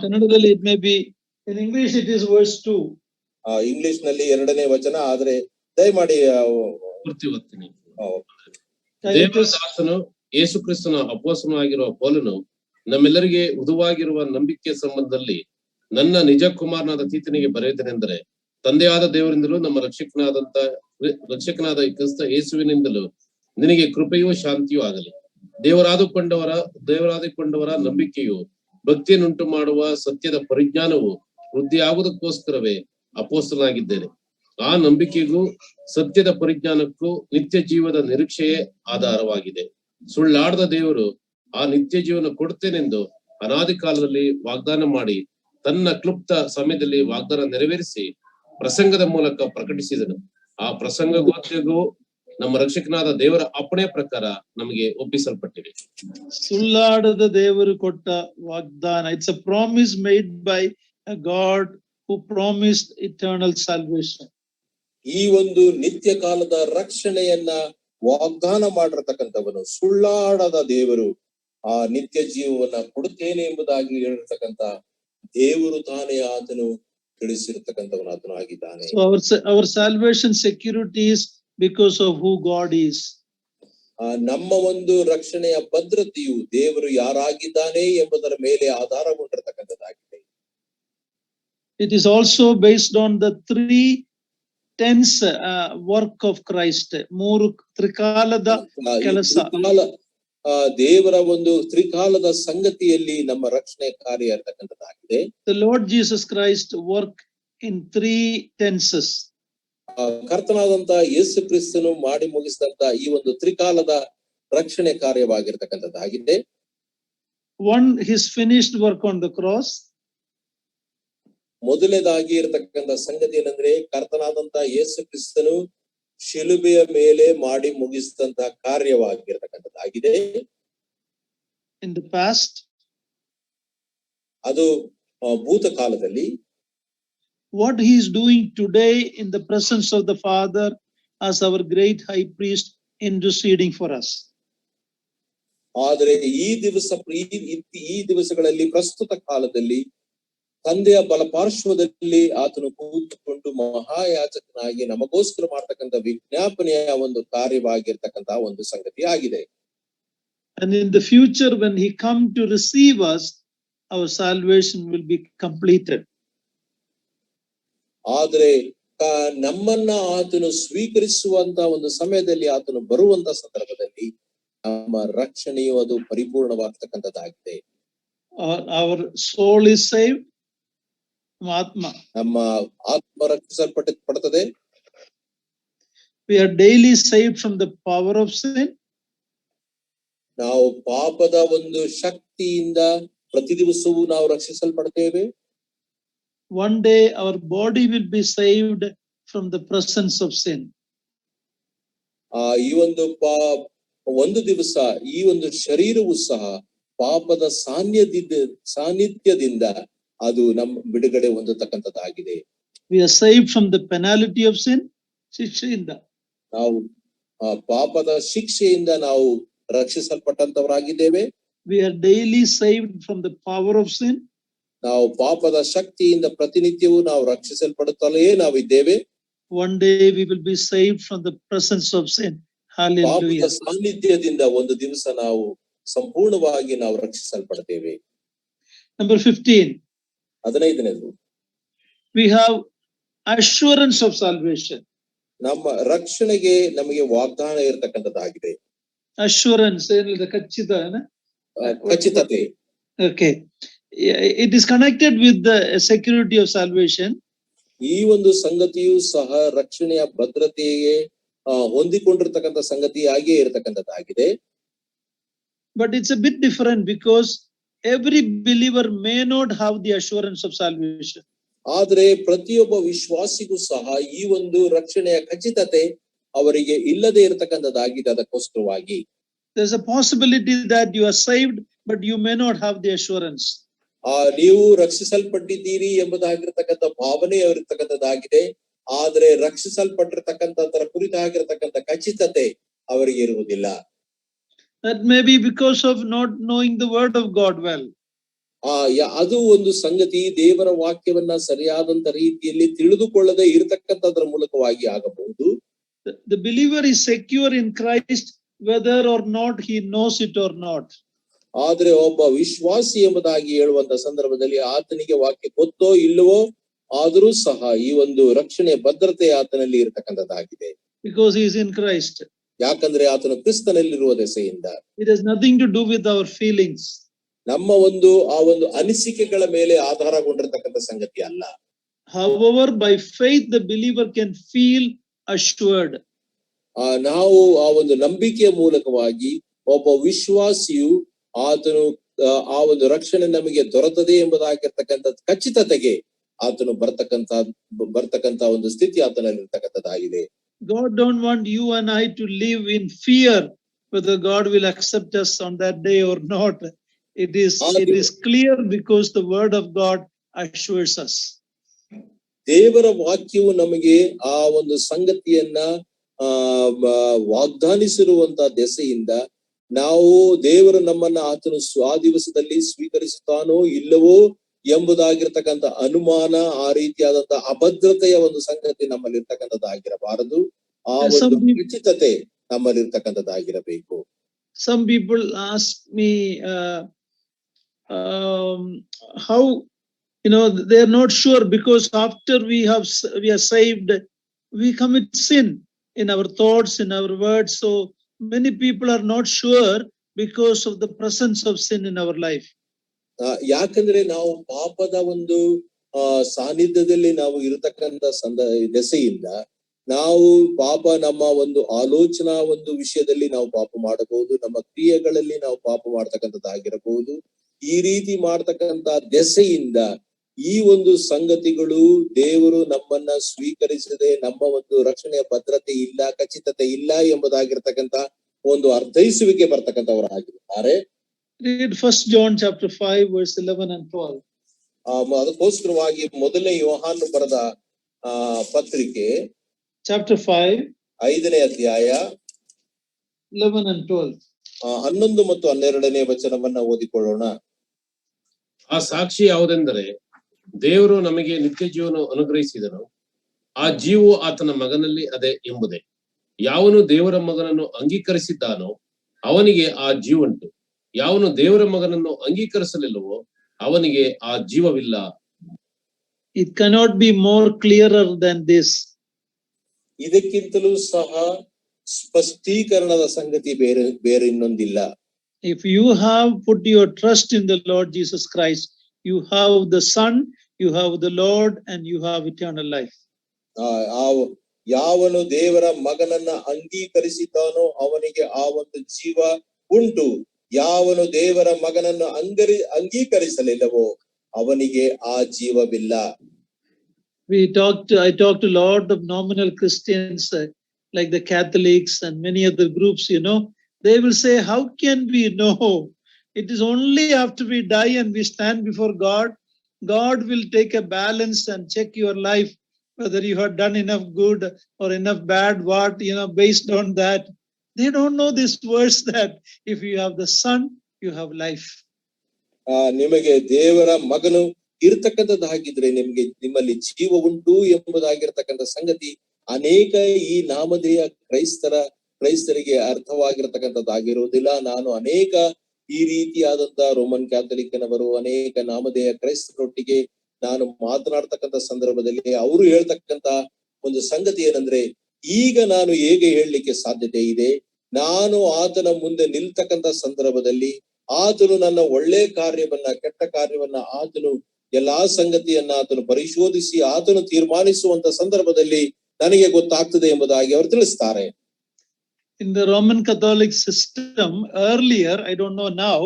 ಕನ್ನಡದಲ್ಲಿ it may be in English it is verse 2. English ನಲ್ಲಿ 2ನೇ ವಚನ, ಆದ್ರೆ ದಯಮಾಡಿ ಪೂರ್ತಿ ಓದ್ತೀನಿ. ದೇವರ ದಾಸನು ಯೇಸು ಕ್ರಿಸ್ತನ ಅಪೊಸ್ತಲನು ಆಗಿರುವ ಪೌಲನು ನಮ್ಮೆಲ್ಲರಿಗೆ ಉದುವಾಗಿರುವ ನಂಬಿಕೆಯ ಸಂಬಂಧದಲ್ಲಿ ನನ್ನ ನಿಜ ಕುಮಾರನಾದ ತೀತನಿಗೆ ಬರೆಯುತ್ತೇನೆಂದರೆ, ತಂದೆಯಾದ ದೇವರಿಂದಲೂ ನಮ್ಮ ರಕ್ಷಕನಾದ ಕ್ರಿಸ್ತ ಯೇಸುವಿನಿಂದಲೂ ನಿನಗೆ ಕೃಪೆಯೂ ಶಾಂತಿಯೂ ಆಗಲಿ. ದೇವರಾದಿಕೊಂಡವರ ನಂಬಿಕೆಯು ಭಕ್ತಿಯನ್ನುಂಟು ಮಾಡುವ ಸತ್ಯದ ಪರಿಜ್ಞಾನವು ವೃದ್ಧಿಯಾಗುವುದಕ್ಕೋಸ್ಕರವೇ ಅಪೊಸ್ತಲನಾಗಿದ್ದೇನೆ. ಆ ನಂಬಿಕೆಗೂ ಸತ್ಯದ ಪರಿಜ್ಞಾನಕ್ಕೂ ನಿತ್ಯ ಜೀವದ ನಿರೀಕ್ಷೆಯೇ ಆಧಾರವಾಗಿದೆ. ಸುಳ್ಳಾಡದ ದೇವರು ಆ ನಿತ್ಯ ಜೀವನ ಕೊಡುತ್ತೇನೆಂದು ಅನಾದಿ ಕಾಲದಲ್ಲಿ ವಾಗ್ದಾನ ಮಾಡಿ ತನ್ನ ಕ್ಲುಪ್ತ ಸಮಯದಲ್ಲಿ ವಾಗ್ದಾನ ನೆರವೇರಿಸಿ ಪ್ರಸಂಗದ ಮೂಲಕ ಪ್ರಕಟಿಸಿದನು. ಆ ಪ್ರಸಂಗಗೋಚಗೂ ನಮ್ಮ ರಕ್ಷಕನಾದ ದೇವರ ಅಪ್ಪಣೆ ಪ್ರಕಾರ ನಮಗೆ ಒಪ್ಪಿಸಲ್ಪಟ್ಟಿದೆ. ಸುಳ್ಳಾಡದ ದೇವರು ಕೊಟ್ಟ ವಾಗ್ದಾನ. It's a promise made by a God who promised eternal salvation. ಈ ಒಂದು ನಿತ್ಯ ಕಾಲದ ರಕ್ಷಣೆಯನ್ನ ವಾಗ್ದಾನ ಮಾಡಿರತಕ್ಕಂಥವನು ಸುಳ್ಳಾಡದ ದೇವರು ಆ ನಿತ್ಯ ಜೀವವನ್ನ ಕೊಡುತ್ತೇನೆ ಎಂಬುದಾಗಿ ಹೇಳಿರ್ತಕ್ಕಂಥ ದೇವರು ತಾನೇ ಆತನು ತಿಳಿಸಿರ್ತಕ್ಕಂಥವನು ಆತನು ಆಗಿದ್ದಾನೆ. So our salvation security is because of who God is. ನಮ್ಮ ಒಂದು ರಕ್ಷಣೆಯ ಭದ್ರತೆಯು ದೇವರು ಯಾರಾಗಿದ್ದಾನೆ ಎಂಬುದರ ಮೇಲೆ ಆಧಾರಗೊಂಡಿರತಕ್ಕಂಥದ್ದಾಗಿದೆ. It is also based on the 3 tense work of Christ. 3 ತ್ರಿಕಾಲದ ಕೆಲಸ. ದೇವರ ಒಂದು ತ್ರಿಕಾಲದ ಸಂಗತಿಯಲ್ಲಿ ನಮ್ಮ ರಕ್ಷಣೆ ಕಾರ್ಯ ಇರತಕ್ಕಂಥದ್ದಾಗಿದೆ. The Lord Jesus Christ worked in 3 tenses. ಕರ್ತನಾದಂತ ಯೇಸು ಕ್ರಿಸ್ತನು ಮಾಡಿ ಮುಗಿಸಿದಂತ ಈ ಒಂದು ತ್ರಿಕಾಲದ ರಕ್ಷಣೆ ಕಾರ್ಯವಾಗಿರ್ತಕ್ಕಂಥದ್ದಾಗಿದೆ. 1, his finished work on the cross. ಮೊದಲನೇದಾಗಿ ಇರತಕ್ಕಂಥ ಸಂಗತಿ ಏನಂದ್ರೆ ಕರ್ತನಾದಂತ ಯೇಸು ಕ್ರಿಸ್ತನು ಶಿಲುಬೆಯ ಮೇಲೆ ಮಾಡಿ ಮುಗಿಸಿದಂತ ಕಾರ್ಯವಾಗಿರ್ತಕ್ಕಂಥದ್ದಾಗಿದೆ. In the past. ಅದು ಭೂತಕಾಲದಲ್ಲಿ. What he is doing today in the presence of the Father as our great high priest interceding for us. ಆದರೆ ಈ ದಿವಸಗಳಲ್ಲಿ ಪ್ರಸ್ತುತ ಕಾಲದಲ್ಲಿ ತಂದೆಯ ಬಲಪಾರ್ಶ್ವದಲ್ಲಿ ಆತನು ಕೂತುಕೊಂಡು ಮಹಾಯಾಜಕನಾಗಿ ನಮಗೋಸ್ಕರ ಮಾಡ್ತಕ್ಕಂಥ ವಿಜ್ಞಾಪನೆಯ ಒಂದು ಕಾರ್ಯವಾಗಿರ್ತಕ್ಕಂಥ ಒಂದು ಸಂಗತಿ ಆಗಿದೆ. And in the future, when he come to receive us, our salvation will be completed. ಆದ್ರೆ ನಮ್ಮನ್ನ ಆತನು ಸ್ವೀಕರಿಸುವಂತ ಒಂದು ಸಮಯದಲ್ಲಿ ಆತನು ಬರುವಂತ ಸಂದರ್ಭದಲ್ಲಿ ನಮ್ಮ ರಕ್ಷಣೆಯು ಅದು ಪರಿಪೂರ್ಣವಾಗ್ತಕ್ಕಂಥದ್ದಾಗಿದೆ. Our soul is saved. ನಮ್ಮ ಆತ್ಮ ರಕ್ಷಿಸಲ್ಪಡುತ್ತದೆ. We are daily saved from the power of sin. ನಾವು ಪಾಪದ ಒಂದು ಶಕ್ತಿಯಿಂದ ಪ್ರತಿ ದಿವಸವೂ ನಾವು ರಕ್ಷಿಸಲ್ಪಡ್ತೇವೆ. One day our body will be saved from the presence of sin. ಈ ಒಂದು ದಿವಸ ಈ ಒಂದು ಶರೀರವು ಸಹ ಪಾಪದ ಸಾನ್ನಿಧ್ಯದಿಂದ ಅದು ನಮ್ಮ ಬಿಡುಗಡೆ ಹೊಂದತಕ್ಕಂಥದ್ದಾಗಿದೆ. We are saved from the penalty of sin. ಶಿಕ್ಷೆಯಿಂದ ನಾವು ಪಾಪದ ಶಿಕ್ಷೆಯಿಂದ ನಾವು ರಕ್ಷಿಸಲ್ಪಟ್ಟಂತವರಾಗಿದ್ದೇವೆ. We are daily saved from the power of sin. ನಾವು ಪಾಪದ ಶಕ್ತಿಯಿಂದ ಪ್ರತಿನಿತ್ಯವೂ ನಾವು ರಕ್ಷಿಸಲ್ಪಡುತ್ತಲೇ ನಾವಿದ್ದೇವೆ. One day we will be saved from the presence of sin. Hallelujah. ಪಾಪದ ಸಾನ್ನಿಧ್ಯದಿಂದ ಒಂದು ದಿವಸ ನಾವು ಸಂಪೂರ್ಣವಾಗಿ ನಾವು ರಕ್ಷಿಸಲ್ಪಡ್ತೇವೆ. Number 15. 15ನೇದು, we have assurance of salvation. ನಮ್ಮ ರಕ್ಷಣೆಗೆ ನಮಗೆ ವಾಗ್ದಾನ ಇರತಕ್ಕಂಥದ್ದಾಗಿದೆ. Assurance ಏನಿದೆ? ಖಚಿತತೆ. Okay. It is connected with the security of salvation. ಈ ಒಂದು ಸಂಗತಿಯು ಸಹ ರಕ್ಷಣೆಯ ಭದ್ರತೆಗೆ ಹೊಂದಿಕೊಂಡಿರ್ತಕ್ಕಂಥ ಸಂಗತಿಯಾಗಿಯೇ ಇರತಕ್ಕಂಥದ್ದಾಗಿದೆ. But it's a bit different because every believer may not have the assurance of salvation. ಆದ್ರೆ ಪ್ರತಿಯೊಬ್ಬ ವಿಶ್ವಾಸಿಗೂ ಸಹ ಈ ಒಂದು ರಕ್ಷಣೆಯ ಖಚಿತತೆ ಅವರಿಗೆ ಇಲ್ಲದೆ ಇರತಕ್ಕಂಥದ್ದಾಗಿದೆ. ಅದಕ್ಕೋಸ್ಕರವಾಗಿ there's a possibility that you are saved but you may not have the assurance. ನೀವು ರಕ್ಷಿಸಲ್ಪಟ್ಟಿದ್ದೀರಿ ಎಂಬುದಾಗಿರ್ತಕ್ಕಂಥ ಭಾವನೆ ಇರತಕ್ಕಂಥದ್ದಾಗಿದೆ. ಆದ್ರೆ ರಕ್ಷಿಸಲ್ಪಟ್ಟಿರ್ತಕ್ಕಂಥದ್ರ ಕುರಿತಾಗಿರ್ತಕ್ಕಂಥ ಖಚಿತತೆ ಅವರಿಗೆ ಇರುವುದಿಲ್ಲ. That may be because of not knowing the word of God well. ಅದು ಒಂದು ಸಂಗತಿ, ದೇವರ ವಾಕ್ಯವನ್ನ ಸರಿಯಾದಂತ ರೀತಿಯಲ್ಲಿ ತಿಳಿದುಕೊಳ್ಳದೆ ಇರತಕ್ಕಂಥದ್ರ ಮೂಲಕವಾಗಿ ಆಗಬಹುದು. The believer is secure in Christ whether or not he knows it or not. ಆದ್ರೆ ಒಬ್ಬ ವಿಶ್ವಾಸಿ ಎಂಬುದಾಗಿ ಹೇಳುವಂತ ಸಂದರ್ಭದಲ್ಲಿ ಆತನಿಗೆ ವಾಕ್ಯ ಗೊತ್ತೋ ಇಲ್ಲವೋ ಆದರೂ ಸಹ ಈ ಒಂದು ರಕ್ಷಣೆಯ ಭದ್ರತೆ ಆತನಲ್ಲಿ ಇರತಕ್ಕಂಥದ್ದಾಗಿದೆ. Because he is in Christ. ಯಾಕಂದ್ರೆ ಆತನು ಕ್ರಿಸ್ತನಲ್ಲಿರುವ ದೆಸೆಯಿಂದ. It has nothing to do with our feelings. ನಮ್ಮ ಒಂದು ಅನಿಸಿಕೆಗಳ ಮೇಲೆ ಆಧಾರಗೊಂಡಿರ್ತಕ್ಕಂಥ ಸಂಗತಿ ಅಲ್ಲ. However, by faith the believer can feel assured. ನಾವು ಆ ಒಂದು ನಂಬಿಕೆಯ ಮೂಲಕವಾಗಿ ಒಬ್ಬ ವಿಶ್ವಾಸಿಯು ಆತನು ಆ ಒಂದು ರಕ್ಷಣೆ ನಮಗೆ ದೊರೆತದೆ ಎಂಬುದಾಗಿರ್ತಕ್ಕಂಥ ಖಚಿತತೆಗೆ ಆತನು ಬರ್ತಕ್ಕಂಥ ಒಂದು ಸ್ಥಿತಿ ಆತನಲ್ಲಿ ಇರ್ತಕ್ಕಂಥದ್ದಾಗಿದೆ. God don't want you and I to live in fear whether God will accept us on that day or not. It is clear because the word of God assures us. ದೇವರ ವಾಕ್ಯವು ನಮಗೆ ಆ ಒಂದು ಸಂಗತಿಯನ್ನ ವಾಗ್ದಾನಿಸಿರುವಂತ ದೆಸೆಯಿಂದ ನಾವು ದೇವರು ನಮ್ಮನ್ನ ಆತನು ಆ ದಿವಸದಲ್ಲಿ ಸ್ವೀಕರಿಸುತ್ತಾನೋ ಇಲ್ಲವೋ ಎಂಬುದಾಗಿರ್ತಕ್ಕಂಥ ಅನುಮಾನ, ಆ ರೀತಿಯಾದಂತ ಅಭದ್ರತೆಯ ಒಂದು ಸಂಗತಿ ನಮ್ಮಲ್ಲಿ ಇರ್ತಕ್ಕಂಥದ್ದಾಗಿರಬಾರದು. ಆ ಒಂದು ಖಚಿತತೆ ನಮ್ಮಲ್ಲಿ ಇರ್ತಕ್ಕಂಥದ್ದಾಗಿರಬೇಕು. Some people ask me how they are not sure because after we are saved we commit sin in our thoughts, in our words. So many people are not sure because of the presence of sin in our life. ಯಾಕಂದ್ರೆ ನಾವು ಪಾಪದ ಒಂದು ಸಾನ್ನಿಧ್ಯದಲ್ಲಿ ನಾವು ಇರತಕ್ಕಂಥ ದೆಸೆಯಿಂದ ನಾವು ಪಾಪ ನಮ್ಮ ಒಂದು ಆಲೋಚನಾ ಒಂದು ವಿಷಯದಲ್ಲಿ ನಾವು ಪಾಪ ಮಾಡಬಹುದು, ನಮ್ಮ ಕ್ರಿಯೆಗಳಲ್ಲಿ ನಾವು ಪಾಪ ಮಾಡ್ತಕ್ಕಂಥದ್ದಾಗಿರಬಹುದು. ಈ ರೀತಿ ಮಾಡ್ತಕ್ಕಂಥ ದೆಸೆಯಿಂದ ಈ ಒಂದು ಸಂಗತಿಗಳು ದೇವರು ನಮ್ಮನ್ನ ಸ್ವೀಕರಿಸದೆ ನಮ್ಮ ಒಂದು ರಕ್ಷಣೆಯ ಭದ್ರತೆ ಇಲ್ಲ, ಖಚಿತತೆ ಇಲ್ಲ ಎಂಬುದಾಗಿರ್ತಕ್ಕಂಥ ಒಂದು ಅರ್ಥೈಸುವಿಕೆ ಬರ್ತಕ್ಕಂಥವರಾಗಿರ್ತಾರೆ. Read 1 John chapter 5 verse 11 and 12. ಅದಕ್ಕೋಸ್ಕರವಾಗಿ ಮೊದಲನೇ ಯೋಹಾನ ಬರೆದ ಪತ್ರಿಕೆ chapter 5 5ನೇ ಅಧ್ಯಾಯ 11 and 12. 11 ಮತ್ತು 12ನೇ ವಚನವನ್ನ ಓದಿಕೊಳ್ಳೋಣ. ಆ ಸಾಕ್ಷಿ ಯಾವುದೆಂದರೆ ದೇವರು ನಮಗೆ ನಿತ್ಯ ಜೀವನ ಅನುಗ್ರಹಿಸಿದನು. ಆ ಜೀವವು ಆತನ ಮಗನಲ್ಲಿ ಅದೇ ಎಂಬುದೇ. ಯಾವನು ದೇವರ ಮಗನನ್ನು ಅಂಗೀಕರಿಸಿದ್ದಾನೋ ಅವನಿಗೆ ಆ ಜೀವಂಟು. ಯಾವನು ದೇವರ ಮಗನನ್ನು ಅಂಗೀಕರಿಸಲಿಲ್ಲವೋ ಅವನಿಗೆ ಆ ಜೀವವಿಲ್ಲ. It cannot be more clearer than this. ಇದಕ್ಕಿಂತಲೂ ಸಹ ಸ್ಪಷ್ಟೀಕರಣದ ಸಂಗತಿ ಬೇರೆ ಇನ್ನೊಂದಿಲ್ಲ. If you have put your trust in the Lord Jesus Christ, you have the Son, you have the Lord, and you have eternal life. ಯಾವನು ದೇವರ ಮಗನನ್ನ ಅಂಗೀಕರಿಸಿದ್ದಾನೋ ಅವನಿಗೆ ಆ ಒಂದು ಜೀವ ಉಂಟು. ಯಾವನು ದೇವರ ಮಗನನ್ನು ಅಂಗೀಕರಿಸಲಿಲ್ಲವೋ ಅವನಿಗೆ ಆ ಜೀವವಿಲ್ಲ. I talked to a lot of nominal Christians, like the Catholics and many other groups, they will say, how can we know? It is only after we die and we stand before God, God will take a balance and check your life, whether you have done enough good or enough bad, based on that. They don't know this verse that if you have the Son, you have life. ನಿಮಗೆ ದೇವರ ಮಗನು ಇರ್ತಕ್ಕಂಥದ್ದಾಗಿದ್ರೆ ನಿಮ್ಮಲ್ಲಿ ಜೀವ ಉಂಟು ಎಂಬುದಾಗಿರ್ತಕ್ಕಂಥ ಸಂಗತಿ ಅನೇಕ ಈ ನಾಮಧೇಯ ಕ್ರೈಸ್ತರಿಗೆ ಅರ್ಥವಾಗಿರ್ತಕ್ಕಂಥದ್ದಾಗಿರುವುದಿಲ್ಲ. ನಾನು ಅನೇಕ ಈ ರೀತಿಯಾದಂತ ರೋಮನ್ ಕ್ಯಾಥಲಿಕ್ನವರು ಅನೇಕ ನಾಮಧೇಯ ಕ್ರೈಸ್ತರೊಟ್ಟಿಗೆ ನಾನು ಮಾತನಾಡ್ತಕ್ಕಂಥ ಸಂದರ್ಭದಲ್ಲಿ ಅವರು ಹೇಳ್ತಕ್ಕಂತ ಒಂದು ಸಂಗತಿ ಏನಂದ್ರೆ, ಈಗ ನಾನು ಹೇಗೆ ಹೇಳಲಿಕ್ಕೆ ಸಾಧ್ಯತೆ ಇದೆ, ನಾನು ಆತನ ಮುಂದೆ ನಿಲ್ತಕ್ಕಂಥ ಸಂದರ್ಭದಲ್ಲಿ ಆತನು ನನ್ನ ಒಳ್ಳೆ ಕಾರ್ಯವನ್ನ ಕೆಟ್ಟ ಕಾರ್ಯವನ್ನ ಆತನು ಎಲ್ಲಾ ಸಂಗತಿಯನ್ನ ಆತನು ಪರಿಶೋಧಿಸಿ ಆತನು ತೀರ್ಮಾನಿಸುವಂತ ಸಂದರ್ಭದಲ್ಲಿ ನನಗೆ ಗೊತ್ತಾಗ್ತದೆ ಎಂಬುದಾಗಿ ಅವರು ತಿಳಿಸ್ತಾರೆ. In the Roman Catholic system earlier, I don't know now,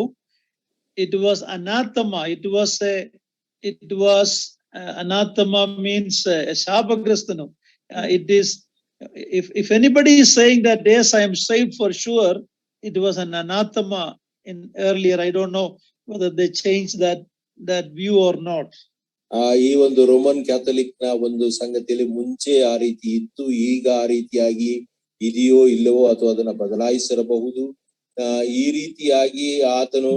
it was anathema. It was anathema means shapagrastanu. It is, if anybody is saying that yes, I am saved for sure, it was an anathema in earlier. I don't know whether they changed that view or not. ಈ ಒಂದು Roman Catholic ನ ಒಂದು ಸಂಗತಿಯಲ್ಲಿ ಮುಂಚೆ ಆ ರೀತಿ ಇತ್ತು, ಈಗ ಆ ರೀತಿಯಾಗಿ ಇದೆಯೋ ಇಲ್ಲವೋ ಅಥವಾ ಅದನ್ನ ಬದಲಾಯಿಸಿರಬಹುದು. ಈ ರೀತಿಯಾಗಿ ಆತನು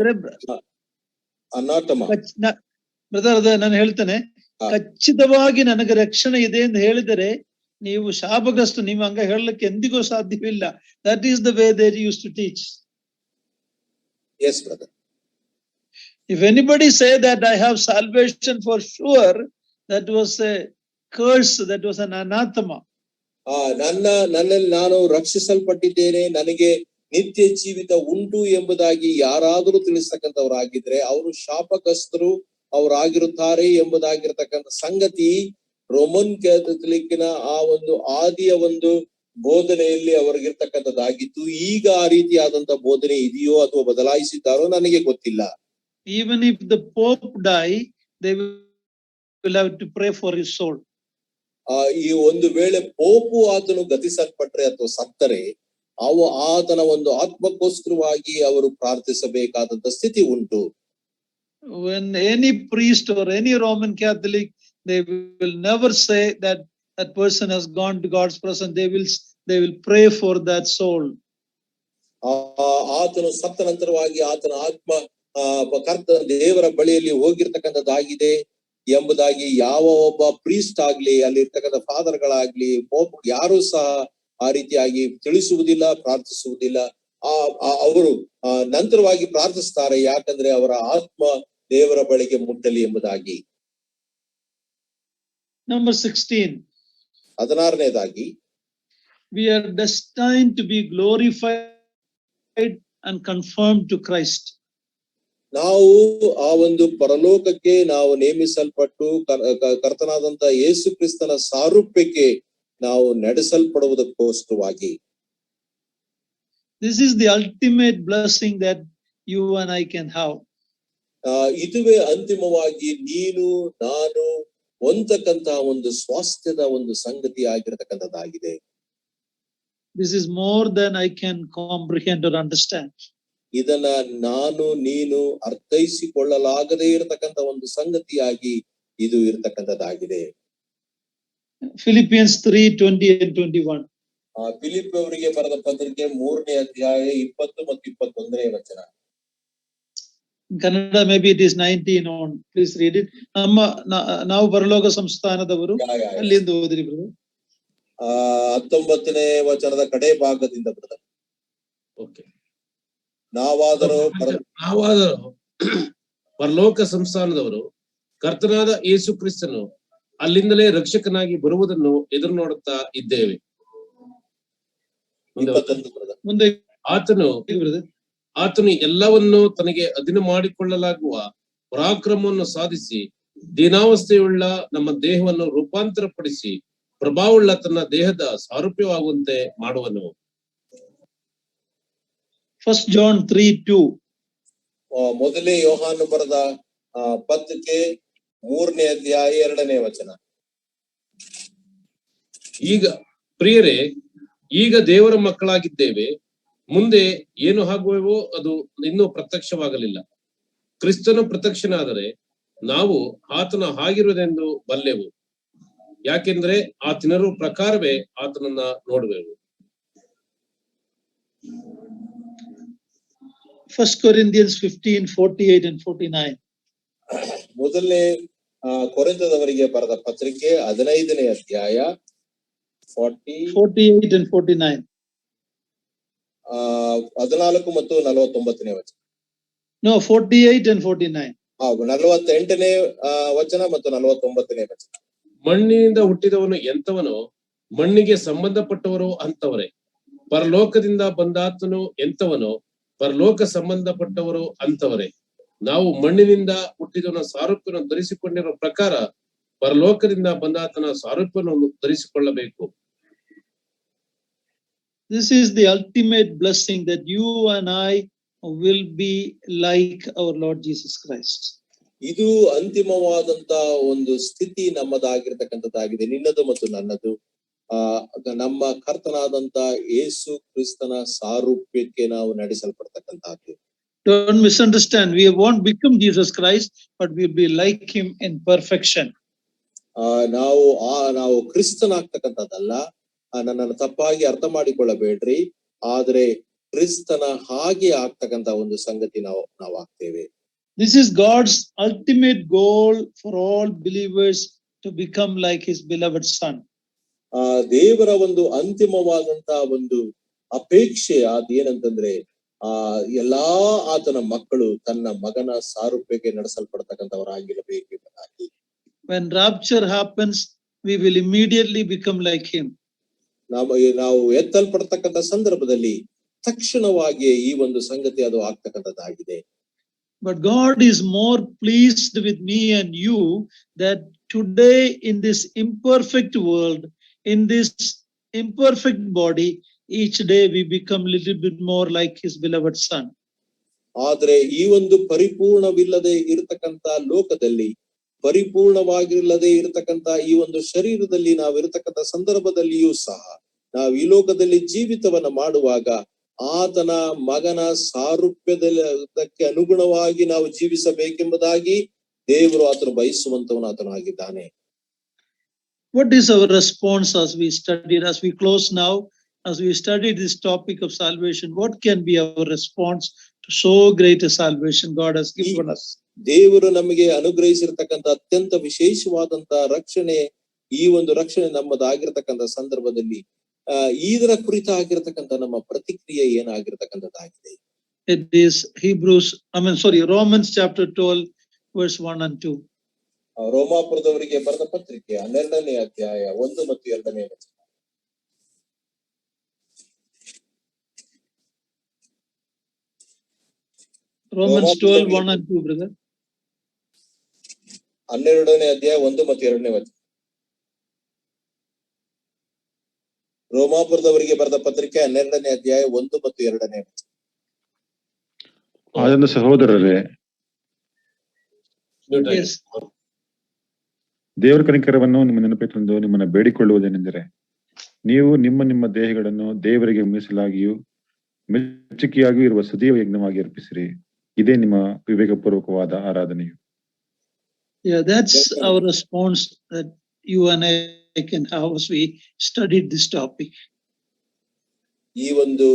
ಅನಾಥಮ ಬ್ರದರ್, ನಾನು ಹೇಳ್ತೇನೆ, ಖಚಿತವಾಗಿ ನನಗೆ ರಕ್ಷಣೆ ಇದೆ ಎಂದು ಹೇಳಿದರೆ ನೀವು ಶಾಪಗ್ರಸ್ತ, ನೀವು ಹಂಗ ಹೇಳಲಿಕ್ಕೆ ಎಂದಿಗೂ ಸಾಧ್ಯವಿಲ್ಲ. That is the way they use to teach. Yes, brother. If anybody say that I have salvation for sure, that was a curse, that was an anathema. ನನ್ನಲ್ಲಿ ನಾನು ರಕ್ಷಿಸಲ್ಪಟ್ಟಿದ್ದೇನೆ, ನನಗೆ ನಿತ್ಯ ಜೀವಿತ ಉಂಟು ಎಂಬುದಾಗಿ ಯಾರಾದರೂ ತಿಳಿಸ್ತಕ್ಕಂಥವರಾಗಿದ್ರೆ ಅವರು ಶಾಪಗ್ರಸ್ತರು ಅವರಾಗಿರುತ್ತಾರೆ ಎಂಬುದಾಗಿರ್ತಕ್ಕಂಥ ಸಂಗತಿ ರೋಮನ್ ಕ್ಯಾಥಲಿಕ್ನ ಆ ಒಂದು ಆದಿಯ ಒಂದು ಬೋಧನೆಯಲ್ಲಿ ಅವರಿಗಿರ್ತಕ್ಕಂಥದ್ದಾಗಿತ್ತು. ಈಗ ಆ ರೀತಿಯಾದಂತ ಬೋಧನೆ ಇದೆಯೋ ಅಥವಾ ಬದಲಾಯಿಸಿದ್ದಾರೋ ನನಗೆ ಗೊತ್ತಿಲ್ಲ. Even if the Pope die, they will have to pray for his soul. ಈ ಒಂದು ವೇಳೆ ಪೋಪು ಆತನು ಗತಿಸಲ್ಪಟ್ರೆ ಅಥವಾ ಸತ್ತರೆ ಆತನ ಒಂದು ಆತ್ಮಕ್ಕೋಸ್ಕರವಾಗಿ ಅವರು ಪ್ರಾರ್ಥಿಸಬೇಕಾದಂತ ಸ್ಥಿತಿ ಉಂಟು. When any priest or any Roman Catholic, they will never say that that person has gone to God's presence. They will pray for that soul. ಆತನು ಸತ್ತ ನಂತರವಾಗಿ ಆತನ ಆತ್ಮ ದೇವರ ಬಳಿಯಲ್ಲಿ ಹೋಗಿರ್ತಕ್ಕಂಥದ್ದಾಗಿದೆ ಎಂಬುದಾಗಿ ಯಾವ ಒಬ್ಬ ಪ್ರೀಸ್ಟ್ ಆಗ್ಲಿ, ಅಲ್ಲಿ ಇರ್ತಕ್ಕಂಥ ಫಾದರ್ಗಳಾಗ್ಲಿ, ಪೋಪ್ ಯಾರು ಸಹ ಆ ರೀತಿಯಾಗಿ ತಿಳಿಸುವುದಿಲ್ಲ, ಪ್ರಾರ್ಥಿಸುವುದಿಲ್ಲ. ಅವರು ನಂತರವಾಗಿ ಪ್ರಾರ್ಥಿಸ್ತಾರೆ, ಯಾಕಂದ್ರೆ ಅವರ ಆತ್ಮ ದೇವರ ಬಳಿಗೆ ಮುಟ್ಟಲಿ ಎಂಬುದಾಗಿ. Number 16. 16ನೇದಾಗಿ, we are destined to be glorified and conformed to Christ. ನಾವು ಆ ಒಂದು ಪರಲೋಕಕ್ಕೆ ನಾವು ನೇಮಿಸಲ್ಪಟ್ಟು ಕರ್ತನಾದಂತ ಯೇಸು ಕ್ರಿಸ್ತನ ಸಾರೂಪ್ಯಕ್ಕೆ ನಾವು ನಡೆಸಲ್ಪಡುವುದಕ್ಕೋಸ್ಕರವಾಗಿ. This is the ultimate blessing that you and I can have. ಇದುವೇ ಅಂತಿಮವಾಗಿ ನೀನು ನಾನು ಹೊಂದತಕ್ಕಂತ ಒಂದು ಸ್ವಾಸ್ಥ್ಯದ ಒಂದು ಸಂಗತಿ ಆಗಿರತಕ್ಕಂಥದ್ದಾಗಿದೆ. This is more than I can comprehend or understand. ಇದನ್ನ ನಾನು ನೀನು ಅರ್ಥೈಸಿಕೊಳ್ಳಲಾಗದೇ ಇರತಕ್ಕಂತ ಒಂದು ಸಂಗತಿಯಾಗಿ ಇದು ಇರತಕ್ಕಂಥದ್ದಾಗಿದೆ. Philippians 3:20 and 21. ಫಿಲಿಪ್ ಅವರಿಗೆ ಬರೆದ ಪತ್ರಿಕೆ 3ನೇ ಅಧ್ಯಾಯ 20 ಮತ್ತು 21ನೇ ವಚನ. In Kannada, maybe it is 19 on. Please read it. ನಾವು ಪರಲೋಕ ಸಂಸ್ಥಾನದವರು ಅಲ್ಲಿಂದ ಓದಿರಿ ಬ್ರದರ್. 19ನೇ ವಚನದ ಕಡೆ ಭಾಗದಿಂದ ಬ್ರದರ್. ಓಕೆ. ನಾವಾದರೂ ಪರಲೋಕ ಸಂಸ್ಥಾನದವರು ಕರ್ತನಾದ ಯೇಸು ಕ್ರಿಸ್ತನು ಅಲ್ಲಿಂದಲೇ ರಕ್ಷಕನಾಗಿ ಬರುವುದನ್ನು ಎದುರು ನೋಡುತ್ತಾ ಇದ್ದೇವೆ. ಮುಂದೆ ಆತನು ಎಲ್ಲವನ್ನು ತನಗೆ ಅಧೀನ ಮಾಡಿಕೊಳ್ಳಲಾಗುವ ಪರಾಕ್ರಮವನ್ನು ಸಾಧಿಸಿ ದೀನಾವಸ್ಥೆಯುಳ್ಳ ನಮ್ಮ ದೇಹವನ್ನು ರೂಪಾಂತರಪಡಿಸಿ ಪ್ರಭಾವವುಳ್ಳ ತನ್ನ ದೇಹದ ಸಾರೂಪ್ಯವಾಗುವಂತೆ ಮಾಡುವನು. 1 John 3:2. ಮೊದಲೇ ಯೋಹಾನು ಬರೆದ ಪತ್ರಿಕೆ 3ನೇ ಅಧ್ಯಾಯ 2ನೇ ವಚನ. ಈಗ ಪ್ರಿಯರೇ, ಈಗ ದೇವರ ಮಕ್ಕಳಾಗಿದ್ದೇವೆ, ಮುಂದೆ ಏನು ಆಗುವೆವೋ ಅದು ಇನ್ನೂ ಪ್ರತ್ಯಕ್ಷವಾಗಲಿಲ್ಲ. ಕ್ರಿಸ್ತನು ಪ್ರತ್ಯಕ್ಷನಾದರೆ ನಾವು ಆತನ ಆಗಿರುವುದೆಂದು ಬಲ್ಲೆವು, ಯಾಕೆಂದ್ರೆ ಆ ತಿನ್ನರು ಪ್ರಕಾರವೇ ಆತನನ್ನ ನೋಡುವೆವು. 1 Corinthians 15:48 and 49. ಮೊದಲನೇ ಕೊರಿಂಥದವರಿಗೆ ಬರೆದ ಪತ್ರಿಕೆ 15ನೇ ಅಧ್ಯಾಯ 48 and 49. 14 ಮತ್ತು 49ನೇ ವಚನ. No, 48 and 49. 48ನೇ ವಚನ ಮತ್ತು 49ನೇ ವಚನ. ಮಣ್ಣಿನಿಂದ ಹುಟ್ಟಿದವನು ಎಂತವನೋ ಮಣ್ಣಿಗೆ ಸಂಬಂಧಪಟ್ಟವರು ಅಂತವರೇ, ಪರಲೋಕದಿಂದ ಬಂದಾತನು ಎಂತವನೋ ಪರಲೋಕ ಸಂಬಂಧಪಟ್ಟವರು ಅಂತವರೇ. ನಾವು ಮಣ್ಣಿನಿಂದ ಹುಟ್ಟಿದವನ ಸಾರೂಪ್ಯವನ್ನು ಧರಿಸಿಕೊಂಡಿರುವ ಪ್ರಕಾರ ಪರಲೋಕದಿಂದ ಬಂದಾತನ ಸಾರೂಪ್ಯವನ್ನು ಧರಿಸಿಕೊಳ್ಳಬೇಕು. This is the ultimate blessing that you and I will be like our Lord Jesus Christ. ಇದು ಅಂತಿಮವಾದಂತ ಒಂದು ಸ್ಥಿತಿ ನಮ್ಮದಾಗಿರ್ತಕ್ಕಂಥದ್ದಾಗಿದೆ, ನಿನ್ನದು ಮತ್ತು ನನ್ನದು. ನಮ್ಮ ಕರ್ತನಾದಂತ ಯೇಸು ಕ್ರಿಸ್ತನ ಸಾರೂಪ್ಯಕ್ಕೆ ನಾವು ನಡೆಸಲ್ಪಡ್ತಕ್ಕಂಥದ್ದು. Don't misunderstand. We won't become Jesus Christ, but we'll be like him in perfection. ನಾವು ಕ್ರಿಸ್ತನಾಗ್ತಕ್ಕಂಥದ್ದಲ್ಲ, ನನ್ನನ್ನು ತಪ್ಪಾಗಿ ಅರ್ಥ ಮಾಡಿಕೊಳ್ಳಬೇಡ್ರಿ, ಆದ್ರೆ ಕ್ರಿಸ್ತನ ಹಾಗೆ ಆಗ್ತಕ್ಕಂಥ ಒಂದು ಸಂಗತಿ ನಾವು ಆಗ್ತೇವೆ. This is God's ultimate goal for all believers to become like his beloved son. ದೇವರ ಒಂದು ಅಂತಿಮವಾದಂತ ಒಂದು ಅಪೇಕ್ಷೆ ಅದೇನಂತಂದ್ರೆ ಎಲ್ಲಾ ಆತನ ಮಕ್ಕಳು ತನ್ನ ಮಗನ ಸಾರೂಪ್ಯಕ್ಕೆ ನಡೆಸಲ್ಪಡ್ತಕ್ಕಂಥವರಾಗಿರಬೇಕೆಂಬುದಾಗಿ. When rapture happens, we will immediately become like him. ನಾವು ಎತ್ತಲ್ಪಡ್ತಕ್ಕಂಥ ಸಂದರ್ಭದಲ್ಲಿ ತಕ್ಷಣವಾಗಿ ಈ ಒಂದು ಸಂಗತಿ ಅದು ಆಗ್ತಕ್ಕಂಥದ್ದಾಗಿದೆ. But God is more pleased with me and you that today in this imperfect world, in this imperfect body, each day we become a little bit more like his beloved son. ಆದ್ರೆ ಈ ಒಂದು ಪರಿಪೂರ್ಣವಿಲ್ಲದೆ ಇರತಕ್ಕಂತ ಲೋಕದಲ್ಲಿ, ಪರಿಪೂರ್ಣವಾಗಿಲ್ಲದೆ ಇರತಕ್ಕಂತ ಈ ಒಂದು ಶರೀರದಲ್ಲಿ ನಾವಿರತಕ್ಕಂತ ಸಂದರ್ಭದಲ್ಲಿಯೂ ಸಹ ನಾವು ಈ ಲೋಕದಲ್ಲಿ ಜೀವಿತವನ್ನ ಮಾಡುವಾಗ ಆತನ ಮಗನ ಸಾರೂಪ್ಯದಕ್ಕೆ ಅನುಗುಣವಾಗಿ ನಾವು ಜೀವಿಸಬೇಕೆಂಬುದಾಗಿ ದೇವರು ಆತನು ಬಯಸುವಂತವನು ಆತನಾಗಿದ್ದಾನೆ. What is our response as we studied, as we close now, as we studied this topic of salvation? What can be our response to so great a salvation God has given us? ದೇವರು ನಮಗೆ ಅನುಗ್ರಹಿಸಿರ್ತಕ್ಕಂಥ ಅತ್ಯಂತ ವಿಶೇಷವಾದಂತ ರಕ್ಷಣೆ, ಈ ಒಂದು ರಕ್ಷಣೆ ನಮ್ಮದಾಗಿರ್ತಕ್ಕಂಥ ಸಂದರ್ಭದಲ್ಲಿ ಇದರ ಕುರಿತಾಗಿರ್ತಕ್ಕಂಥ ನಮ್ಮ ಪ್ರತಿಕ್ರಿಯೆ ಏನಾಗಿರ್ತಕ್ಕಂಥದ್ದಾಗಿದೆ? It is Romans chapter 12 verse 1 and 2. ರೋಮಾಪುರದವರಿಗೆ ಬರೆದ ಪತ್ರಿಕೆ 12ನೇ ಅಧ್ಯಾಯ 1 ಮತ್ತು 2ನೇ ವಚನ. Romans 12 1 and 2 brother. 12ನೇ ಅಧ್ಯಾಯ 1 ಮತ್ತು 2ನೇ ವಚನ. ರೋಮಾಪುರದವರಿಗೆ ಬರೆದ ಪತ್ರಿಕೆ 12ನೇ ಅಧ್ಯಾಯ 1 ಮತ್ತು 2ನೇ ವಚನ. ಆದ್ದರಿಂದ ಸಹೋದರರೇ, ದೇವರ ಕನಿಕರವನ್ನು ನಿಮ್ಮ ನೆನಪಿಟ್ಟುಕೊಂಡು ನಿಮ್ಮನ್ನು ಬೇಡಿಕೊಳ್ಳುವುದೇನೆಂದರೆ, ನೀವು ನಿಮ್ಮ ದೇಹಗಳನ್ನು ದೇವರಿಗೆ ಮೀಸಲಾಗಿಯೂ ಮೆಚ್ಚುಗೆಯಾಗಿಯೂ ಇರುವ ಸಜೀವ ಯಜ್ಞವಾಗಿ ಅರ್ಪಿಸಿರಿ. ಇದೇ ನಿಮ್ಮ ವಿವೇಕಪೂರ್ವಕವಾದ ಆರಾಧನೆಯು. Yeah, that's our response that you and I can have as we studied this topic. ಈ ಒಂದು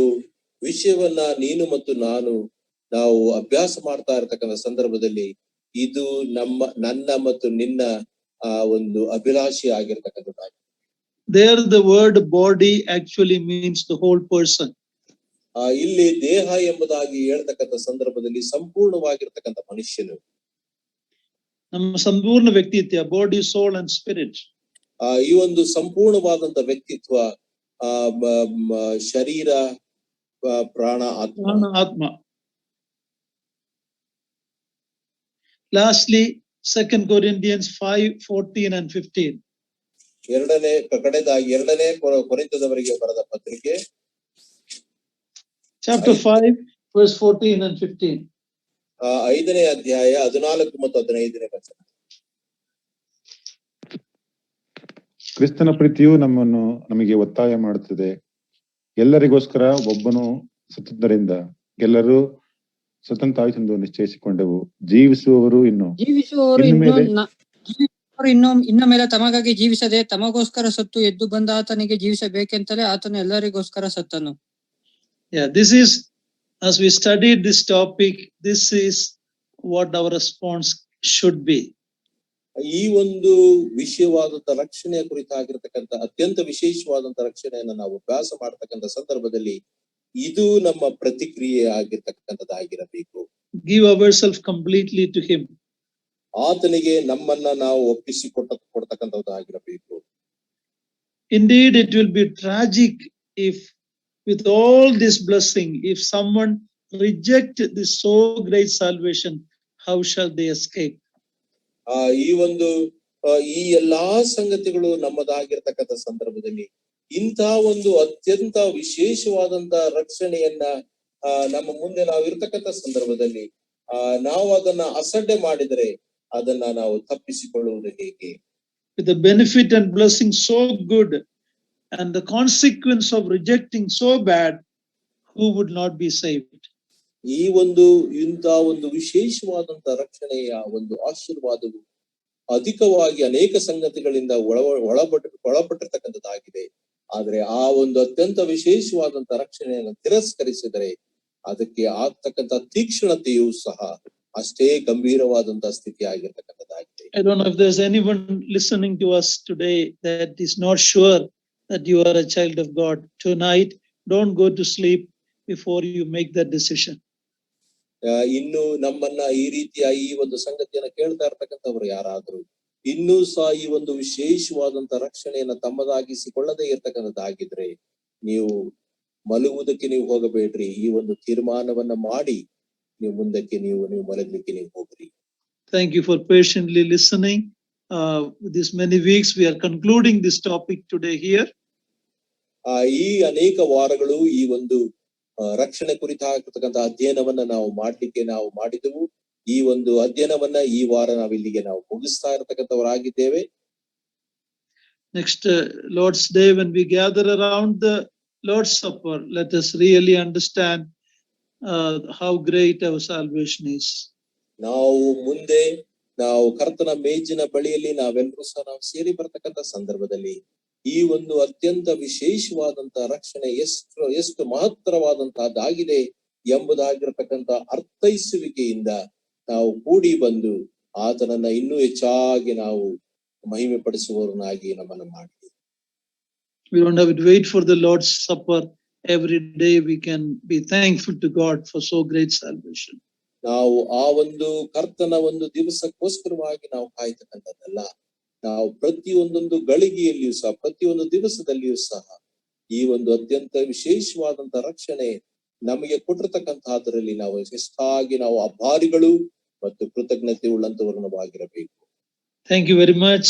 ವಿಷಯವನ್ನ ನೀನು ಮತ್ತು ನಾನು ನಾವು ಅಭ್ಯಾಸ ಮಾಡ್ತಾ ಇರತಕ್ಕಂಥ ಸಂದರ್ಭದಲ್ಲಿ ಇದು ನನ್ನ ಮತ್ತು ನಿನ್ನ ಒಂದು ಅಭಿಲಾಷೆ ಆಗಿರ್ತಕ್ಕಂಥದ್ದಾಗಿದೆ. There the word body actually means the whole person. ಇಲ್ಲಿ ದೇಹ ಎಂಬುದಾಗಿ ಹೇಳ್ತಕ್ಕಂಥ ಸಂದರ್ಭದಲ್ಲಿ ಸಂಪೂರ್ಣವಾಗಿರ್ತಕ್ಕಂಥ ಮನುಷ್ಯನು, ನಮ್ಮ ಸಂಪೂರ್ಣ ವ್ಯಕ್ತಿತ್ವ, ಬಾಡಿ, ಸೋಲ್ ಅಂಡ್ ಸ್ಪಿರಿಟ್. ಈ ಒಂದು ಸಂಪೂರ್ಣವಾದಂತ ವ್ಯಕ್ತಿತ್ವ, ಶರೀರ, ಪ್ರಾಣ, ಆತ್ಮ. Lastly, 2 Corinthians 5:14 and 15. ಎರಡನೇ ಕೊರಿಂಥದವರಿಗೆ ಬರೆದ ಪತ್ರಿಕೆ Chapter 5 verse 14 and 15. 5ನೇ ಅಧ್ಯಾಯ 14 ಮತ್ತು 15ನೇ ವಚನ. ಕ್ರಿಸ್ತನ ಪ್ರೀತಿಯು ನಮಗೆ ಒತ್ತಾಯ ಮಾಡುತ್ತದೆ. ಎಲ್ಲರಿಗೋಸ್ಕರ ಒಬ್ಬನು ಸತ್ತದ್ದರಿಂದ ಎಲ್ಲರೂ ಸ್ವತಂತ್ರವೆಂದು ನಿಶ್ಚಯಿಸಿಕೊಂಡೆವು. ಜೀವಿಸುವವರು ಇನ್ನು ಇನ್ನ ಮೇಲೆ ತಮಗಾಗಿ ಜೀವಿಸದೆ ತಮಗೋಸ್ಕರ ಸತ್ತು ಎದ್ದು ಬಂದ ಆತನಿಗೆ ಜೀವಿಸಬೇಕೆಂತಲೇ ಆತನು ಎಲ್ಲರಿಗೋಸ್ಕರ ಸತ್ತನು. Yeah, this is, as we studied this topic, this is what our response should be. ಈ ಒಂದು ವಿಷಯವಾದಂತ ರಕ್ಷಣೆಯ ಕುರಿತಾಗಿರ್ತಕ್ಕಂಥ ಅತ್ಯಂತ ವಿಶೇಷವಾದಂತ ರಕ್ಷಣೆಯನ್ನು ನಾವು ಅಭ್ಯಾಸ ಮಾಡತಕ್ಕಂಥ ಸಂದರ್ಭದಲ್ಲಿ ಇದು ನಮ್ಮ ಪ್ರತಿಕ್ರಿಯೆ ಆಗಿರ್ತಕ್ಕಂಥದ್ದಾಗಿರಬೇಕು. Give ourselves completely to him. ಆತನಿಗೆ ನಮ್ಮನ್ನ ನಾವು ಒಪ್ಪಿಸಿಕೊಡ್ತಕ್ಕಂಥದ್ದಾಗಿರಬೇಕು. Indeed, it will be tragic if with all this blessing, if someone reject this so great salvation, how shall they escape? ಈ ಎಲ್ಲಾ ಸಂಗತಿಗಳು ನಮ್ಮದಾಗಿರ್ತಕ್ಕಂಥ ಸಂದರ್ಭದಲ್ಲಿ ಇಂಥ ಒಂದು ಅತ್ಯಂತ ವಿಶೇಷವಾದಂತ ರಕ್ಷಣೆಯನ್ನ ನಮ್ಮ ಮುಂದೆ ನಾವು ಇರ್ತಕ್ಕಂಥ ಸಂದರ್ಭದಲ್ಲಿ ನಾವು ಅದನ್ನ ಅಸಡ್ಡೆ ಮಾಡಿದರೆ ಅದನ್ನ ನಾವು ತಪ್ಪಿಸಿಕೊಳ್ಳುವುದು ಹೇಗೆ? With the benefit and blessing so good and the consequence of rejecting so bad, who would not be saved? ಈ ಇಂಥ ಒಂದು ವಿಶೇಷವಾದಂತ ರಕ್ಷಣೆಯ ಒಂದು ಆಶೀರ್ವಾದವು ಅಧಿಕವಾಗಿ ಅನೇಕ ಸಂಗತಿಗಳಿಂದ ಒಳಪಟ್ಟಿರ್ತಕ್ಕಂಥದ್ದಾಗಿದೆ. ಆದ್ರೆ ಆ ಒಂದು ಅತ್ಯಂತ ವಿಶೇಷವಾದಂತ ರಕ್ಷಣೆಯನ್ನು ತಿರಸ್ಕರಿಸಿದರೆ ಅದಕ್ಕೆ ಆಗ್ತಕ್ಕಂಥ ತೀಕ್ಷ್ಣತೆಯೂ ಸಹ ಅಷ್ಟೇ ಗಂಭೀರವಾದಂತ ಸ್ಥಿತಿ ಆಗಿರ್ತಕ್ಕಂಥದ್ದಾಗಿದೆ. I don't know if there's anyone listening to us today that is not sure that you are a child of God. Tonight, don't go to sleep before you make that decision. ಇನ್ನು ನಮ್ಮನ್ನ ಈ ರೀತಿಯ ಈ ಒಂದು ಸಂಗತಿಯನ್ನ ಕೇಳ್ತಾ ಇರ್ತಕ್ಕಂಥವ್ರು ಯಾರಾದ್ರೂ ಇನ್ನೂ ಸಹ ಈ ಒಂದು ವಿಶೇಷವಾದಂತ ರಕ್ಷಣೆಯನ್ನ ತಮ್ಮದಾಗಿಸಿಕೊಳ್ಳದೆ ಇರ್ತಕ್ಕಂಥದ್ದಾಗಿದ್ರೆ ನೀವು ಮಲಗುವುದಕ್ಕೆ ನೀವು ಹೋಗಬೇಡ್ರಿ. ಈ ಒಂದು ತೀರ್ಮಾನವನ್ನ ಮಾಡಿ ನೀವು ಮುಂದಕ್ಕೆ ನೀವು ಮಲಗಲಿಕ್ಕೆ ನೀವು ಹೋಗ್ರಿ. Thank you for patiently listening. These many weeks we are concluding this topic today here. ಈ ಅನೇಕ ವಾರಗಳು ಈ ಒಂದು ರಕ್ಷಣೆ ಕುರಿತಾಗಿರ್ತಕ್ಕಂಥ ಅಧ್ಯಯನವನ್ನ ನಾವು ಮಾಡಿದೆವು. ಈ ಒಂದು ಅಧ್ಯಯನವನ್ನ ಈ ವಾರ ನಾವು ಇಲ್ಲಿಗೆ ನಾವು ಮುಗಿಸ್ತಾ ಇರತಕ್ಕಂಥವರಾಗಿದ್ದೇವೆ. Next Lord's Day, when we gather around the Lord's Supper, let us really understand how great our salvation is. ನಾವು ಕರ್ತನ ಮೇಜಿನ ಬಳಿಯಲ್ಲಿ ನಾವೆಲ್ಲರೂ ಸಹ ನಾವು ಸೇರಿ ಬರ್ತಕ್ಕಂಥ ಸಂದರ್ಭದಲ್ಲಿ ಈ ಒಂದು ಅತ್ಯಂತ ವಿಶೇಷವಾದಂತ ರಕ್ಷಣೆ ಎಷ್ಟು ಮಹತ್ತರವಾದಂತಹದ್ದಾಗಿದೆ ಎಂಬುದಾಗಿರತಕ್ಕಂತ ಅರ್ಥೈಸುವಿಕೆಯಿಂದ ನಾವು ಕೂಡಿ ಬಂದು ಆತನನ್ನ ಇನ್ನೂ ಹೆಚ್ಚಾಗಿ ನಾವು ಮಹಿಮೆ ಪಡಿಸುವವರನ್ನಾಗಿ ನಮ್ಮನ್ನು ಮಾಡಿ. We don't have to wait for the Lord's Supper. Every day we can be thankful to God for so great salvation. ನಾವು ಆ ಒಂದು ಕರ್ತನ ಒಂದು ದಿವಸಕ್ಕೋಸ್ಕರವಾಗಿ ನಾವು ಕಾಯ್ತಕ್ಕಂಥದ್ದಲ್ಲ. ನಾವು ಪ್ರತಿಯೊಂದೊಂದು ಗಳಿಗೆಯಲ್ಲಿಯೂ ಸಹ ಪ್ರತಿಯೊಂದು ದಿವಸದಲ್ಲಿಯೂ ಸಹ ಈ ಒಂದು ಅತ್ಯಂತ ವಿಶೇಷವಾದಂತ ರಕ್ಷಣೆ ನಮಗೆ ಕೊಟ್ಟಿರ್ತಕ್ಕಂಥದ್ರಲ್ಲಿ ನಾವು ಎಷ್ಟಾಗಿ ನಾವು ಆಭಾರಿಗಳು ಮತ್ತು ಕೃತಜ್ಞತೆ ಉಳ್ಳಂತವರನ್ನಾಗಿರಬೇಕು. Thank you very much.